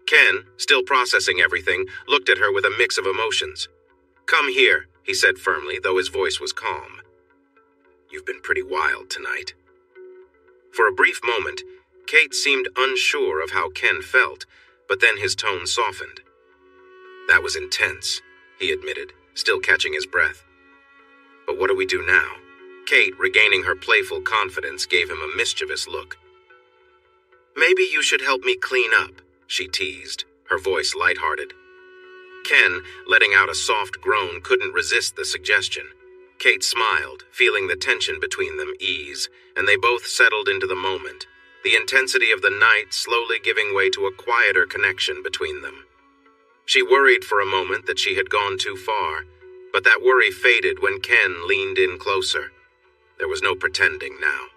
Ken, still processing everything, looked at her with a mix of emotions. "Come here," he said firmly, though his voice was calm. "You've been pretty wild tonight." For a brief moment, Kate seemed unsure of how Ken felt, but then his tone softened. "That was intense," he admitted, still catching his breath. "But what do we do now?" Kate, regaining her playful confidence, gave him a mischievous look. "Maybe you should help me clean up," she teased, her voice lighthearted. Ken, letting out a soft groan, couldn't resist the suggestion. Kate smiled, feeling the tension between them ease, and they both settled into the moment, the intensity of the night slowly giving way to a quieter connection between them. She worried for a moment that she had gone too far, but that worry faded when Ken leaned in closer. There was no pretending now.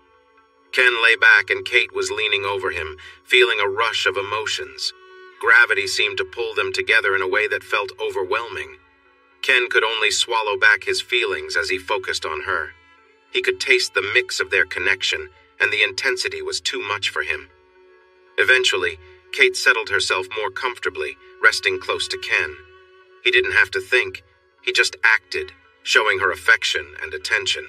Ken lay back and Kate was leaning over him, feeling a rush of emotions. Gravity seemed to pull them together in a way that felt overwhelming. Ken could only swallow back his feelings as he focused on her. He could taste the mix of their connection, and the intensity was too much for him. Eventually, Kate settled herself more comfortably, resting close to Ken. He didn't have to think, he just acted, showing her affection and attention.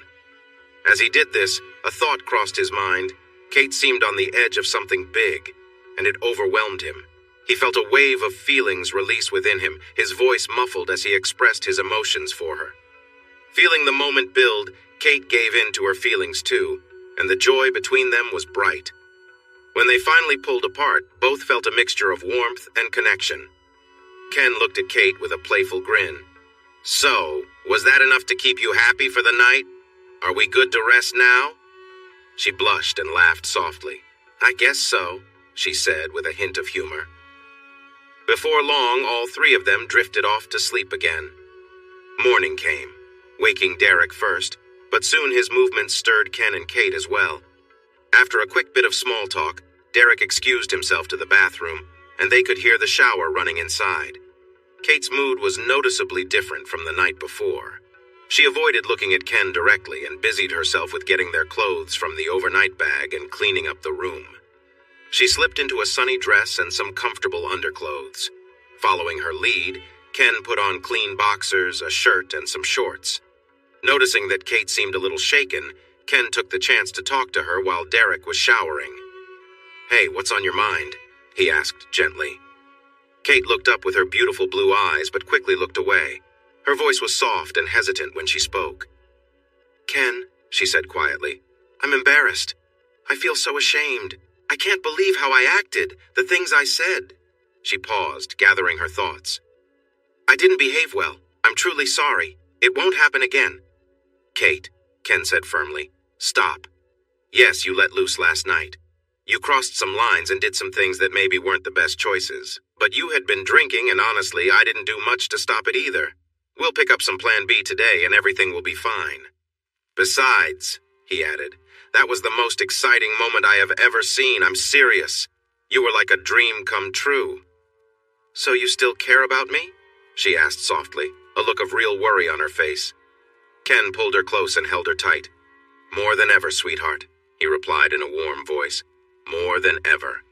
As he did this, a thought crossed his mind. Kate seemed on the edge of something big, and it overwhelmed him. He felt a wave of feelings release within him, his voice muffled as he expressed his emotions for her. Feeling the moment build, Kate gave in to her feelings too, and the joy between them was bright. When they finally pulled apart, both felt a mixture of warmth and connection. Ken looked at Kate with a playful grin. "So, was that enough to keep you happy for the night? Are we good to rest now?" She blushed and laughed softly. "I guess so," she said with a hint of humor. Before long, all three of them drifted off to sleep again. Morning came, waking Derek first, but soon his movements stirred Ken and Kate as well. After a quick bit of small talk, Derek excused himself to the bathroom, and they could hear the shower running inside. Kate's mood was noticeably different from the night before. She avoided looking at Ken directly and busied herself with getting their clothes from the overnight bag and cleaning up the room. She slipped into a sunny dress and some comfortable underclothes. Following her lead, Ken put on clean boxers, a shirt, and some shorts. Noticing that Kate seemed a little shaken, Ken took the chance to talk to her while Derek was showering. "Hey, what's on your mind?" he asked gently. Kate looked up with her beautiful blue eyes, but quickly looked away. Her voice was soft and hesitant when she spoke. "Ken," she said quietly, "I'm embarrassed. I feel so ashamed. I can't believe how I acted, the things I said." She paused, gathering her thoughts. "I didn't behave well. I'm truly sorry. It won't happen again." "Kate," Ken said firmly, "stop. Yes, you let loose last night. You crossed some lines and did some things that maybe weren't the best choices. But you had been drinking, and honestly, I didn't do much to stop it either. We'll pick up some Plan B today, and everything will be fine. Besides," he added, "that was the most exciting moment I have ever seen. I'm serious. You were like a dream come true." "So you still care about me?" she asked softly, a look of real worry on her face. Ken pulled her close and held her tight. "More than ever, sweetheart," he replied in a warm voice. "More than ever."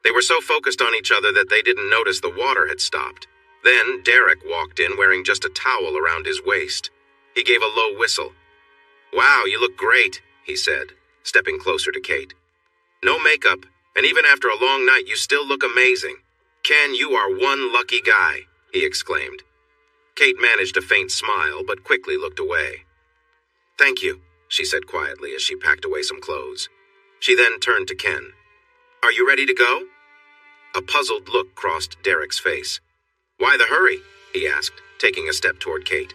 They were so focused on each other that they didn't notice the water had stopped. Then Derek walked in wearing just a towel around his waist. He gave a low whistle. "Wow, you look great," he said, stepping closer to Kate. "No makeup, and even after a long night you still look amazing. Ken, you are one lucky guy," he exclaimed. Kate managed a faint smile, but quickly looked away. "Thank you," she said quietly as she packed away some clothes. She then turned to Ken. "Are you ready to go?" A puzzled look crossed Derek's face. "Why the hurry?" he asked, taking a step toward Kate.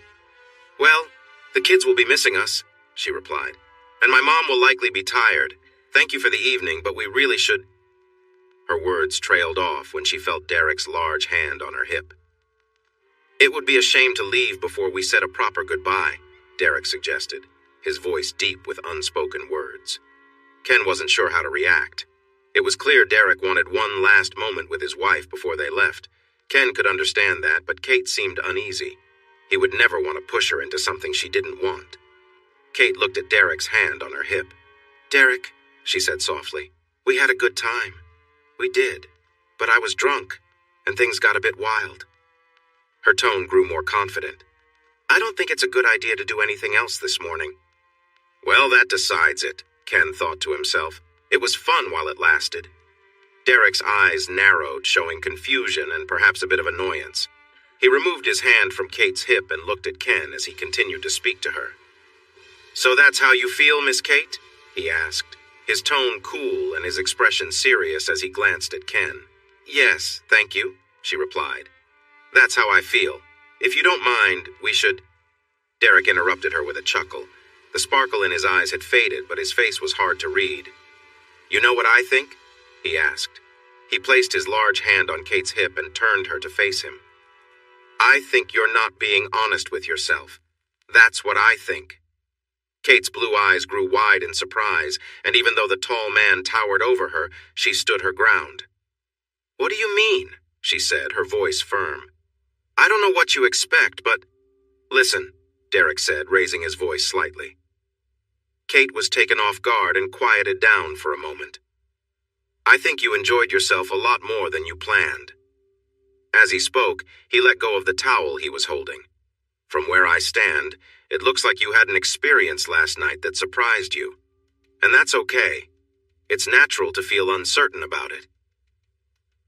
"Well, the kids will be missing us," she replied. "And my mom will likely be tired. Thank you for the evening, but we really should—" Her words trailed off when she felt Derek's large hand on her hip. "It would be a shame to leave before we said a proper goodbye," Derek suggested, his voice deep with unspoken words. Ken wasn't sure how to react. It was clear Derek wanted one last moment with his wife before they left. Ken could understand that, but Kate seemed uneasy. He would never want to push her into something she didn't want. Kate looked at Derek's hand on her hip. "Derek," she said softly, "we had a good time. We did. But I was drunk, and things got a bit wild." Her tone grew more confident. "I don't think it's a good idea to do anything else this morning." "Well, that decides it," Ken thought to himself. "It was fun while it lasted." Derek's eyes narrowed, showing confusion and perhaps a bit of annoyance. He removed his hand from Kate's hip and looked at Ken as he continued to speak to her. "So that's how you feel, Miss Kate?" he asked, his tone cool and his expression serious as he glanced at Ken. "Yes, thank you," she replied. "That's how I feel. If you don't mind, we should—" Derek interrupted her with a chuckle. The sparkle in his eyes had faded, but his face was hard to read. "You know what I think?" he asked. He placed his large hand on Kate's hip and turned her to face him. "I think you're not being honest with yourself. That's what I think." Kate's blue eyes grew wide in surprise, and even though the tall man towered over her, she stood her ground. "What do you mean?" she said, her voice firm. "I don't know what you expect, but—" "Listen," Derek said, raising his voice slightly. Kate was taken off guard and quieted down for a moment. "I think you enjoyed yourself a lot more than you planned." As he spoke, he let go of the towel he was holding. "From where I stand, it looks like you had an experience last night that surprised you. And that's okay. It's natural to feel uncertain about it."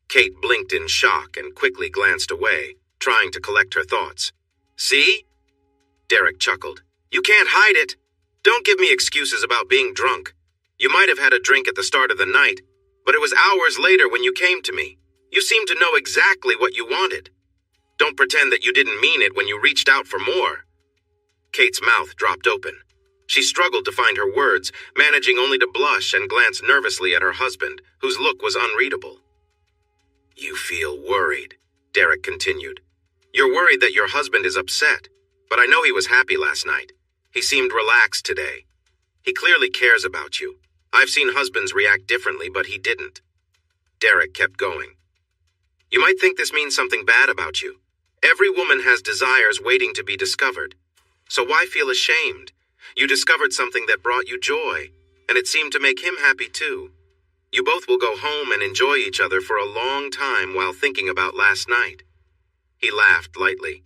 Kate blinked in shock and quickly glanced away, trying to collect her thoughts. "See?" Derek chuckled. "You can't hide it. Don't give me excuses about being drunk. You might have had a drink at the start of the night, but it was hours later when you came to me. You seemed to know exactly what you wanted. Don't pretend that you didn't mean it when you reached out for more." Kate's mouth dropped open. She struggled to find her words, managing only to blush and glance nervously at her husband, whose look was unreadable. "You feel worried," Derek continued. "You're worried that your husband is upset, but I know he was happy last night. He seemed relaxed today. He clearly cares about you. I've seen husbands react differently, but he didn't." Derek kept going. "You might think this means something bad about you. Every woman has desires waiting to be discovered. So why feel ashamed? You discovered something that brought you joy, and it seemed to make him happy too. You both will go home and enjoy each other for a long time while thinking about last night." He laughed lightly.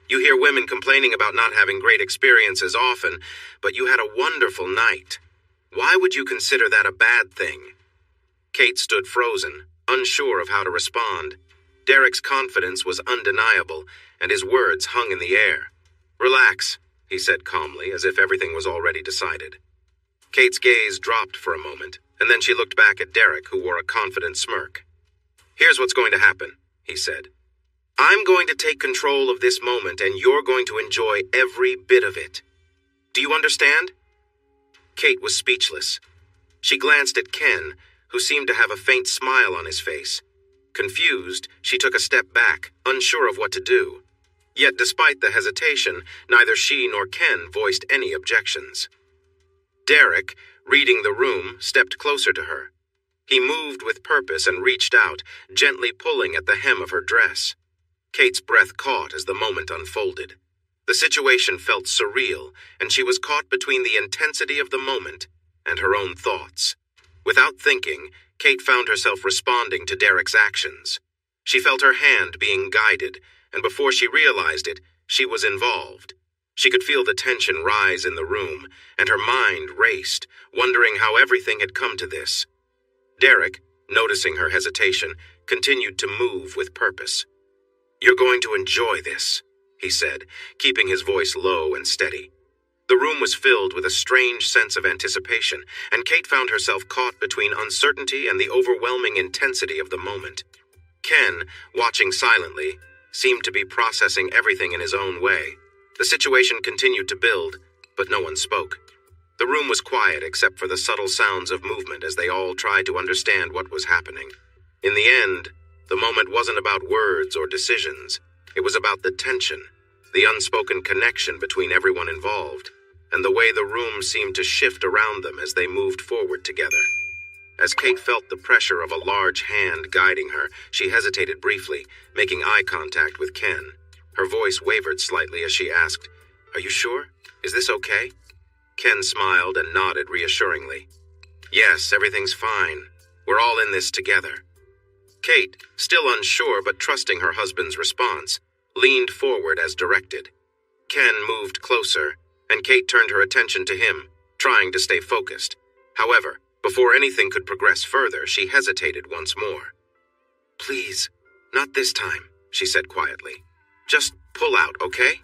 "You hear women complaining about not having great experiences often, but you had a wonderful night. Why would you consider that a bad thing?" Kate stood frozen, unsure of how to respond. Derek's confidence was undeniable, and his words hung in the air. "Relax," he said calmly, as if everything was already decided. Kate's gaze dropped for a moment, and then she looked back at Derek, who wore a confident smirk. "Here's what's going to happen," he said. "I'm going to take control of this moment, and you're going to enjoy every bit of it. Do you understand?" Kate was speechless. She glanced at Ken, who seemed to have a faint smile on his face. Confused, she took a step back, unsure of what to do. Yet despite the hesitation, neither she nor Ken voiced any objections. Derek, reading the room, stepped closer to her. He moved with purpose and reached out, gently pulling at the hem of her dress. Kate's breath caught as the moment unfolded. The situation felt surreal, and she was caught between the intensity of the moment and her own thoughts. Without thinking, Kate found herself responding to Derek's actions. She felt her hand being guided, and before she realized it, she was involved. She could feel the tension rise in the room, and her mind raced, wondering how everything had come to this. Derek, noticing her hesitation, continued to move with purpose. "You're going to enjoy this," he said, keeping his voice low and steady. The room was filled with a strange sense of anticipation, and Kate found herself caught between uncertainty and the overwhelming intensity of the moment. Ken, watching silently, seemed to be processing everything in his own way. The situation continued to build, but no one spoke. The room was quiet except for the subtle sounds of movement as they all tried to understand what was happening. In the end, the moment wasn't about words or decisions. It was about the tension, the unspoken connection between everyone involved, and the way the room seemed to shift around them as they moved forward together. As Kate felt the pressure of a large hand guiding her, she hesitated briefly, making eye contact with Ken. Her voice wavered slightly as she asked, "Are you sure? Is this okay?" Ken smiled and nodded reassuringly. "Yes, everything's fine. We're all in this together." Kate, still unsure but trusting her husband's response, leaned forward as directed. Ken moved closer, and Kate turned her attention to him, trying to stay focused. However, before anything could progress further, she hesitated once more. "Please, not this time," she said quietly. "Just pull out, okay?"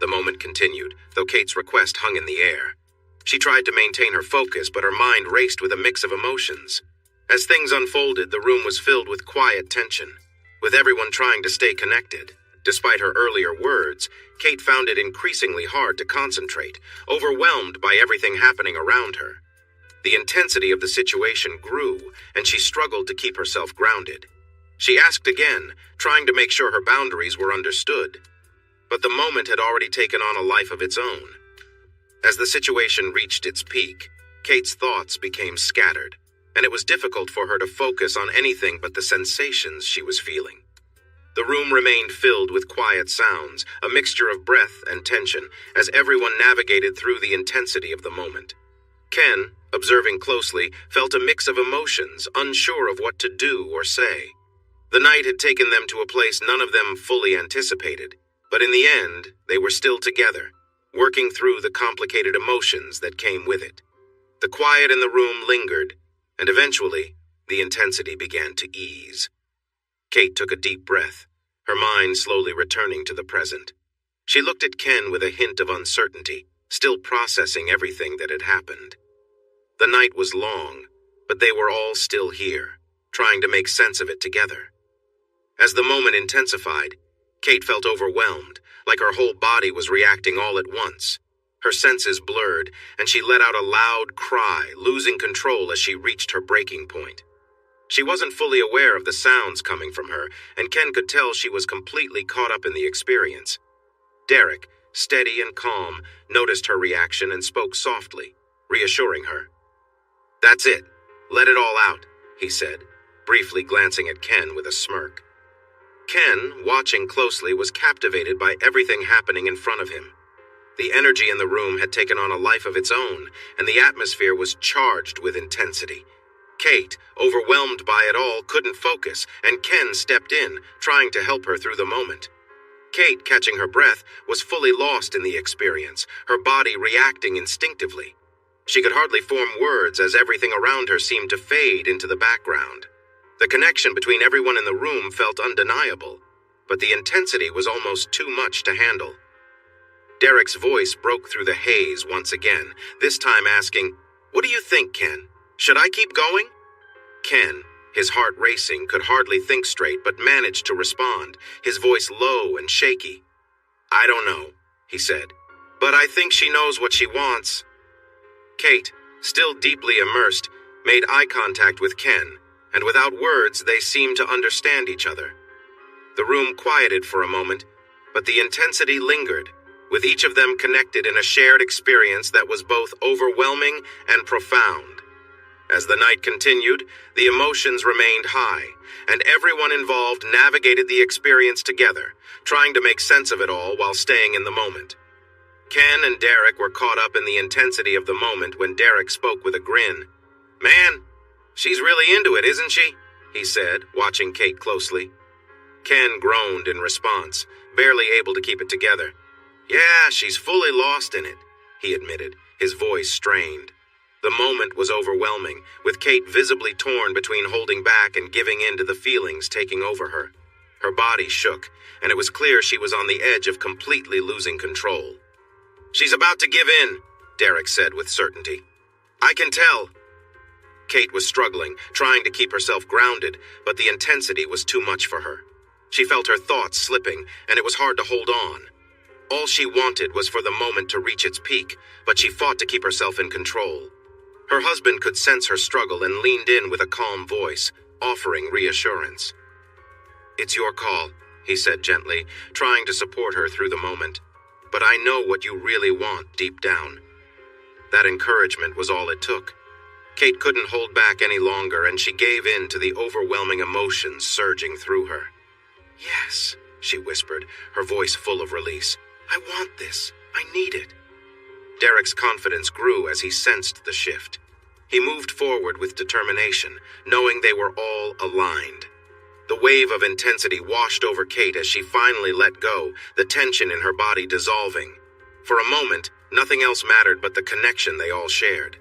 The moment continued, though Kate's request hung in the air. She tried to maintain her focus, but her mind raced with a mix of emotions. As things unfolded, the room was filled with quiet tension, with everyone trying to stay connected. Despite her earlier words, Kate found it increasingly hard to concentrate, overwhelmed by everything happening around her. The intensity of the situation grew, and she struggled to keep herself grounded. She asked again, trying to make sure her boundaries were understood. But the moment had already taken on a life of its own. As the situation reached its peak, Kate's thoughts became scattered, and it was difficult for her to focus on anything but the sensations she was feeling. The room remained filled with quiet sounds, a mixture of breath and tension, as everyone navigated through the intensity of the moment. Ken, observing closely, felt a mix of emotions, unsure of what to do or say. The night had taken them to a place none of them fully anticipated, but in the end, they were still together, working through the complicated emotions that came with it. The quiet in the room lingered, and eventually, the intensity began to ease. Kate took a deep breath, her mind slowly returning to the present. She looked at Ken with a hint of uncertainty, still processing everything that had happened. The night was long, but they were all still here, trying to make sense of it together. As the moment intensified, Kate felt overwhelmed, like her whole body was reacting all at once. Her senses blurred, and she let out a loud cry, losing control as she reached her breaking point. She wasn't fully aware of the sounds coming from her, and Ken could tell she was completely caught up in the experience. Derek, steady and calm, noticed her reaction and spoke softly, reassuring her. "That's it. Let it all out," he said, briefly glancing at Ken with a smirk. Ken, watching closely, was captivated by everything happening in front of him. The energy in the room had taken on a life of its own, and the atmosphere was charged with intensity. Kate, overwhelmed by it all, couldn't focus, and Ken stepped in, trying to help her through the moment. Kate, catching her breath, was fully lost in the experience, her body reacting instinctively. She could hardly form words as everything around her seemed to fade into the background. The connection between everyone in the room felt undeniable, but the intensity was almost too much to handle. Derek's voice broke through the haze once again, this time asking, "What do you think, Ken? Should I keep going?" Ken, his heart racing, could hardly think straight but managed to respond, his voice low and shaky. "I don't know," he said, "but I think she knows what she wants." Kate, still deeply immersed, made eye contact with Ken, and without words they seemed to understand each other. The room quieted for a moment, but the intensity lingered, with each of them connected in a shared experience that was both overwhelming and profound. As the night continued, the emotions remained high, and everyone involved navigated the experience together, trying to make sense of it all while staying in the moment. Ken and Derek were caught up in the intensity of the moment when Derek spoke with a grin. "Man, she's really into it, isn't she?" he said, watching Kate closely. Ken groaned in response, barely able to keep it together. "Yeah, she's fully lost in it," he admitted, his voice strained. The moment was overwhelming, with Kate visibly torn between holding back and giving in to the feelings taking over her. Her body shook, and it was clear she was on the edge of completely losing control. "She's about to give in," Derek said with certainty. "I can tell." Kate was struggling, trying to keep herself grounded, but the intensity was too much for her. She felt her thoughts slipping, and it was hard to hold on. All she wanted was for the moment to reach its peak, but she fought to keep herself in control. Her husband could sense her struggle and leaned in with a calm voice, offering reassurance. "It's your call," he said gently, trying to support her through the moment. "But I know what you really want deep down." That encouragement was all it took. Kate couldn't hold back any longer, and she gave in to the overwhelming emotions surging through her. "Yes," she whispered, her voice full of release. "I want this. I need it." Derek's confidence grew as he sensed the shift. He moved forward with determination, knowing they were all aligned. The wave of intensity washed over Kate as she finally let go, the tension in her body dissolving. For a moment, nothing else mattered but the connection they all shared.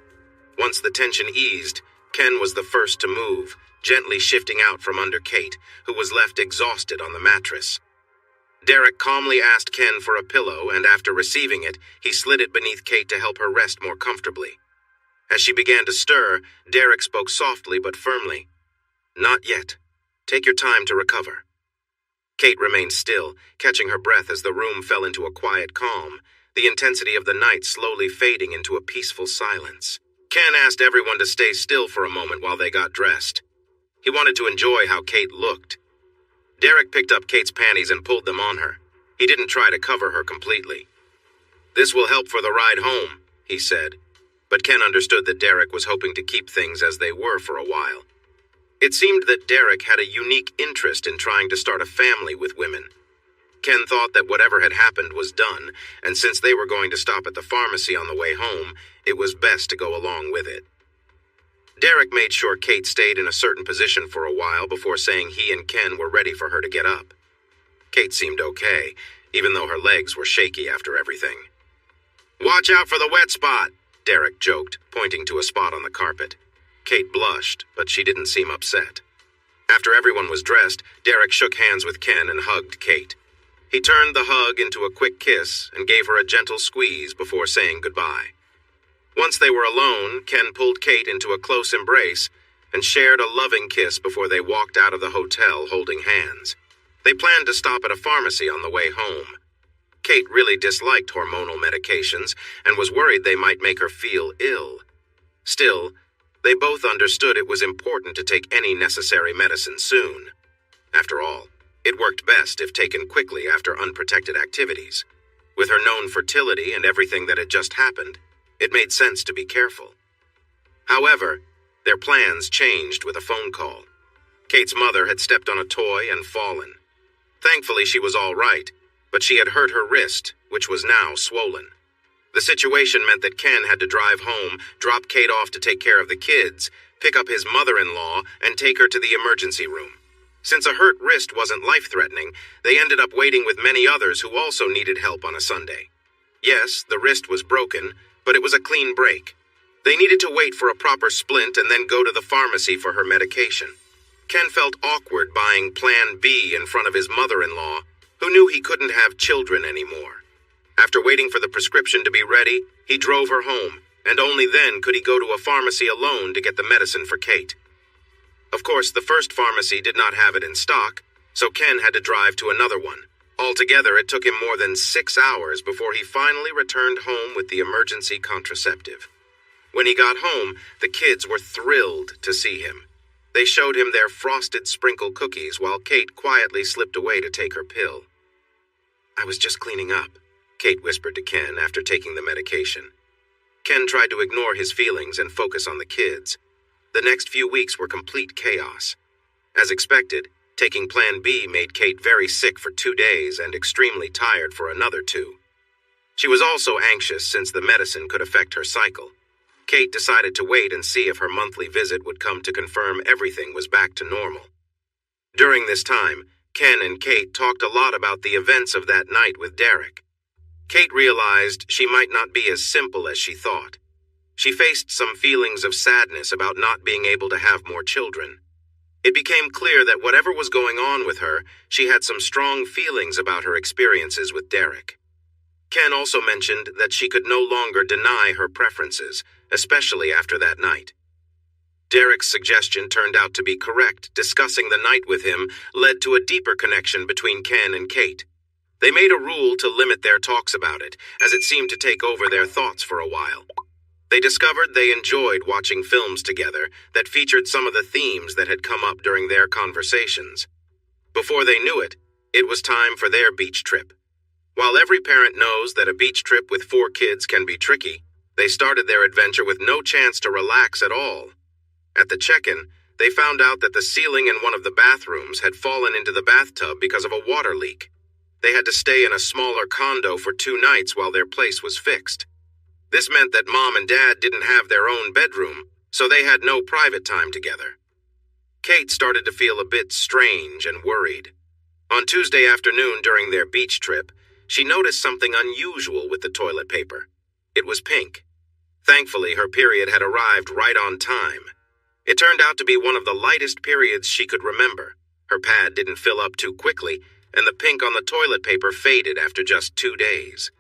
Once the tension eased, Ken was the first to move, gently shifting out from under Kate, who was left exhausted on the mattress. Derek calmly asked Ken for a pillow, and after receiving it, he slid it beneath Kate to help her rest more comfortably. As she began to stir, Derek spoke softly but firmly. "Not yet. Take your time to recover." Kate remained still, catching her breath as the room fell into a quiet calm, the intensity of the night slowly fading into a peaceful silence. Ken asked everyone to stay still for a moment while they got dressed. He wanted to enjoy how Kate looked. Derek picked up Kate's panties and pulled them on her. He didn't try to cover her completely. "This will help for the ride home," he said. But Ken understood that Derek was hoping to keep things as they were for a while. It seemed that Derek had a unique interest in trying to start a family with women. Ken thought that whatever had happened was done, and since they were going to stop at the pharmacy on the way home, it was best to go along with it. Derek made sure Kate stayed in a certain position for a while before saying he and Ken were ready for her to get up. Kate seemed okay, even though her legs were shaky after everything. "Watch out for the wet spot," Derek joked, pointing to a spot on the carpet. Kate blushed, but she didn't seem upset. After everyone was dressed, Derek shook hands with Ken and hugged Kate. He turned the hug into a quick kiss and gave her a gentle squeeze before saying goodbye. Once they were alone, Ken pulled Kate into a close embrace and shared a loving kiss before they walked out of the hotel holding hands. They planned to stop at a pharmacy on the way home. Kate really disliked hormonal medications and was worried they might make her feel ill. Still, they both understood it was important to take any necessary medicine soon. After all, it worked best if taken quickly after unprotected activities. With her known fertility and everything that had just happened, it made sense to be careful. However, their plans changed with a phone call. Kate's mother had stepped on a toy and fallen. Thankfully, she was all right, but she had hurt her wrist, which was now swollen. The situation meant that Ken had to drive home, drop Kate off to take care of the kids, pick up his mother-in-law, and take her to the emergency room. Since a hurt wrist wasn't life-threatening, they ended up waiting with many others who also needed help on a Sunday. Yes, the wrist was broken, but it was a clean break. They needed to wait for a proper splint and then go to the pharmacy for her medication. Ken felt awkward buying Plan B in front of his mother-in-law, who knew he couldn't have children anymore. After waiting for the prescription to be ready, he drove her home, and only then could he go to a pharmacy alone to get the medicine for Kate. Of course, the first pharmacy did not have it in stock, so Ken had to drive to another one. Altogether, it took him more than 6 hours before he finally returned home with the emergency contraceptive. When he got home, the kids were thrilled to see him. They showed him their frosted sprinkle cookies while Kate quietly slipped away to take her pill. "I was just cleaning up," Kate whispered to Ken after taking the medication. Ken tried to ignore his feelings and focus on the kids. The next few weeks were complete chaos. As expected, taking Plan B made Kate very sick for 2 days and extremely tired for another 2. She was also anxious since the medicine could affect her cycle. Kate decided to wait and see if her monthly visit would come to confirm everything was back to normal. During this time, Ken and Kate talked a lot about the events of that night with Derek. Kate realized she might not be as simple as she thought. She faced some feelings of sadness about not being able to have more children. It became clear that whatever was going on with her, she had some strong feelings about her experiences with Derek. Ken also mentioned that she could no longer deny her preferences, especially after that night. Derek's suggestion turned out to be correct. Discussing the night with him led to a deeper connection between Ken and Kate. They made a rule to limit their talks about it, as it seemed to take over their thoughts for a while. They discovered they enjoyed watching films together that featured some of the themes that had come up during their conversations. Before they knew it, it was time for their beach trip. While every parent knows that a beach trip with 4 kids can be tricky, they started their adventure with no chance to relax at all. At the check-in, they found out that the ceiling in one of the bathrooms had fallen into the bathtub because of a water leak. They had to stay in a smaller condo for 2 nights while their place was fixed. This meant that Mom and Dad didn't have their own bedroom, so they had no private time together. Kate started to feel a bit strange and worried. On Tuesday afternoon during their beach trip, she noticed something unusual with the toilet paper. It was pink. Thankfully, her period had arrived right on time. It turned out to be one of the lightest periods she could remember. Her pad didn't fill up too quickly, and the pink on the toilet paper faded after just 2 days.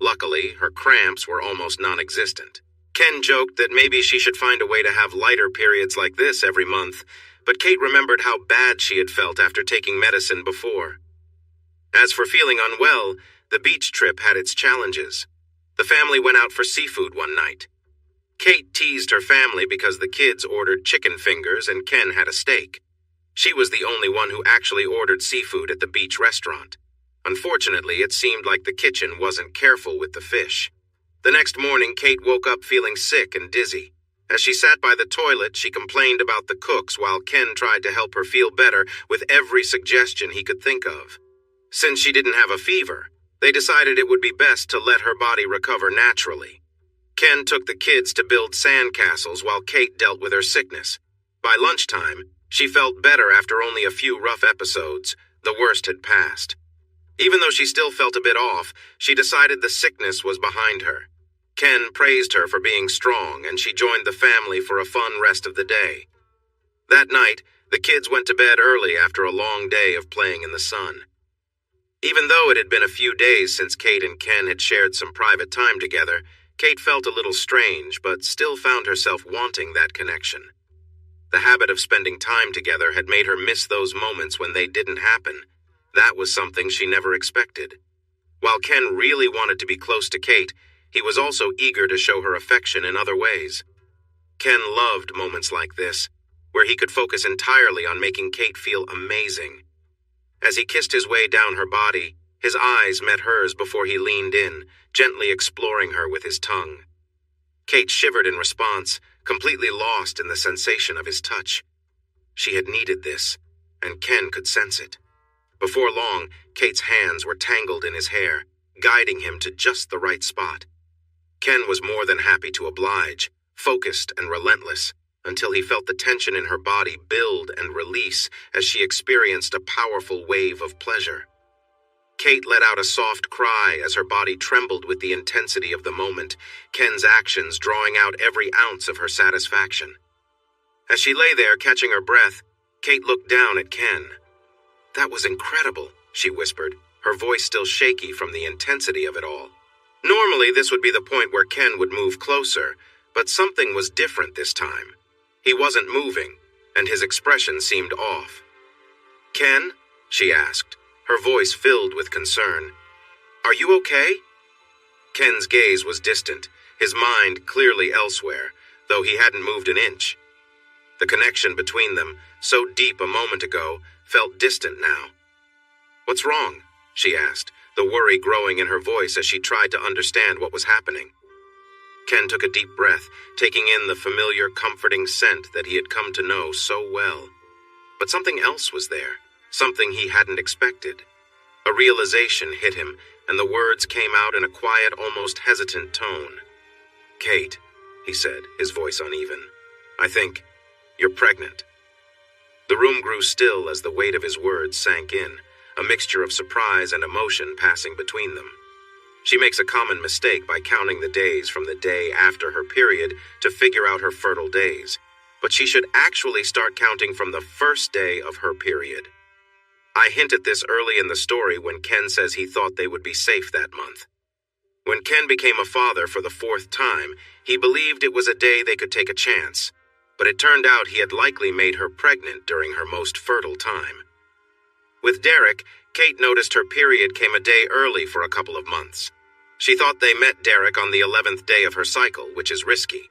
Luckily, her cramps were almost non-existent. Ken joked that maybe she should find a way to have lighter periods like this every month, but Kate remembered how bad she had felt after taking medicine before. As for feeling unwell, the beach trip had its challenges. The family went out for seafood one night. Kate teased her family because the kids ordered chicken fingers and Ken had a steak. She was the only one who actually ordered seafood at the beach restaurant. Unfortunately, it seemed like the kitchen wasn't careful with the fish. The next morning, Kate woke up feeling sick and dizzy. As she sat by the toilet, she complained about the cooks while Ken tried to help her feel better with every suggestion he could think of. Since she didn't have a fever, they decided it would be best to let her body recover naturally. Ken took the kids to build sandcastles while Kate dealt with her sickness. By lunchtime, she felt better after only a few rough episodes. The worst had passed. Even though she still felt a bit off, she decided the sickness was behind her. Ken praised her for being strong, and she joined the family for a fun rest of the day. That night, the kids went to bed early after a long day of playing in the sun. Even though it had been a few days since Kate and Ken had shared some private time together, Kate felt a little strange, but still found herself wanting that connection. The habit of spending time together had made her miss those moments when they didn't happen. That was something she never expected. While Ken really wanted to be close to Kate, he was also eager to show her affection in other ways. Ken loved moments like this, where he could focus entirely on making Kate feel amazing. As he kissed his way down her body, his eyes met hers before he leaned in, gently exploring her with his tongue. Kate shivered in response, completely lost in the sensation of his touch. She had needed this, and Ken could sense it. Before long, Kate's hands were tangled in his hair, guiding him to just the right spot. Ken was more than happy to oblige, focused and relentless, until he felt the tension in her body build and release as she experienced a powerful wave of pleasure. Kate let out a soft cry as her body trembled with the intensity of the moment, Ken's actions drawing out every ounce of her satisfaction. As she lay there catching her breath, Kate looked down at Ken. "That was incredible," she whispered, her voice still shaky from the intensity of it all. Normally, this would be the point where Ken would move closer, but something was different this time. He wasn't moving, and his expression seemed off. "Ken?" she asked, her voice filled with concern. "Are you okay?" Ken's gaze was distant, his mind clearly elsewhere, though he hadn't moved an inch. The connection between them, so deep a moment ago, felt distant now. "What's wrong?" she asked, the worry growing in her voice as she tried to understand what was happening. Ken took a deep breath, taking in the familiar, comforting scent that he had come to know so well. But something else was there, something he hadn't expected. A realization hit him, and the words came out in a quiet, almost hesitant tone. "Kate," he said, his voice uneven, "I think you're pregnant." The room grew still as the weight of his words sank in, a mixture of surprise and emotion passing between them. She makes a common mistake by counting the days from the day after her period to figure out her fertile days, but she should actually start counting from the first day of her period. I hint at this early in the story when Ken says he thought they would be safe that month. When Ken became a father for the 4th time, he believed it was a day they could take a chance. but it turned out he had likely made her pregnant during her most fertile time. With Derek, Kate noticed her period came a day early for a couple of months. She thought they met Derek on the 11th day of her cycle, which is risky.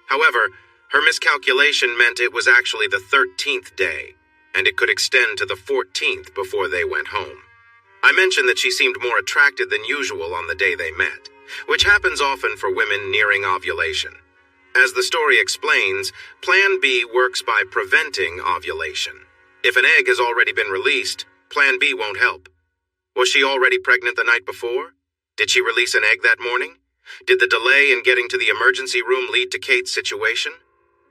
However, her miscalculation meant it was actually the 13th day, and it could extend to the 14th before they went home. I mentioned that she seemed more attracted than usual on the day they met, which happens often for women nearing ovulation. As the story explains, Plan B works by preventing ovulation. If an egg has already been released, Plan B won't help. Was she already pregnant the night before? Did she release an egg that morning? Did the delay in getting to the emergency room lead to Kate's situation?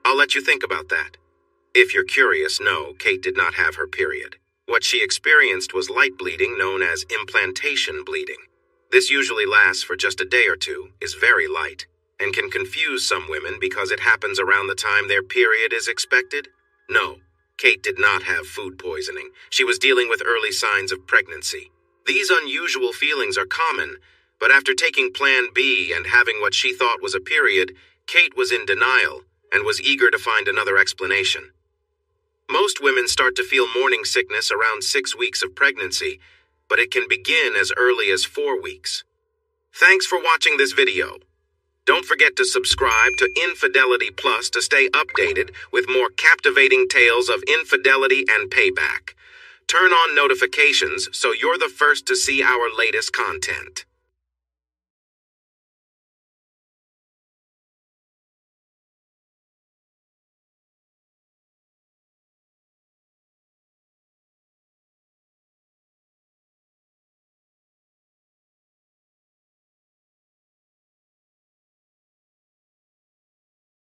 I'll let you think about that. If you're curious, no, Kate did not have her period. What she experienced was light bleeding known as implantation bleeding. This usually lasts for just a day or two, is very light, and can confuse some women because it happens around the time their period is expected. No, Kate did not have food poisoning. She was dealing with early signs of pregnancy. These unusual feelings are common, but after taking Plan B and having what she thought was a period, Kate was in denial and was eager to find another explanation. Most women start to feel morning sickness around 6 weeks of pregnancy, but it can begin as early as 4 weeks. Thanks for watching this video. Don't forget to subscribe to Infidelity Plus to stay updated with more captivating tales of infidelity and payback. Turn on notifications so you're the first to see our latest content.